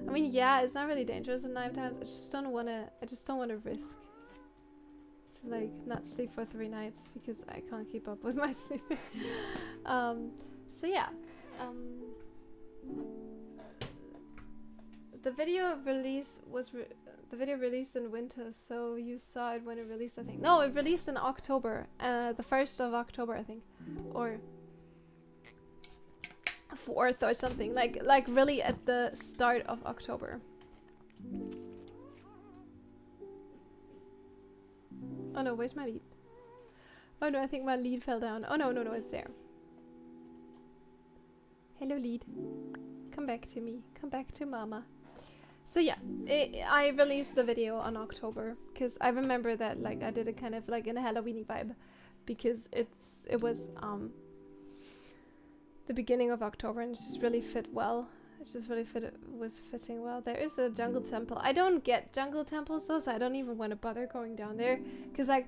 I mean, yeah, it's not really dangerous at night times. I just don't wanna risk to like not sleep for 3 nights because I can't keep up with my sleeping. So yeah, the video release was the video released in winter, so you saw it when it released, I think. No, it released in October, the 1st of October, I think, or 4th or something, like really at the start of October. Oh no, where's my lead? Oh no, I think my lead fell down. Oh no, it's there. Hello lead. Come back to me. Come back to mama. So yeah, I released the video on October because I remember that like I did it kind of like in a Halloween vibe because it was the beginning of October and it just really fit well. It just really was fitting well. There is a jungle temple. I don't get jungle temples though, so I don't even want to bother going down there. Because like,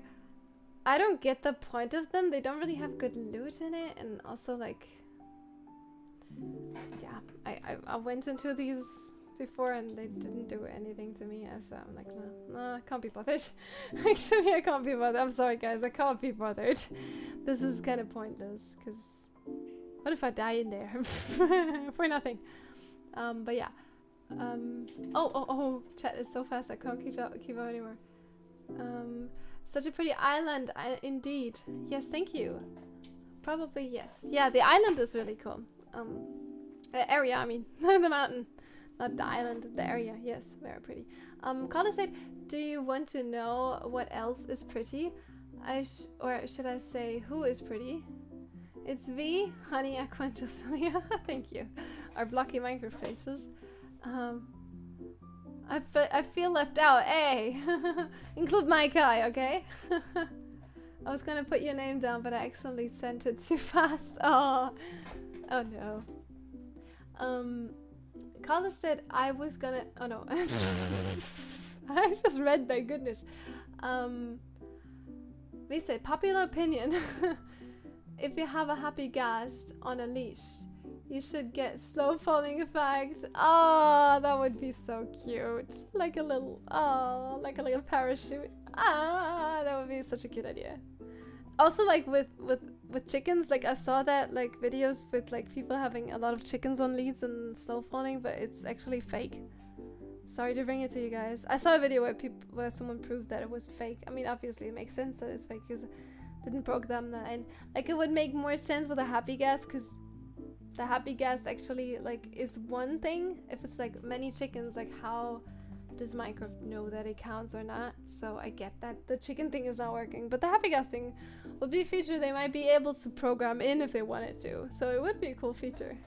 I don't get the point of them. They don't really have good loot in it. And also like, yeah, I went into these before and they didn't do anything to me. So I'm like, no, I can't be bothered. Actually, I can't be bothered. I'm sorry guys, I can't be bothered. This is kind of pointless. Because what if I die in there? For nothing. But yeah. Oh, chat is so fast I can't keep up anymore. Such a pretty island, indeed. Yes, thank you. Probably yes. Yeah, the island is really cool. The area, I mean, the mountain, not the island, the area. Yes, very pretty. Carla said, do you want to know what else is pretty? Or should I say who is pretty? It's V, Honey, Aqua, and Josillia. Thank you. Our blocky Minecraft faces. I feel left out. Hey! Include my guy, okay? I was gonna put your name down, but I accidentally sent it too fast. Oh no. Carla said I was gonna... Oh no. I just read that, goodness. We said, popular opinion. If you have a happy ghast on a leash, you should get slow falling effect. Oh, that would be so cute. Like a little parachute. Ah, that would be such a cute idea. Also, like with chickens, like I saw that like videos with like people having a lot of chickens on leads and slow falling, but it's actually fake. Sorry to bring it to you guys. I saw a video where someone proved that it was fake. I mean, obviously it makes sense that it's fake because didn't program that, and like it would make more sense with a happy ghast because the happy ghast actually like is one thing. If it's like many chickens, like how does Minecraft know that it counts or not? So I get that the chicken thing is not working, but the happy ghast thing would be a feature they might be able to program in if they wanted to, so it would be a cool feature.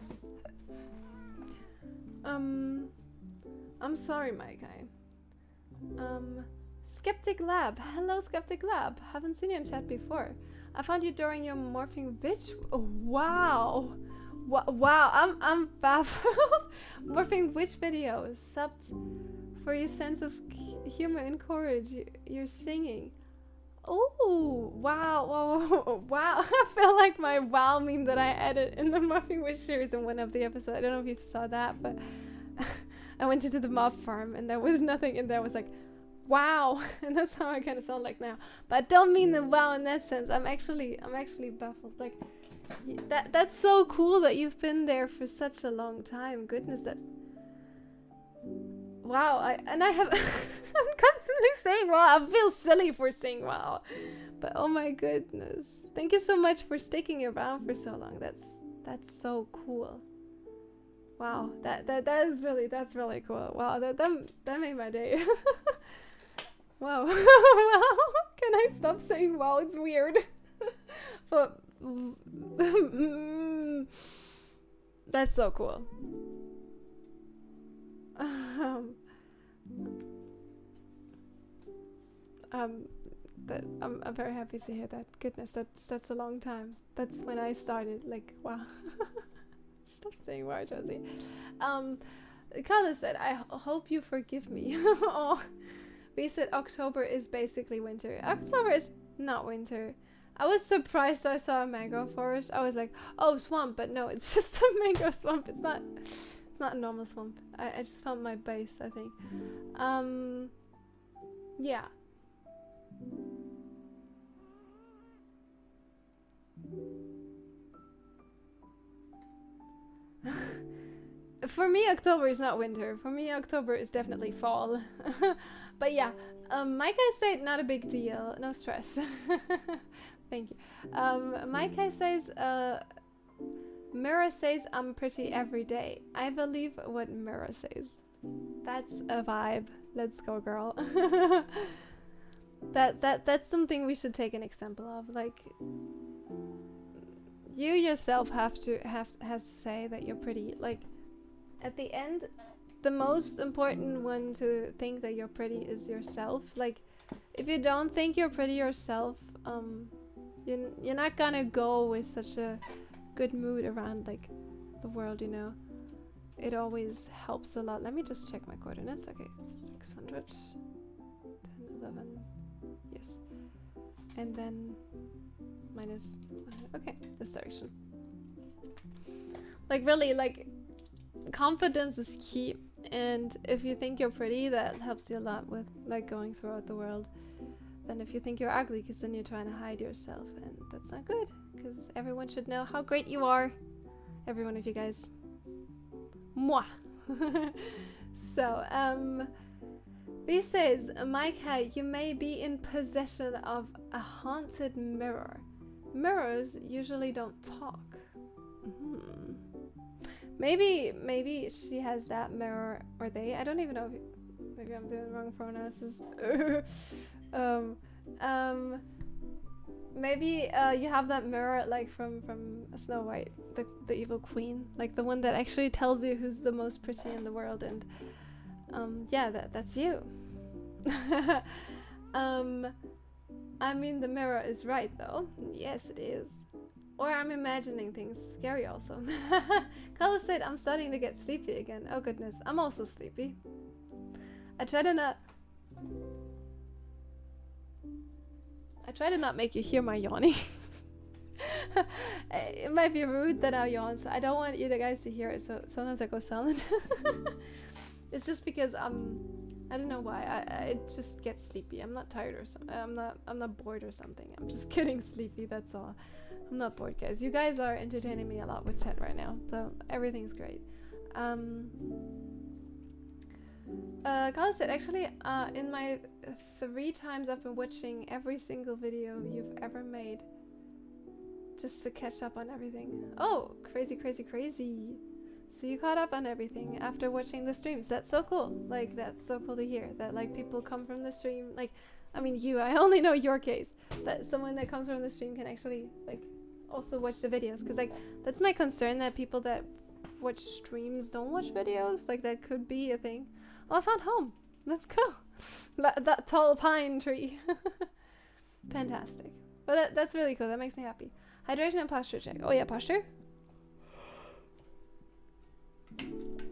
I'm sorry, my guy. Skeptic Lab. Hello, Skeptic Lab. Haven't seen you in chat before. I found you during your morphing witch. Oh, wow. Wow, I'm baffled. Morphing witch video. Subbed for your sense of humor and courage. You're singing. Oh, wow. Wow. I feel like my wow meme that I added in the morphing witch series in one of the episodes. I don't know if you saw that, but I went into the mob farm and there was nothing in there. I was like, wow, and that's how I kind of sound like now. But I don't mean the wow in that sense. I'm actually baffled. Like that's so cool that you've been there for such a long time. Goodness, that wow. I have I'm constantly saying wow. I feel silly for saying wow, but oh my goodness, thank you so much for sticking around for so long. That's so cool. Wow, that's really cool. Wow, that made my day. Wow. Wow. Can I stop saying wow? It's weird. But that's so cool. I'm very happy to hear that. Goodness, that's a long time. That's when I started. Like, wow. Stop saying wow, Josie. Carla said, I hope you forgive me. Oh. We said October is basically winter. October is not winter. I was surprised I saw a mango forest. I was like, oh, swamp, but no, it's just a mango swamp. It's not a normal swamp. I just found my base, I think. Yeah. For me, October is not winter. For me, October is definitely fall. But yeah, Micah said not a big deal, no stress. Thank you. Micah says, Mirror says I'm pretty every day. I believe what Mirror says. That's a vibe. Let's go, girl. That's something we should take an example of. Like, you yourself has to say that you're pretty. Like, at the end, the most important one to think that you're pretty is yourself. Like, if you don't think you're pretty yourself, you're not gonna go with such a good mood around like the world, you know. it always helps a lot. Let me just check my coordinates. Okay, 600, 10, 11, yes. And then minus 100. Okay, this direction. Like really, like confidence is key. And if you think you're pretty, that helps you a lot with like going throughout the world. Then if you think you're ugly, because then you're trying to hide yourself, and that's not good, because everyone should know how great you are. Every one of you guys. Mwah! So, he says, Micah, you may be in possession of a haunted mirror. Mirrors usually don't talk. Maybe she has that mirror, or they. I don't even know if maybe I'm doing wrong pronouns. Maybe you have that mirror like from Snow White, the evil queen, like the one that actually tells you who's the most pretty in the world, and yeah, that's you. I mean, the mirror is right though. Yes, it is. Or I'm imagining things scary also. Carlos said, I'm starting to get sleepy again. Oh goodness, I'm also sleepy. I try to not make you hear my yawning. It might be rude that I yawn, so I don't want you guys to hear it, so sometimes I go silent. It's just because I don't know why, I just get sleepy. I'm not tired or something. I'm not bored or something. I'm just getting sleepy, that's all. I'm not bored, guys. You guys are entertaining me a lot with chat right now, so everything's great. Carl said, actually, in my 3 times I've been watching every single video you've ever made just to catch up on everything. Oh, crazy, crazy, crazy. So you caught up on everything after watching the streams. That's so cool. Like, that's so cool to hear that, like, people come from the stream. Like, I mean, I only know your case, that someone that comes from the stream can actually, like, also watch the videos. Because, like, that's my concern, that people that watch streams don't watch videos. Like, that could be a thing. Oh, I found home. Let's go. That tall pine tree. Fantastic. But that's really cool. That makes me happy. Hydration and posture check. Oh yeah, posture.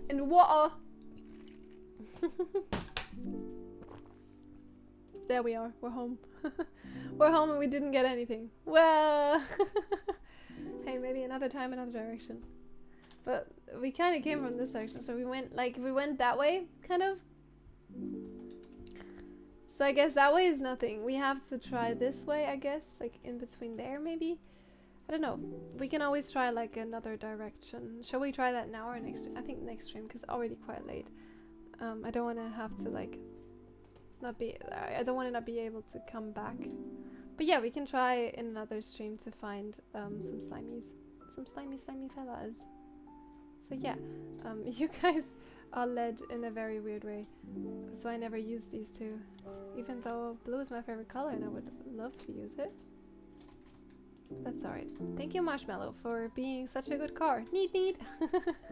And water. There we are. We're home. We're home and we didn't get anything. Well. Hey, maybe another time, another direction. But we kind of came from this direction, so we went that way, kind of. So I guess that way is nothing. We have to try this way, I guess, like in between there, maybe. I don't know. We can always try like another direction. Shall we try that now or next? I think next stream, because it's already quite late. I don't want to have to like not be. I don't want to not be able to come back. But yeah, we can try in another stream to find some slimy fellas. So yeah, you guys are led in a very weird way. So I never use these two, even though blue is my favorite color and I would love to use it. That's alright. Thank you, Marshmallow, for being such a good car. Neat.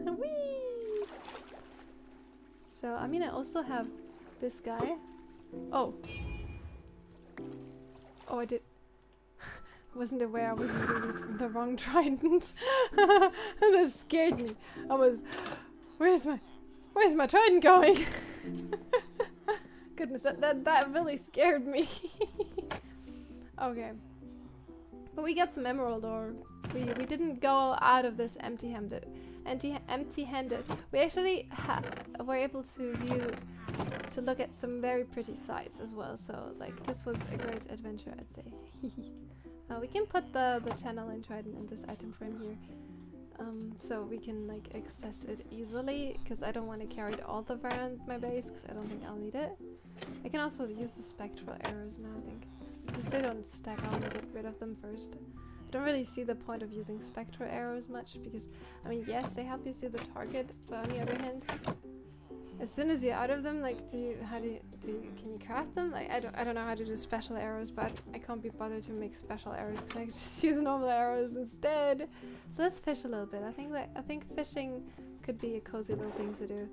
Whee! So, I mean, I also have this guy. Oh, I did. Wasn't aware I was using the wrong trident. That scared me. I was, where's my trident going? Goodness, that really scared me. Okay, but we got some emerald ore. We didn't go out of this empty-handed. We actually were able to look at some very pretty sights as well. So like this was a great adventure, I'd say. We can put the channel and trident in this item frame here, so we can like access it easily, because I don't want to carry it all the way around my base, because I don't think I'll need it. I can also use the spectral arrows now, I think. Since they don't stack, I want to get rid of them first. I don't really see the point of using spectral arrows much, because, I mean, yes, they help you see the target, but on the other hand, as soon as you're out of them, like, can you craft them? Like, I don't know how to do special arrows, but I can't be bothered to make special arrows, because I can just use normal arrows instead. So let's fish a little bit. I think fishing could be a cozy little thing to do.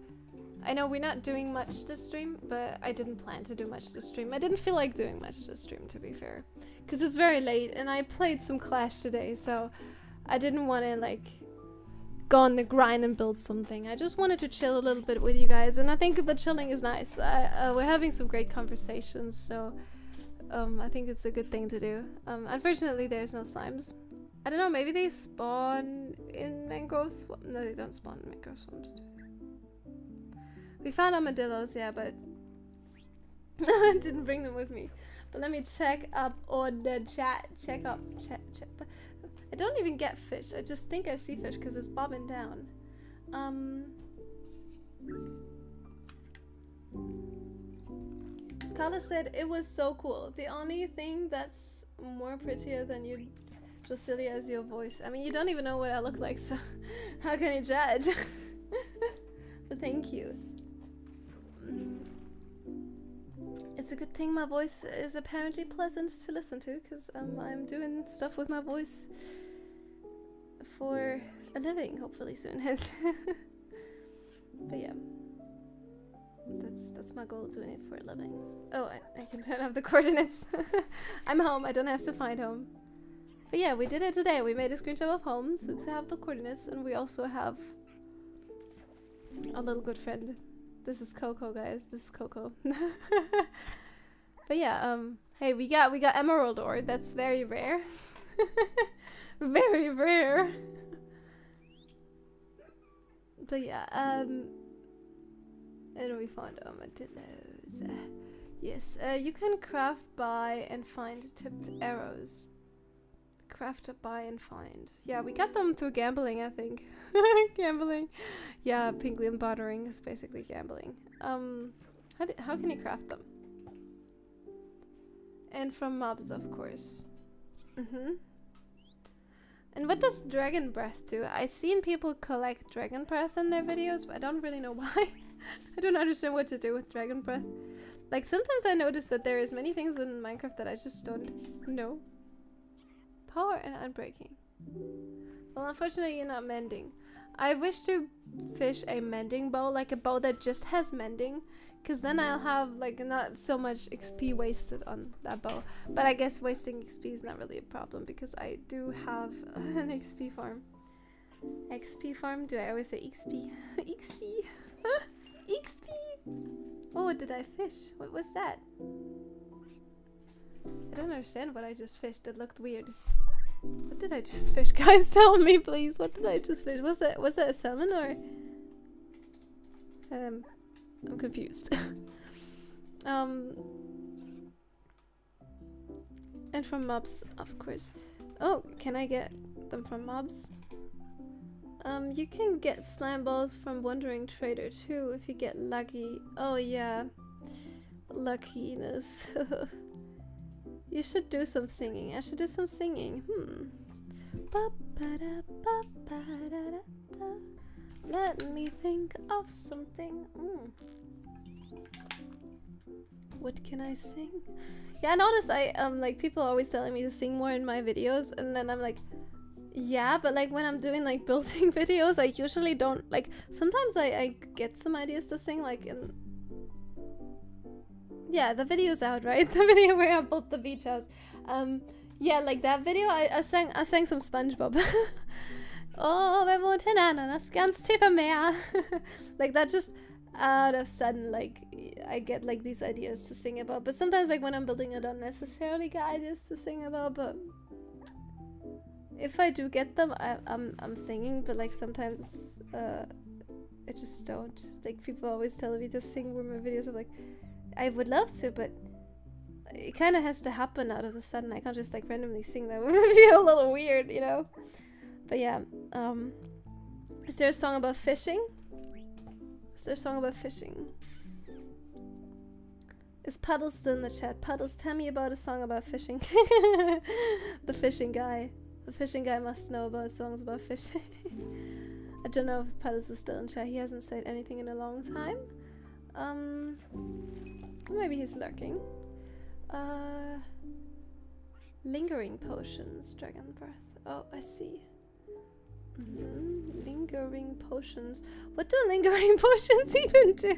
I know we're not doing much this stream, but I didn't plan to do much this stream. I didn't feel like doing much this stream, to be fair, because it's very late, and I played some Clash today, so I didn't want to, like, go on the grind and build something. I just wanted to chill a little bit with you guys, and I think the chilling is nice. We're having some great conversations, so I think it's a good thing to do. Unfortunately, there's no slimes. I don't know, maybe they spawn in mangrove swamps. No, they don't spawn in mangrove swamps, do they? We found armadillos, yeah, but I didn't bring them with me. But let me check up on the chat. Check. But I don't even get fish. I just think I see fish because it's bobbing down. Carla said it was so cool. The only thing that's more prettier than you, Josillia, is your voice. I mean, you don't even know what I look like, so how can you judge? But thank you. It's a good thing my voice is apparently pleasant to listen to, because I'm doing stuff with my voice for a living, hopefully soon. But yeah, that's my goal, doing it for a living. Oh, I can turn off the coordinates. I'm home, I don't have to find home. But yeah, we did it today. We made a screenshot of home so to have the coordinates, and we also have a little good friend. This is Coco, guys. This is Coco. But yeah, hey, we got emerald ore. That's very rare. Very rare. But yeah, and we found armadillos. Yes, you can craft, buy, and find tipped arrows. Craft, buy, and find. Yeah, we got them through gambling, I think. Gambling. Yeah, Pinglium bartering is basically gambling. How can you craft them? And from mobs, of course. And what does dragon breath do? I've seen people collect dragon breath in their videos, but I don't really know why. I don't understand what to do with dragon breath. Like, sometimes I notice that there is many things in Minecraft that I just don't know. Power and unbreaking. Well, unfortunately, you're not mending. I wish to fish a mending bow, like a bow that just has mending, because then I'll have like not so much XP wasted on that bow. But I guess wasting XP is not really a problem because I do have an XP farm. XP farm? Do I always say XP? XP! XP! Oh, what did I fish? What was that? I don't understand what I just fished. It looked weird. What did I just fish? Guys, tell me, please. What did I just fish? Was that a salmon or? I'm confused. And from mobs, of course. Oh, can I get them from mobs? You can get slime balls from Wandering Trader too if you get lucky. Oh yeah, luckiness. You should do some singing. I should do some singing. Let me think of something. What can I sing? Yeah, I noticed like people always telling me to sing more in my videos, and then I'm like, yeah, but like when I'm doing like building videos, I usually don't like. Sometimes I get some ideas to sing, like in. Yeah, the video's out, right? The video where I built the beach house. Yeah, like that video, I sang some SpongeBob. Oh, wir wohnten an das ganz tiefe Meer. Like that, just out of sudden, like I get like these ideas to sing about. But sometimes, like when I'm building, I don't necessarily get ideas to sing about. But if I do get them, I'm singing. But like sometimes, I just don't. Like people always tell me to sing with my videos. I'm like, I would love to, but it kind of has to happen out of the sudden. I can't just like randomly sing. That would feel a little weird, you know. But yeah, is there a song about fishing? Is there a song about fishing? Is Puddles still in the chat? Puddles, tell me about a song about fishing. The fishing guy. The fishing guy must know about songs about fishing. I don't know if Puddles is still in chat. He hasn't said anything in a long time. Maybe he's lurking. Lingering potions, dragon breath. Oh, I see. Lingering potions. What do lingering potions even do?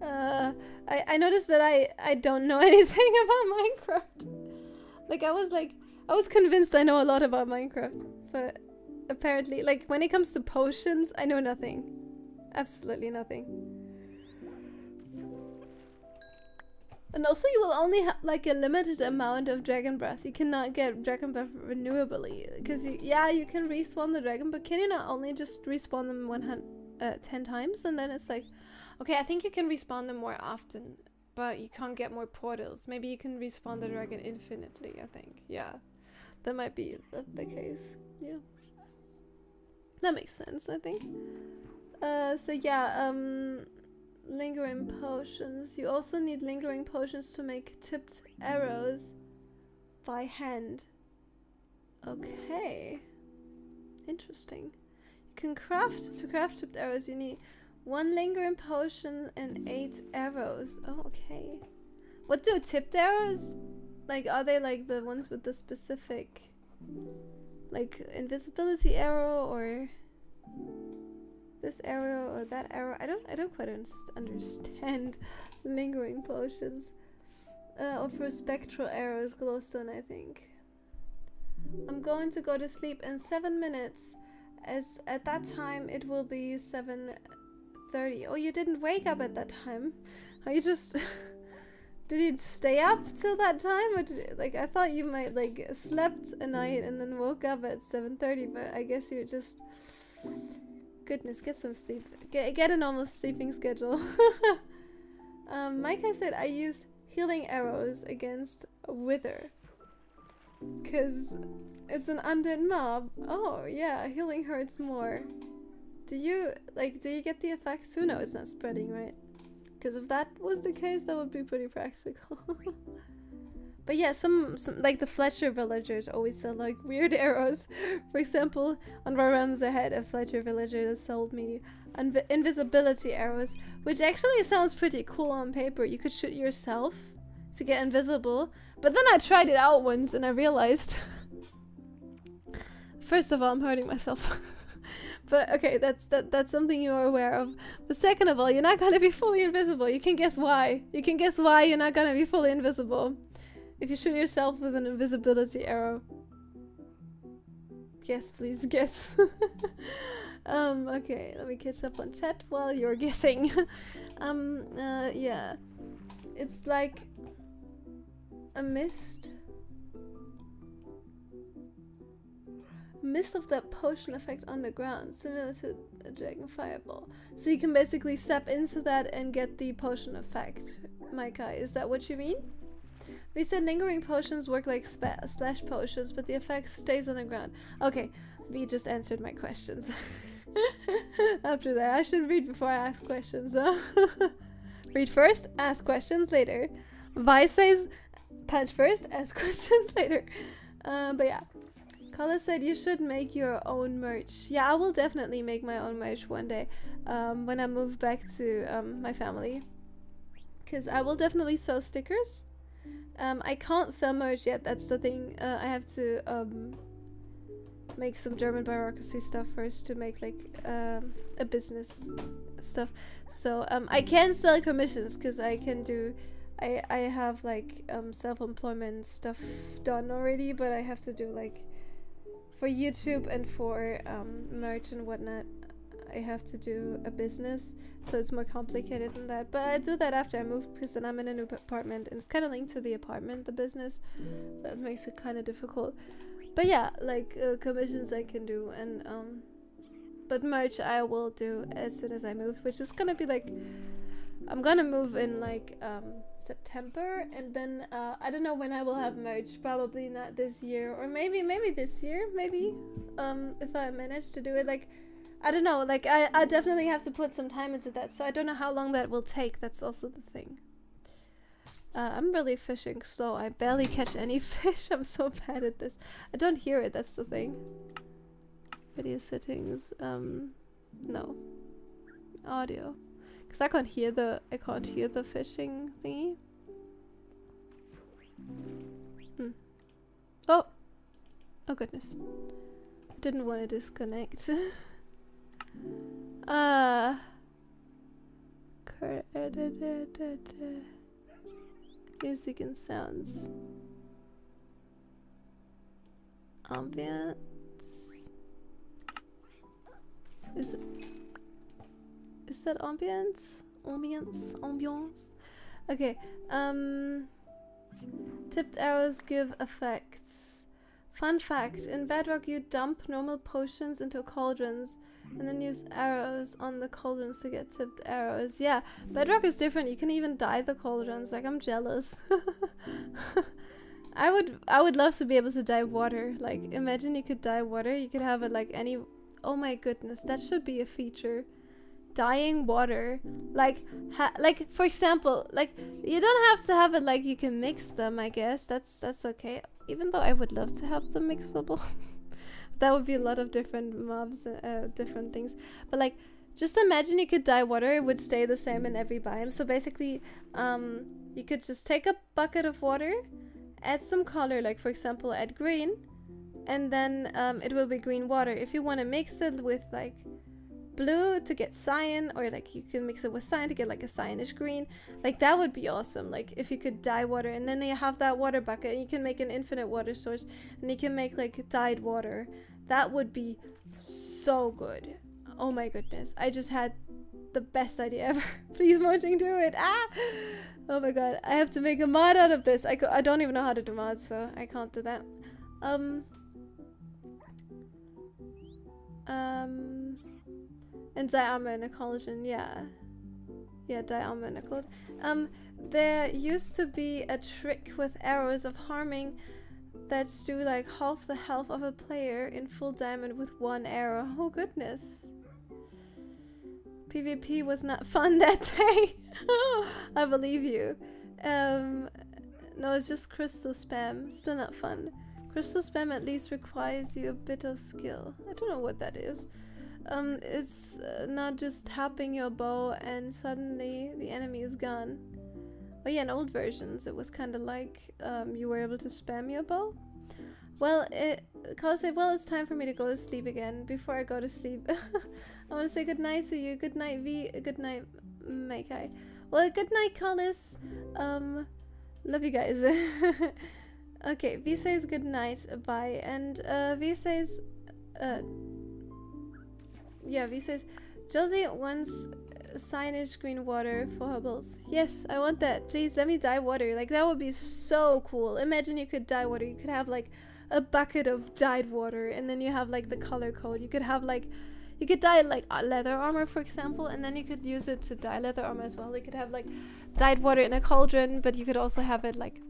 I noticed that I don't know anything about Minecraft. Like I was convinced I know a lot about Minecraft, but apparently. Like, when it comes to potions, I know nothing. Absolutely nothing. And also, you will only have like a limited amount of dragon breath. You cannot get dragon breath renewably. Because, yeah, you can respawn the dragon, but can you not only just respawn them 10 times? And then it's like, okay, I think you can respawn them more often, but you can't get more portals. Maybe you can respawn the dragon infinitely, I think. Yeah, that might be the case. Yeah. That makes sense, I think. So yeah, lingering potions. You also need lingering potions to make tipped arrows by hand. Okay. Interesting. You can craft tipped arrows. You need 1 lingering potion and 8 arrows. Oh, okay. What do tipped arrows? Like, are they like the ones with the specific, like, invisibility arrow, or this arrow or that arrow? I don't quite understand lingering potions. Or for spectral arrows, glowstone, I think. I'm going to go to sleep in 7 minutes, as at that time it will be 7:30. Oh, you didn't wake up at that time? Are you just did you stay up till that time, or like, I thought you might like slept a night and then woke up at 7:30, but I guess you just, goodness, get some sleep. Get a normal sleeping schedule. Micah said I use healing arrows against wither, cause it's an undead mob. Oh yeah, healing hurts more. Do you get the effects? Who knows? It's not spreading, right? Because if that was the case, that would be pretty practical. But yeah, some like the Fletcher villagers always sell like weird arrows. For example, on Rarams I had a Fletcher villager that sold me invisibility arrows, which actually sounds pretty cool on paper. You could shoot yourself to get invisible, but then I tried it out once and I realized first of all, I'm hurting myself. But okay, that's something you are aware of. But second of all, you're not gonna be fully invisible. You can guess why. You can guess why you're not gonna be fully invisible if you shoot yourself with an invisibility arrow. Guess, please, guess. Okay, let me catch up on chat while you're guessing. Yeah. It's like a mist of that potion effect on the ground, similar to a dragon fireball. So you can basically step into that and get the potion effect. Micah, is that what you mean? We said lingering potions work like splash potions, but the effect stays on the ground. Okay, we just answered my questions. After that, I should read before I ask questions, huh? Read first, ask questions later. Vi says punch first, ask questions later. But yeah. Kala said you should make your own merch. Yeah, I will definitely make my own merch one day, when I move back to my family. Because I will definitely sell stickers. I can't sell merch yet, that's the thing. I have to make some German bureaucracy stuff first to make like a business stuff. So I can sell commissions because I can do... I have like self-employment stuff done already, but I have to do like... For YouTube and for merch and whatnot, I have to do a business, so it's more complicated than that. But I do that after I move, because then I'm in a new apartment, and it's kind of linked to the apartment, the business. That makes it kind of difficult. But yeah, like commissions I can do, and but merch I will do as soon as I move, which is gonna be like, I'm gonna move in like September, and then I don't know when I will have merch. Probably not this year, or maybe this year, maybe if I manage to do it. Like, I don't know, like I definitely have to put some time into that, so I don't know how long that will take. That's also the thing. I'm really fishing slow. I barely catch any fish. I'm so bad at this. I don't hear it, that's the thing. Video settings, no. Audio. Because I can't hear the fishing thingy. Oh! Oh goodness. Didn't want to disconnect. Music and sounds. Ambience. Is that ambience? Ambiance? Okay, tipped arrows give effects. Fun fact, in Bedrock you dump normal potions into cauldrons and then use arrows on the cauldrons to get tipped arrows. Yeah, Bedrock is different. You can even dye the cauldrons. Like, I'm jealous. I would love to be able to dye water. Like, imagine you could dye water. You could have it like any... Oh my goodness, that should be a feature. Dyeing water. Like, for example, like, you don't have to have it like you can mix them, I guess. That's okay. Even though I would love to have them mixable. That would be a lot of different mobs, different things. But like, just imagine you could dye water, it would stay the same in every biome. So basically, you could just take a bucket of water, add some color, like for example, add green, and then it will be green water. If you want to mix it with like blue to get cyan, or like you can mix it with cyan to get like a cyanish green, like that would be awesome. Like if you could dye water and then you have that water bucket and you can make an infinite water source and you can make like dyed water. That would be so good. Oh my goodness, I just had the best idea ever. Please Mojang, do it. Ah, oh my god, I have to make a mod out of this. I don't even know how to do mods, so I can't do that. And dye armor in a cauldron, yeah, dye armor in a cauldron. There used to be a trick with arrows of harming that's do like half the health of a player in full diamond with one arrow. Oh goodness. PvP was not fun that day. I believe you. No, it's just crystal spam. Still not fun. Crystal spam at least requires you a bit of skill. I don't know what that is. It's not just tapping your bow and suddenly the enemy is gone. Oh yeah, in old versions it was kind of like you were able to spam your bow. Well, Carl said, well, it's time for me to go to sleep again. Before I go to sleep, I want to say good night to you. Good night, V. Good night, Makai. Well, good night, Collis. Love you guys. Okay, V says good night, bye, and V says, yeah, V says, Josie wants cyanish green water for her bills. Yes, I want that. Please let me dye water. Like, that would be so cool. Imagine you could dye water. You could have like a bucket of dyed water, and then you have like the color code. You could have like, you could dye like leather armor, for example, and then you could use it to dye leather armor as well. You could have like dyed water in a cauldron, but you could also have it like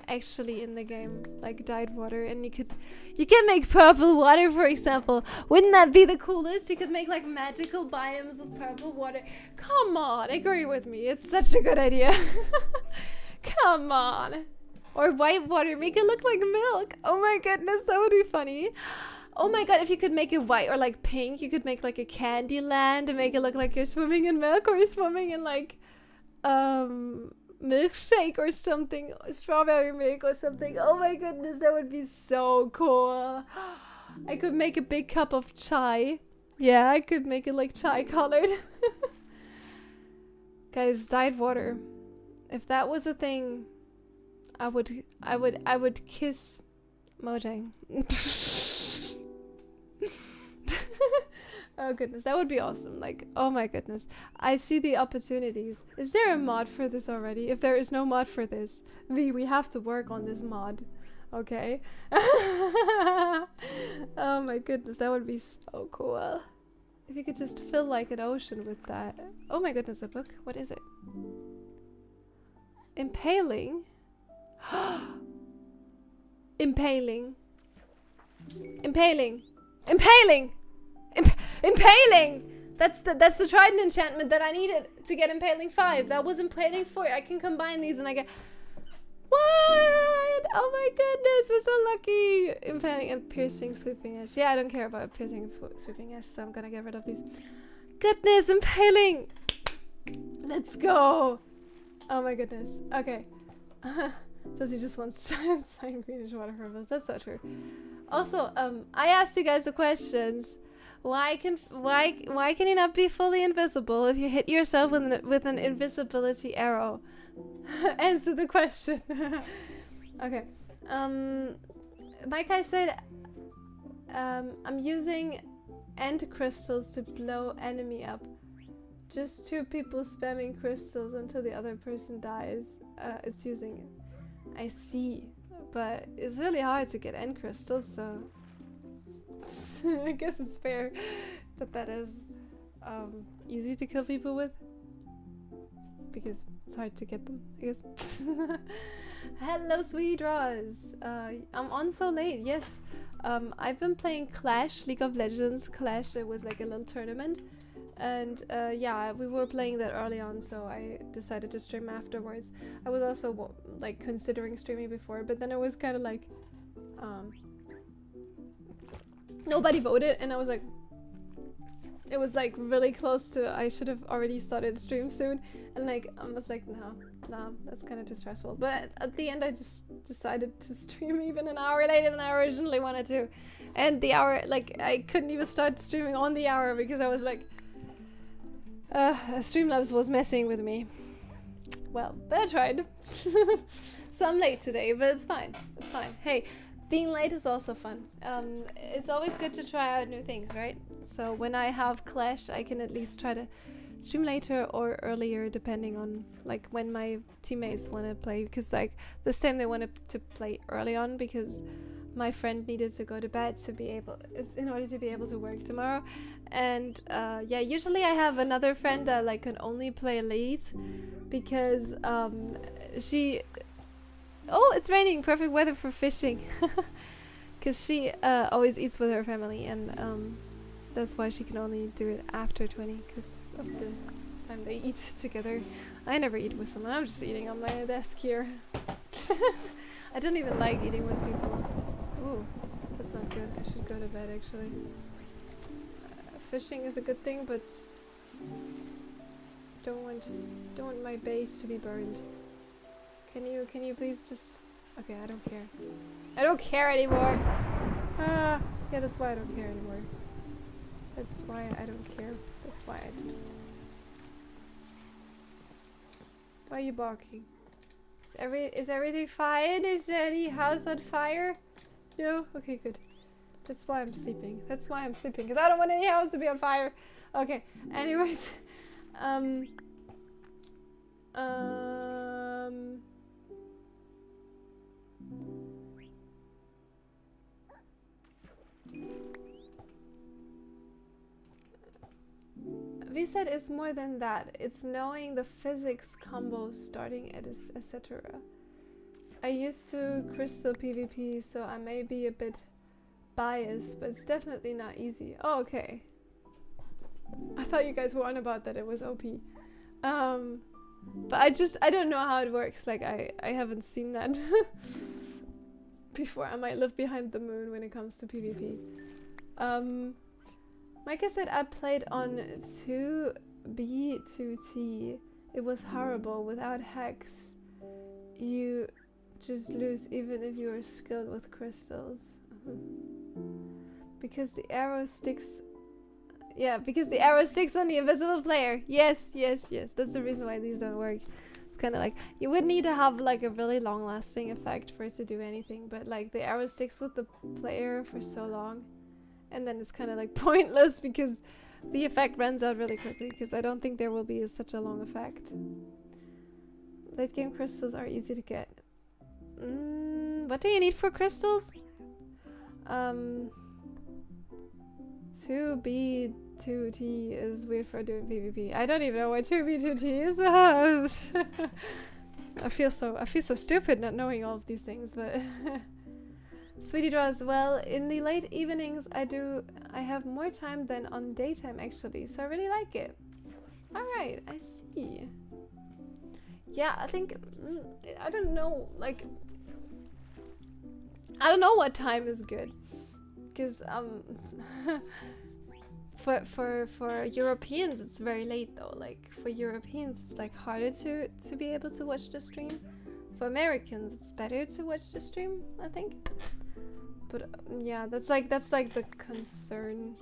actually in the game, like dyed water, and you can make purple water, for example. Wouldn't that be the coolest? You could make like magical biomes with purple water. Come on, agree with me, it's such a good idea. Come on. Or white water, make it look like milk. Oh my goodness, that would be funny. Oh my god, if you could make it white or like pink, you could make like a candy land and make it look like you're swimming in milk, or you're swimming in like milkshake or something, strawberry milk or something. Oh my goodness, that would be so cool. I could make a big cup of chai. Yeah, I could make it like chai colored. Guys, dyed water. If that was a thing, I would kiss Mojang. Oh goodness, that would be awesome. Like, oh my goodness, I see the opportunities. Is there a mod for this already? If there is no mod for this, we have to work on this mod. Okay. Oh my goodness, that would be so cool. If you could just fill like an ocean with that. Oh my goodness, a book. What is it? Impaling. Impaling. Impaling. Impaling. Impaling! That's the trident enchantment that I needed to get Impaling 5. That was Impaling 4. I can combine these and I get... What? Oh my goodness, we're so lucky! Impaling and piercing sweeping edge. Yeah, I don't care about piercing and sweeping edge, so I'm gonna get rid of these. Goodness, Impaling! Let's go! Oh my goodness. Okay. Josie just wants cyan greenish water for us. That's so true. Also, I asked you guys the questions. Why can you not be fully invisible if you hit yourself with an invisibility arrow? Answer the question. Okay. Mike, I said I'm using end crystals to blow enemy up. Just 2 people spamming crystals until the other person dies. It's using it. I see. But it's really hard to get end crystals, so I guess it's fair that that is easy to kill people with. Because it's hard to get them, I guess. Hello, sweetie draws. I'm on so late, yes. I've been playing Clash, League of Legends. Clash, it was like a little tournament. And yeah, we were playing that early on, so I decided to stream afterwards. I was also like considering streaming before, but then it was kind of like nobody voted, and I was like, it was like really close to I should have already started stream soon, and like I was like, no, that's kind of too stressful. But at the end, I just decided to stream even an hour later than I originally wanted to, and the hour, like I couldn't even start streaming on the hour because I was like, Streamlabs was messing with me. Well, but I tried. So I'm late today, but it's fine. It's fine. Hey, being late is also fun. It's always good to try out new things, right? So when I have Clash, I can at least try to stream later or earlier, depending on like when my teammates want to play. Because like this time they wanted to play early on because my friend needed to go to bed to be able, it's in order to be able to work tomorrow. And yeah, usually I have another friend that like can only play late because she, oh, it's raining, perfect weather for fishing. Because she always eats with her family, and that's why she can only do it after 20 because of the time they eat together. I never eat with someone, I'm just eating on my desk here. I don't even like eating with people. Ooh, that's not good. I should go to bed actually. Fishing is a good thing, but don't want my base to be burned. Can you please just, okay, I don't care. I don't care anymore. Ah, yeah, that's why I don't care anymore. That's why I don't care. That's why I just, why are you barking? Is everything fine? Is any house on fire? No? Okay, good. That's why I'm sleeping. That's why I'm sleeping, because I don't want any house to be on fire. Okay, anyways. V said it's more than that. It's knowing the physics combos starting at etc. I used to crystal PvP, so I may be a bit biased, but it's definitely not easy. Oh, okay. I thought you guys were on about that it was OP. But I don't know how it works. Like I haven't seen that before. I might live behind the moon when it comes to PvP. Like I said, I played on 2B, 2T. It was horrible. Without hacks, you just lose even if you are skilled with crystals. Because the arrow sticks. Yeah, because the arrow sticks on the invisible player. Yes, yes, yes. That's the reason why these don't work. It's kind of like you would need to have like a really long-lasting effect for it to do anything, but like the arrow sticks with the player for so long, and then it's kind of like pointless because the effect runs out really quickly. Because I don't think there will be such a long effect. Late game crystals are easy to get. What do you need for crystals? 2B 2T is weird for doing PvP. I don't even know what 2B 2T is. I feel so stupid not knowing all of these things, but Sweetie draws, well, in the late evenings I have more time than on daytime actually, so I really like it. Alright, I see. Yeah, I think I don't know, like I don't know what time is good. Because for Europeans it's very late though. Like for Europeans it's like harder to be able to watch the stream. For Americans it's better to watch the stream, I think. But yeah, that's like the concern.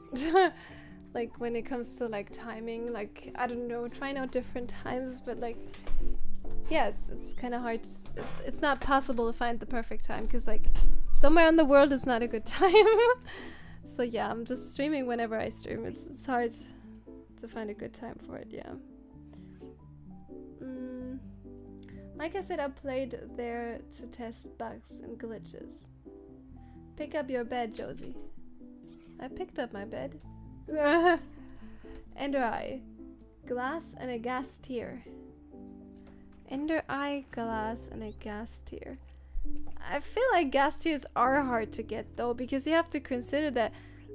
Like when it comes to like timing, like I don't know, trying out different times, but like yeah, it's kind of hard. It's not possible to find the perfect time because like somewhere in the world is not a good time. So yeah, I'm just streaming whenever I stream. It's hard to find a good time for it, yeah. Like I said, I played there to test bugs and glitches. Pick up your bed, Josie. I picked up my bed. Ender eye. Glass and a gas tier. Ender eye, glass, and a gas tier. I feel like gas tiers are hard to get though, because you have to consider that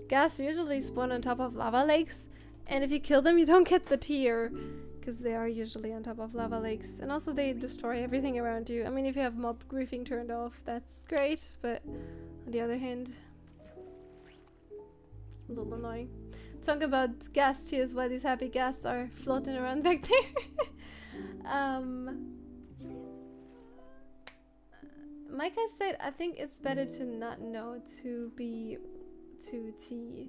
gas usually spawn on top of lava lakes, and if you kill them you don't get the tier, because they are usually on top of lava lakes, and also they destroy everything around you. I mean, if you have mob griefing turned off, that's great, but on the other hand, a little annoying. Talk about gas tiers while these happy ghasts are floating around back there. Like I said, I think it's better to not know to be 2T.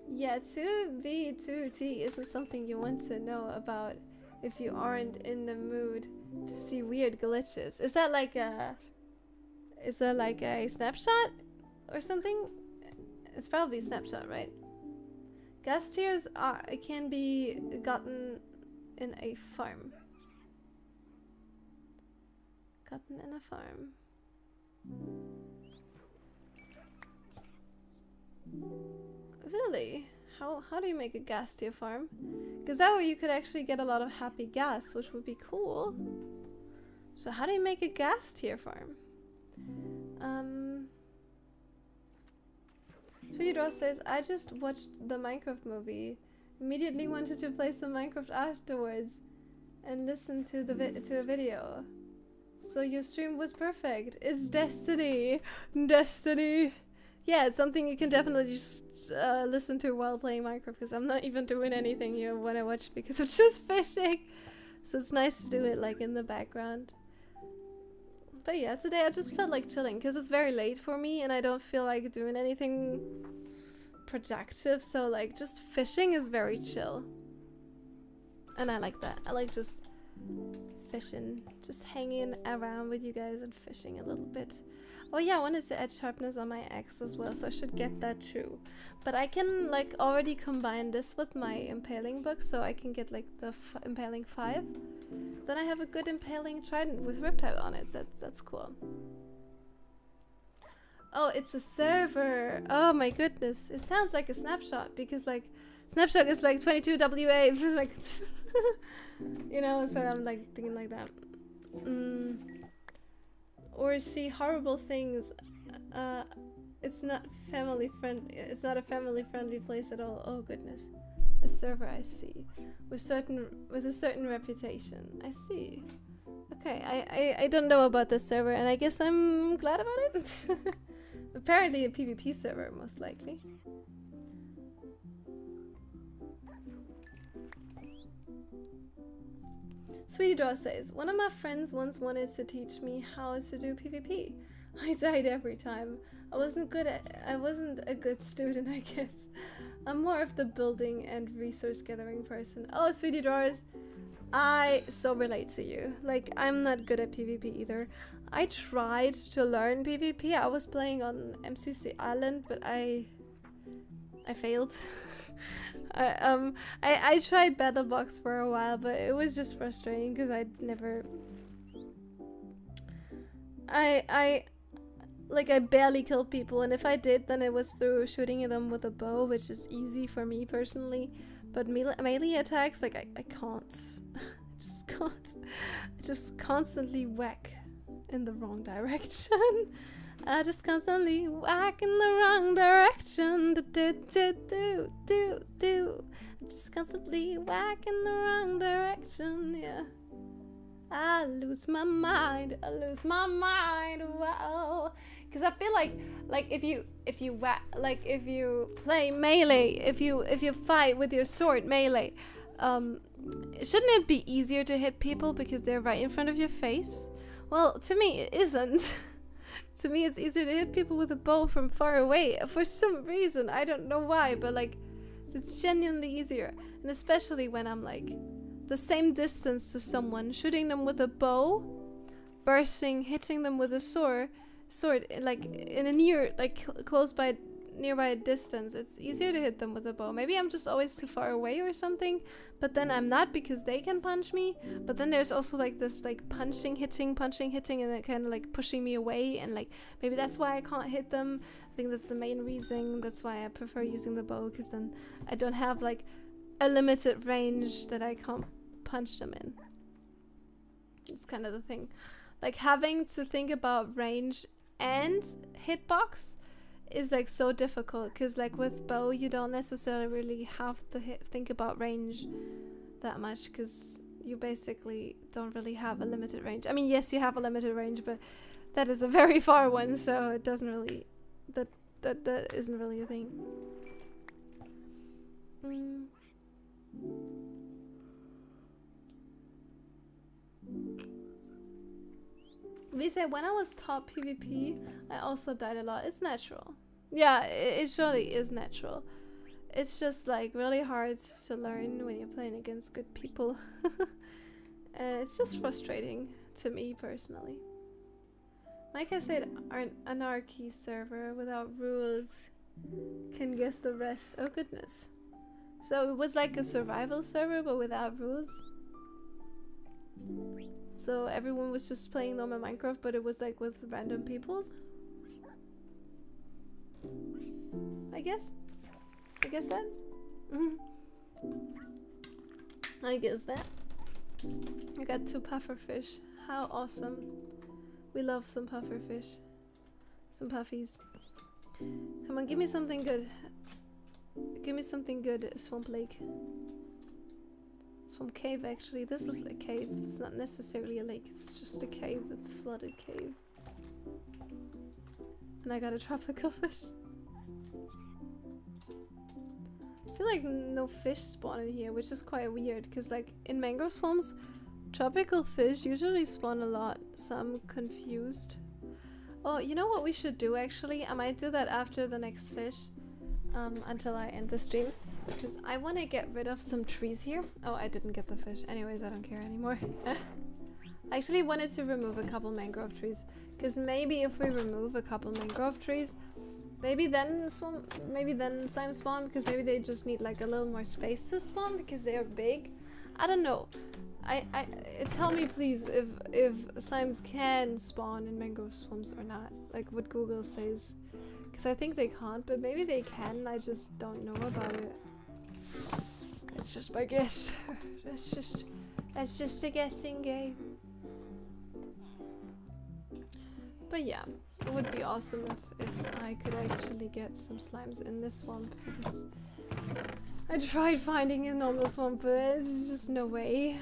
Yeah, to be 2T isn't something you want to know about if you aren't in the mood to see weird glitches. Is that like a snapshot or something? It's probably a snapshot, right? Gas tiers can be gotten in a farm. Gotten in a farm. Really? How do you make a gas tier farm? Because that way you could actually get a lot of happy gas, which would be cool. So how do you make a gas tier farm? Sweetie Draw says, I just watched the Minecraft movie. Immediately wanted to play some Minecraft afterwards and listen to to a video. So your stream was perfect. It's destiny. Destiny. Yeah, it's something you can definitely just listen to while playing Minecraft, because I'm not even doing anything here when I watch it because I'm just fishing. So it's nice to do it like in the background. But yeah, today I just felt like chilling because it's very late for me and I don't feel like doing anything productive. So like just fishing is very chill. And I like that. I like just fishing, just hanging around with you guys and fishing a little bit. Oh yeah, I wanted to add sharpness on my axe as well, so I should get that too. But I can like already combine this with my impaling book, so I can get like the impaling 5. Then I have a good impaling trident with reptile on it. That's cool. Oh, it's a server. Oh my goodness, it sounds like a snapshot because like snapshot is like 22 WA like you know, so I'm like thinking like that. Or see horrible things. It's not family friendly. It's not a family friendly place at all. Oh goodness, a server I see with a certain reputation. I see. Okay, I don't know about this server, and I guess I'm glad about it. Apparently a PvP server, most likely. Sweetie Draw says, one of my friends once wanted to teach me how to do PvP. I died every time. I wasn't a good student, I guess. I'm more of the building and resource gathering person. Oh, Sweetie Draws, I so relate to you. Like, I'm not good at PvP either. I tried to learn PvP. I was playing on MCC Island, but I failed. I tried Battlebox for a while, but it was just frustrating because I barely killed people, and if I did, then it was through shooting them with a bow, which is easy for me personally. But melee attacks, like I can't. I just can't. I just constantly whack in the wrong direction. I just constantly whack in the wrong direction. I just constantly whack in the wrong direction. Yeah. I lose my mind. I lose my mind. Wow. Because I feel like if you play melee, if you fight with your sword melee, shouldn't it be easier to hit people because they're right in front of your face? Well, to me it isn't. To me, it's easier to hit people with a bow from far away. For some reason, I don't know why, but like, it's genuinely easier. And especially when I'm like, the same distance to someone, shooting them with a bow, hitting them with a sword, like in a near, like close by nearby distance, it's easier to hit them with a bow. Maybe I'm just always too far away or something, but then I'm not because they can punch me. But then there's also like this like punching, hitting, and it kind of like pushing me away, and like maybe that's why I can't hit them. I think that's the main reason. That's why I prefer using the bow, because then I don't have like a limited range that I can't punch them in. It's kind of the thing. Like having to think about range and hitbox is like so difficult, because like with bow you don't necessarily really have to think about range that much, because you basically don't really have a limited range. I mean, yes, you have a limited range, but that is a very far one, so it doesn't really that isn't really a thing. We say when I was top PvP, I also died a lot. It's natural. Yeah, it surely is natural. It's just like really hard to learn when you're playing against good people. And it's just frustrating to me personally. Like I said, an anarchy server without rules can guess the rest. Oh goodness. So it was like a survival server but without rules. So everyone was just playing normal Minecraft, but it was like with random peoples. I guess that. I guess that. I got 2 pufferfish. How awesome. We love some pufferfish. Some puffies. Come on, give me something good. Give me something good, Swamp Lake. Swamp Cave, actually. This is a cave. It's not necessarily a lake. It's just a cave. It's a flooded cave. And I got a tropical fish. I feel like no fish spawn in here, which is quite weird, because like in mangrove swamps, tropical fish usually spawn a lot, so I'm confused. Oh, you know what we should do actually? I might do that after the next fish, until I end the stream, because I want to get rid of some trees here. Oh, I didn't get the fish. Anyways, I don't care anymore. I actually wanted to remove a couple mangrove trees, because maybe if we remove a couple mangrove trees, maybe then slime spawn, because maybe they just need like a little more space to spawn because they are big. I don't know. Tell me please if slimes can spawn in mangrove swamps or not, like what Google says, because I think they can't, but maybe they can. I just don't know about it. It's just my guess. That's just a guessing game. But yeah, it would be awesome if I could actually get some slimes in this swamp, because I tried finding a normal swamp, but there's just no way.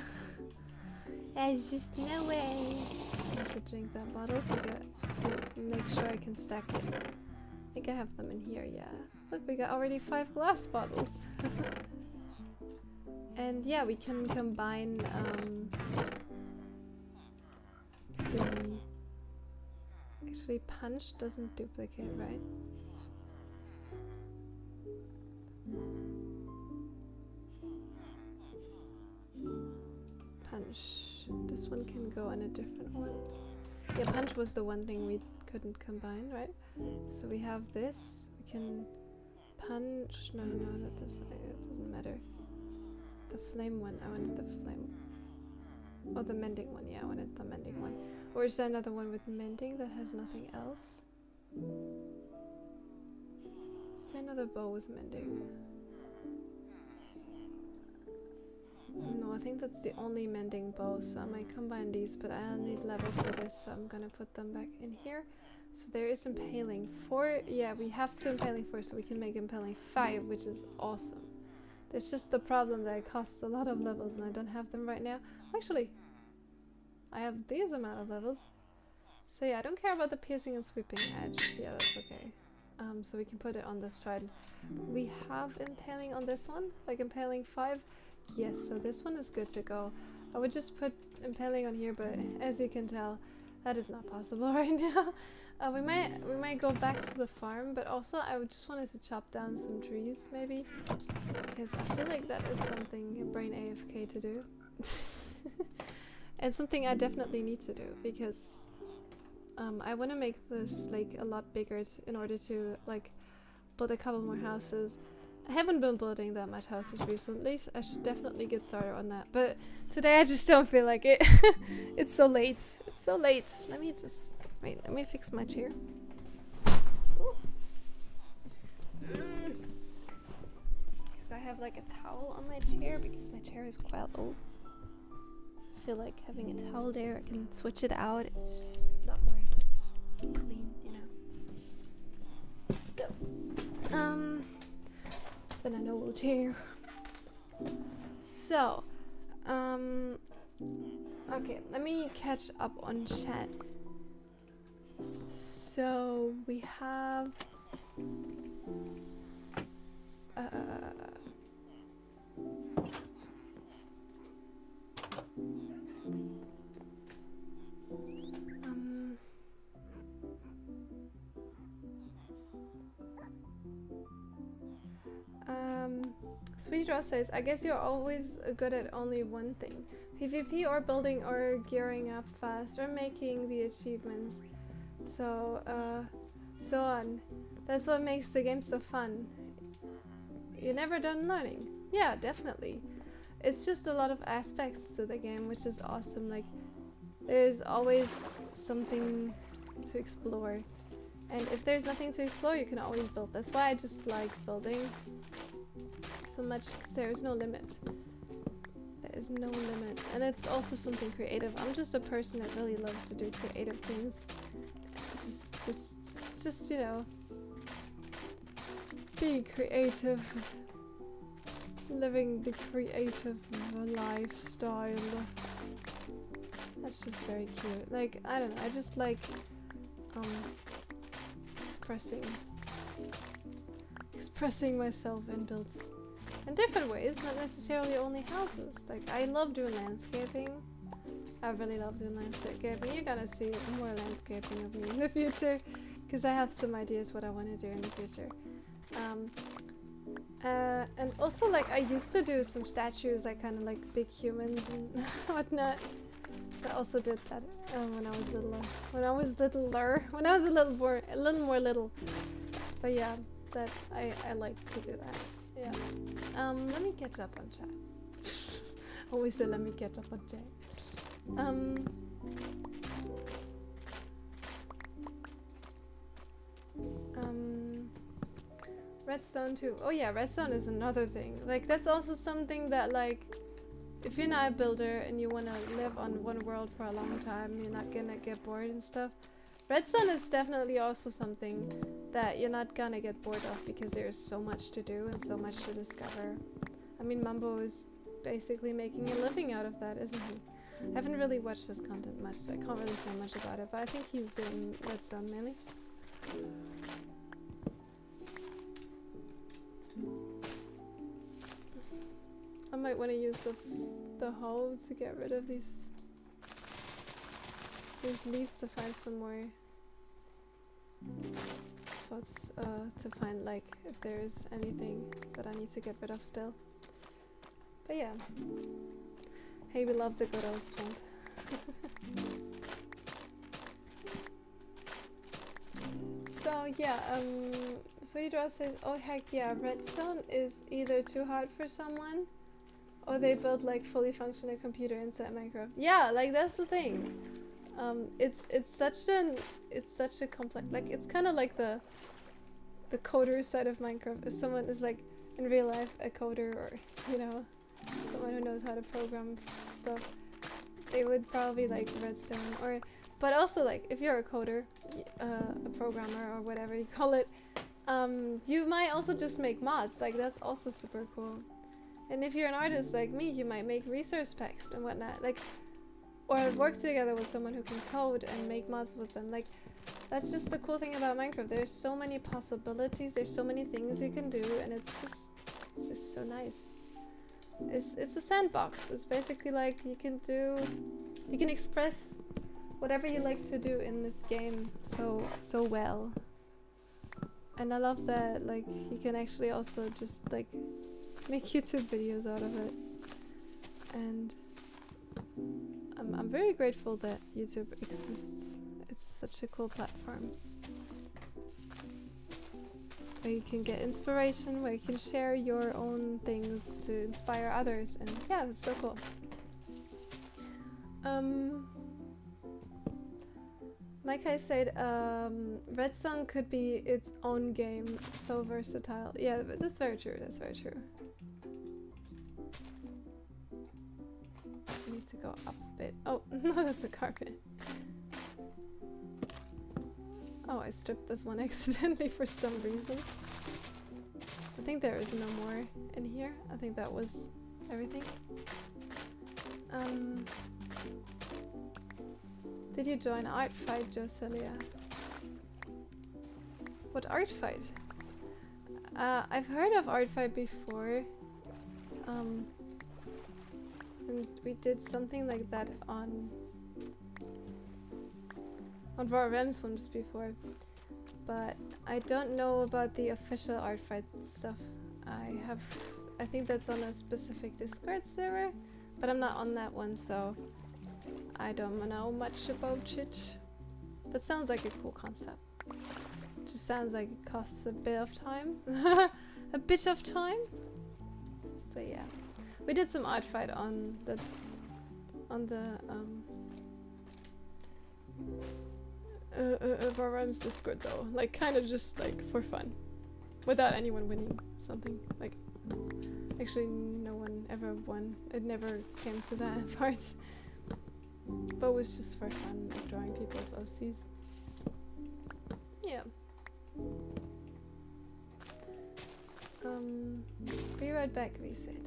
There's just no way. I have to drink that bottle to make sure I can stack it. I think I have them in here, yeah. Look, we got already 5 glass bottles. And yeah, we can combine actually punch doesn't duplicate, right? Punch. This one can go on a different one. Yeah, punch was the one thing we couldn't combine, right? So we have this. We can punch. No, that doesn't matter. The flame one. I wanted the flame. Oh, the mending one. Yeah, I wanted the mending one. Or is there another one with mending that has nothing else? Is there another bow with mending? No, I think that's the only mending bow, so I might combine these, but I'll need level for this, so I'm gonna put them back in here. So there is impaling 4. Yeah, we have 2 impaling 4, so we can make impaling 5, which is awesome. There's just the problem that it costs a lot of levels, and I don't have them right now. Actually, I have these amount of levels. So yeah, I don't care about the piercing and sweeping edge. Yeah, that's okay. So we can put it on this trident. We have impaling on this one, like impaling 5. Yes, so this one is good to go. I would just put impaling on here, but as you can tell, that is not possible right now. We might go back to the farm, but also I would just wanted to chop down some trees, maybe, because I feel like that is something brain AFK to do, and something I definitely need to do, because I want to make this lake a lot bigger in order to like build a couple more houses. I haven't been building that much houses recently, so I should definitely get started on that. But today I just don't feel like it. It's so late. It's so late. Let me just wait. Let me fix my chair. Because I have like a towel on my chair because my chair is quite old. I feel like having a towel there, I can switch it out. It's just a lot more clean, you know. So, then I know we'll chair. So, okay, let me catch up on chat. So we have Sweetie Draw says, I guess you're always good at only one thing. PvP or building or gearing up fast or making the achievements. So on. That's what makes the game so fun. You're never done learning. Yeah, definitely. It's just a lot of aspects to the game, which is awesome. Like, there's always something to explore. And if there's nothing to explore, you can always build. That's why I just like building so much, because there is no limit. There is no limit. And it's also something creative. I'm just a person that really loves to do creative things. Just you know, be creative. Living the creative lifestyle. That's just very cute. Like, I don't know, I just like expressing myself in builds in different ways, not necessarily only houses. Like, I love doing landscaping. I really love doing landscaping. You're gonna see more landscaping of me in the future, because I have some ideas what I want to do in the future. And also, like, I used to do some statues, like kind of like big humans and whatnot. I also did that when I was littler. When I was a little more little. But yeah, that I like to do that. Yeah. Let me catch up on chat. Always say let me catch up on chat. Redstone too. Oh yeah, redstone is another thing. Like, that's also something that, like, if you're not a builder and you want to live on one world for a long time, you're not gonna get bored and stuff. Redstone is definitely also something that you're not gonna get bored of, because there's so much to do and so much to discover. I mean, Mumbo is basically making a living out of that, isn't he? I haven't really watched his content much, so I can't really say much about it, but I think he's in redstone mainly. I might want to use the hoe to get rid of these leaves to find some more spots to find, like, if there's anything that I need to get rid of still. But yeah. Hey, we love the good old swamp. So yeah, so Yudra says, oh heck yeah, redstone is either too hard for someone, or they build like fully functional computer inside Minecraft. Yeah, like that's the thing. It's such a complex, like, it's kind of like the coder side of Minecraft. If someone is like in real life a coder, or you know, someone who knows how to program stuff, they would probably like redstone. Or but also, like, if you're a coder, a programmer, or whatever you call it, you might also just make mods. Like, that's also super cool. And if you're an artist like me, you might make resource packs and whatnot, like, or work together with someone who can code and make mods with them. Like, that's just the cool thing about Minecraft. There's so many possibilities, there's so many things you can do, and it's just so nice. It's a sandbox. It's basically like you can express whatever you like to do in this game so well. And I love that, like, you can actually also just like make YouTube videos out of it. And I'm very grateful that YouTube exists. It's such a cool platform. where you can get inspiration, where you can share your own things to inspire others, and yeah, that's so cool. Like I said, Redstone could be its own game, so versatile. Yeah, but that's very true, that's very true. I need to go up a bit. Oh, no, that's a carpet. Oh, I stripped this one accidentally for some reason. I think there is no more in here. I think that was everything. Did you join Art Fight, Josillia? What Art Fight? I've heard of Art Fight before. And we did something like that on Raw Realms once before, but I don't know about the official Art Fight stuff. I think that's on a specific Discord server, but I'm not on that one, so I don't know much about it. But sounds like a cool concept. Just sounds like it costs a bit of time. A bit of time. So yeah, we did some Art Fight on the Varum's Discord though, like kind of just like for fun, without anyone winning something. Like, actually no one ever won. It never came to that part. But it was just for fun, like drawing people's OCs. Yeah. Be right back, we said.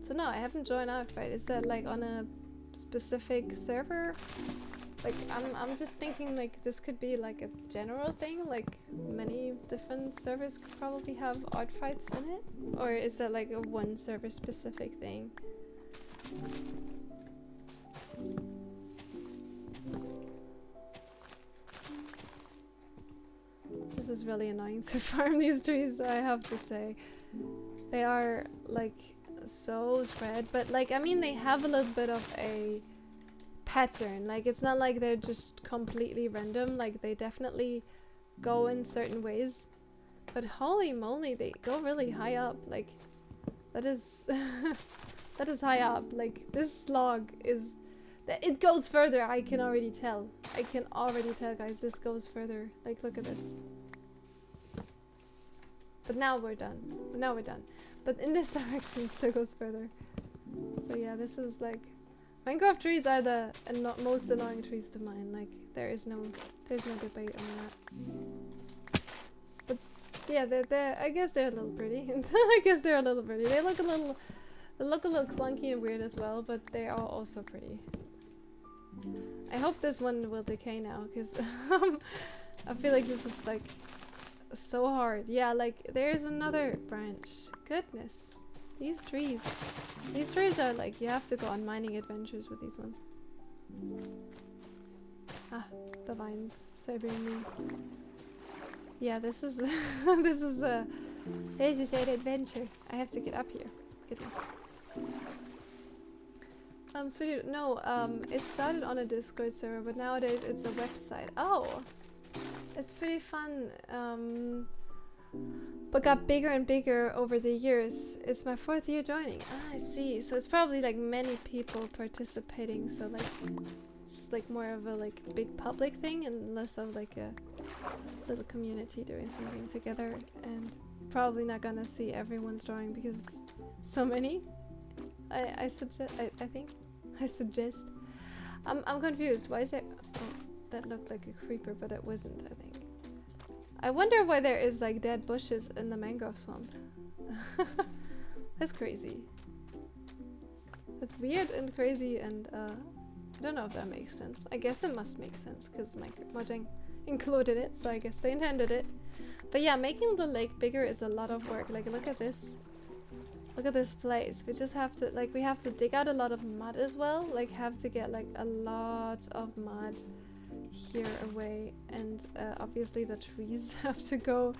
So no, I haven't joined Art Fight. Is that like on a specific server? Like, I'm just thinking like this could be like a general thing, like many different servers could probably have art fights in it? Or is that like a one server specific thing? This is really annoying to farm these trees, I have to say. They are like so spread, but like, I mean, they have a little bit of a pattern. Like, it's not like they're just completely random. Like, they definitely go in certain ways, but holy moly, they go really high up. Like, that is that is high up. Like, this log is, it goes further. I can already tell. I can already tell, guys. This goes further. Like, look at this. But now we're done. Now we're done. But in this direction, it still goes further. So yeah, this is like, Minecraft trees are the most annoying trees to mine. Like, there's no debate on that. But yeah, I guess they're a little pretty. I guess they're a little pretty. They look a little clunky and weird as well, but they are also pretty. I hope this one will decay now, because I feel like this is like so hard. Yeah, like there's another branch. Goodness. These trees are like, you have to go on mining adventures with these ones. Ah, the vines saving me. Yeah, this is this is a, as you said, adventure. I have to get up here. Goodness. Sweetie, no, it started on a Discord server, but nowadays it's a website. Oh, it's pretty fun. But got bigger and bigger over the years. It's my 4th year joining. Ah, I see. So it's probably like many people participating. So like, it's like more of a like big public thing and less of like a little community doing something together. And probably not gonna see everyone's drawing because so many. I suggest. I'm confused. Why is there? Oh, that looked like a creeper, but it wasn't. I think. I wonder why there is like dead bushes in the mangrove swamp. That's crazy. That's weird and crazy, and I don't know if that makes sense. I guess it must make sense because Mojang included it, so I guess they intended it. But yeah, making the lake bigger is a lot of work. Like, look at this. Look at this place. We just have to, like, we have to dig out a lot of mud as well. Like, have to get like a lot of mud here away, and obviously the trees have to go,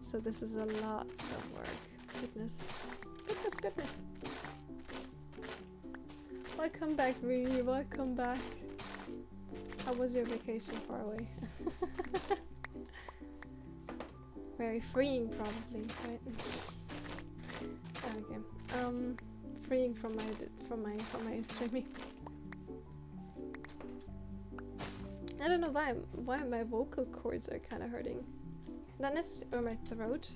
so this is a lot of work. Goodness. Welcome back, Ree. Welcome back. How was your vacation far away? Very freeing, probably, right? Okay. Freeing from my streaming. I don't know why my vocal cords are kind of hurting. Not necessarily, or my throat.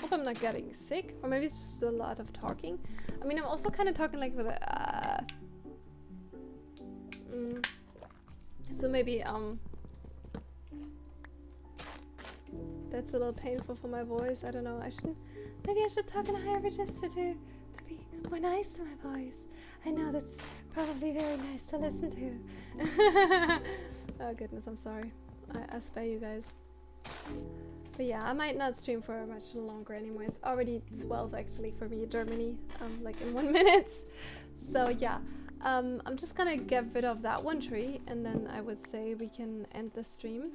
Hope I'm not getting sick, or maybe it's just a lot of talking. I mean, I'm also kind of talking like with a. So maybe that's a little painful for my voice. I don't know. Maybe I should talk in a higher register to be more nice to my voice. I know that's probably very nice to listen to. Oh goodness, I'm sorry. I spare you guys. But yeah, I might not stream for much longer anymore. It's already 12 actually for me, Germany, like in 1 minute. So yeah, I'm just gonna get rid of that one tree and then I would say we can end the stream.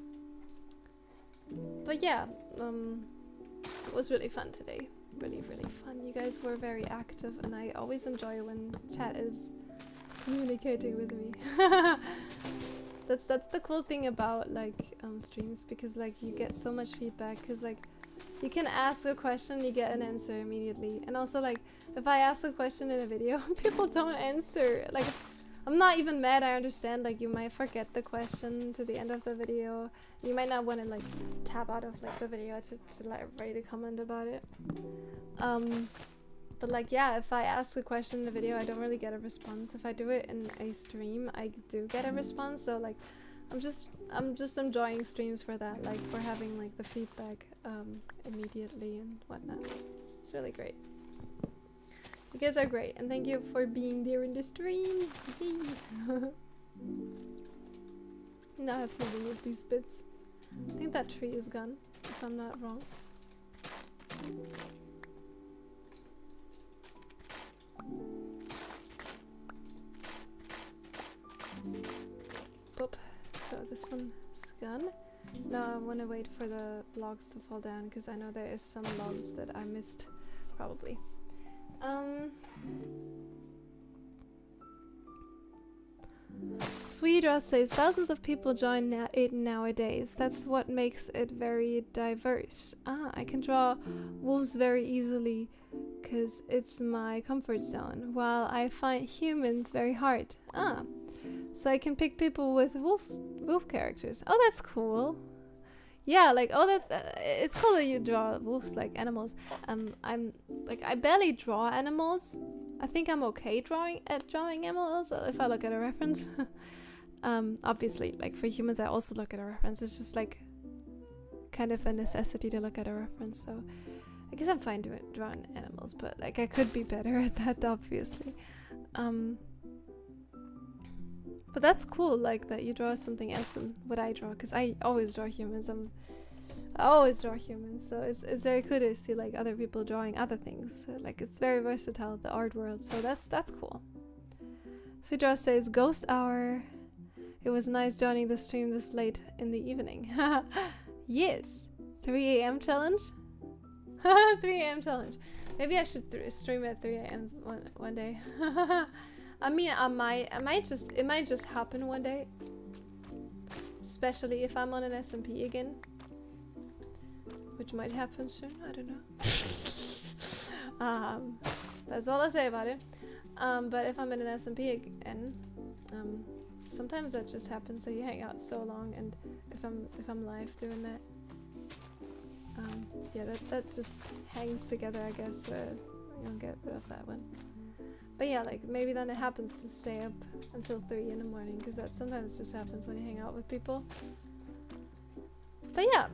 But yeah, it was really fun today. Really, really fun. You guys were very active and I always enjoy when chat is communicating with me. That's the cool thing about like streams, because like you get so much feedback, because like you can ask a question, you get an answer immediately. And also like if I ask a question in a video people don't answer, like I'm not even mad. I understand like you might forget the question to the end of the video, you might not want to like tap out of like the video to like write a comment about it. But like yeah, if I ask a question in the video I don't really get a response. If I do it in a stream I do get a response. So like I'm just enjoying streams for that, like for having like the feedback immediately and whatnot. It's really great. You guys are great and thank you for being there in the stream. Now I have to remove these bits. I think that tree is gone, if I'm not wrong. Boop. So this one's gone. Now I want to wait for the logs to fall down because I know there is some logs that I missed, probably. Sweetra says thousands of people join it nowadays. That's what makes it very diverse. Ah, I can draw wolves very easily because it's my comfort zone, while I find humans very hard. Ah, so I can pick people with wolf characters. Oh, that's cool. Yeah, like it's cool that you draw wolves like animals. I'm like I barely draw animals. I think I'm okay drawing animals if I look at a reference. Obviously, like for humans, I also look at a reference. It's just like kind of a necessity to look at a reference. So I guess I'm fine drawing animals, but like I could be better at that, obviously. But that's cool, like that you draw something else than what I draw, because I always draw humans. I always draw humans, so it's very cool to see like other people drawing other things. So, like it's very versatile, the art world. So that's cool. Sweetra says ghost hour. It was nice joining the stream this late in the evening. Yes, 3 a.m. challenge. 3 a.m. challenge. Maybe I should stream at 3 a.m. one day. I mean, it might just happen one day, especially if I'm on an SMP again, which might happen soon. I don't know. That's all I say about it. But if I'm in an SMP again, sometimes that just happens. So you hang out so long, and if I'm live doing that, yeah, that just hangs together, I guess. You don't get rid of that one. But yeah, like maybe then it happens to stay up until 3 in the morning, because that sometimes just happens when you hang out with people. But yeah,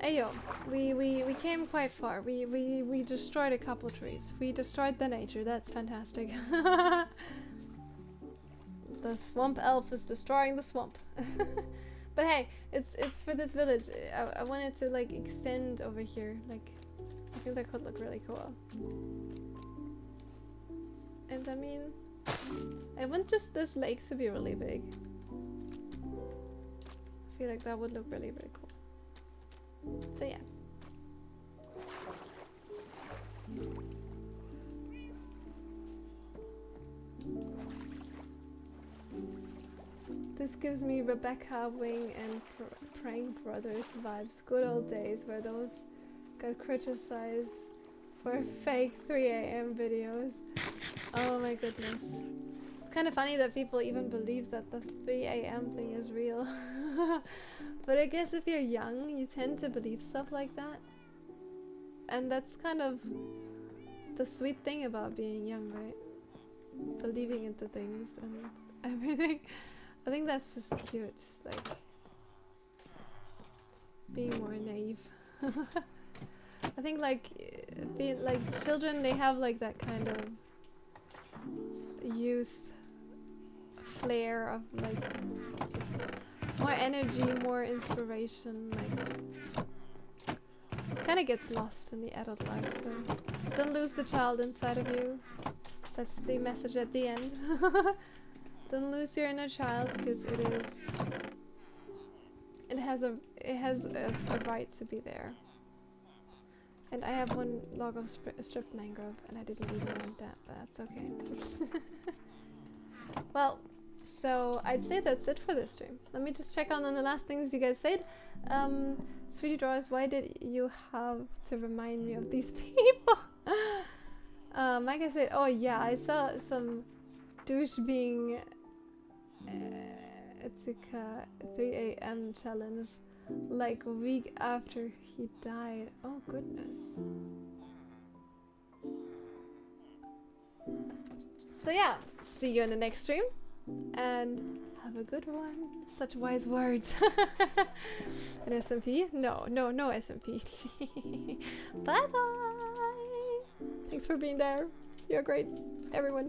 ayo, we came quite far. We destroyed a couple trees. We destroyed the nature. That's fantastic. The swamp elf is destroying the swamp. But hey, it's for this village. I wanted to like extend over here. Like I think that could look really cool. And I mean, I want just this lake to be really big. I feel like that would look really, really cool. So yeah. This gives me Rebecca Wing and Prank Brothers vibes. Good old days where those got criticized for fake 3 a.m. videos. Oh my goodness. It's kind of funny that people even believe that the 3 a.m. thing is real. But I guess if you're young, you tend to believe stuff like that. And that's kind of the sweet thing about being young, right? Believing into things and everything. I think that's just cute, like being more naive. I think like being like children, they have like that kind of youth flair of like just more energy, more inspiration, like kind of gets lost in the adult life. So don't lose the child inside of you. That's the message at the end. Don't lose your inner child, because it has a right to be there. And I have one log of stripped mangrove, and I didn't even want that, but that's okay. Well, so I'd say that's it for this stream. Let me just check on the last things you guys said. Sweetie Drawers, why did you have to remind me of these people? Micah said, oh yeah, I saw some douche being it's like a 3 a.m. challenge like a week after he died. Oh goodness. So yeah, see you in the next stream and have a good one. Such wise words. An SMP? No SMP. Bye bye. Thanks for being there. You're great, everyone.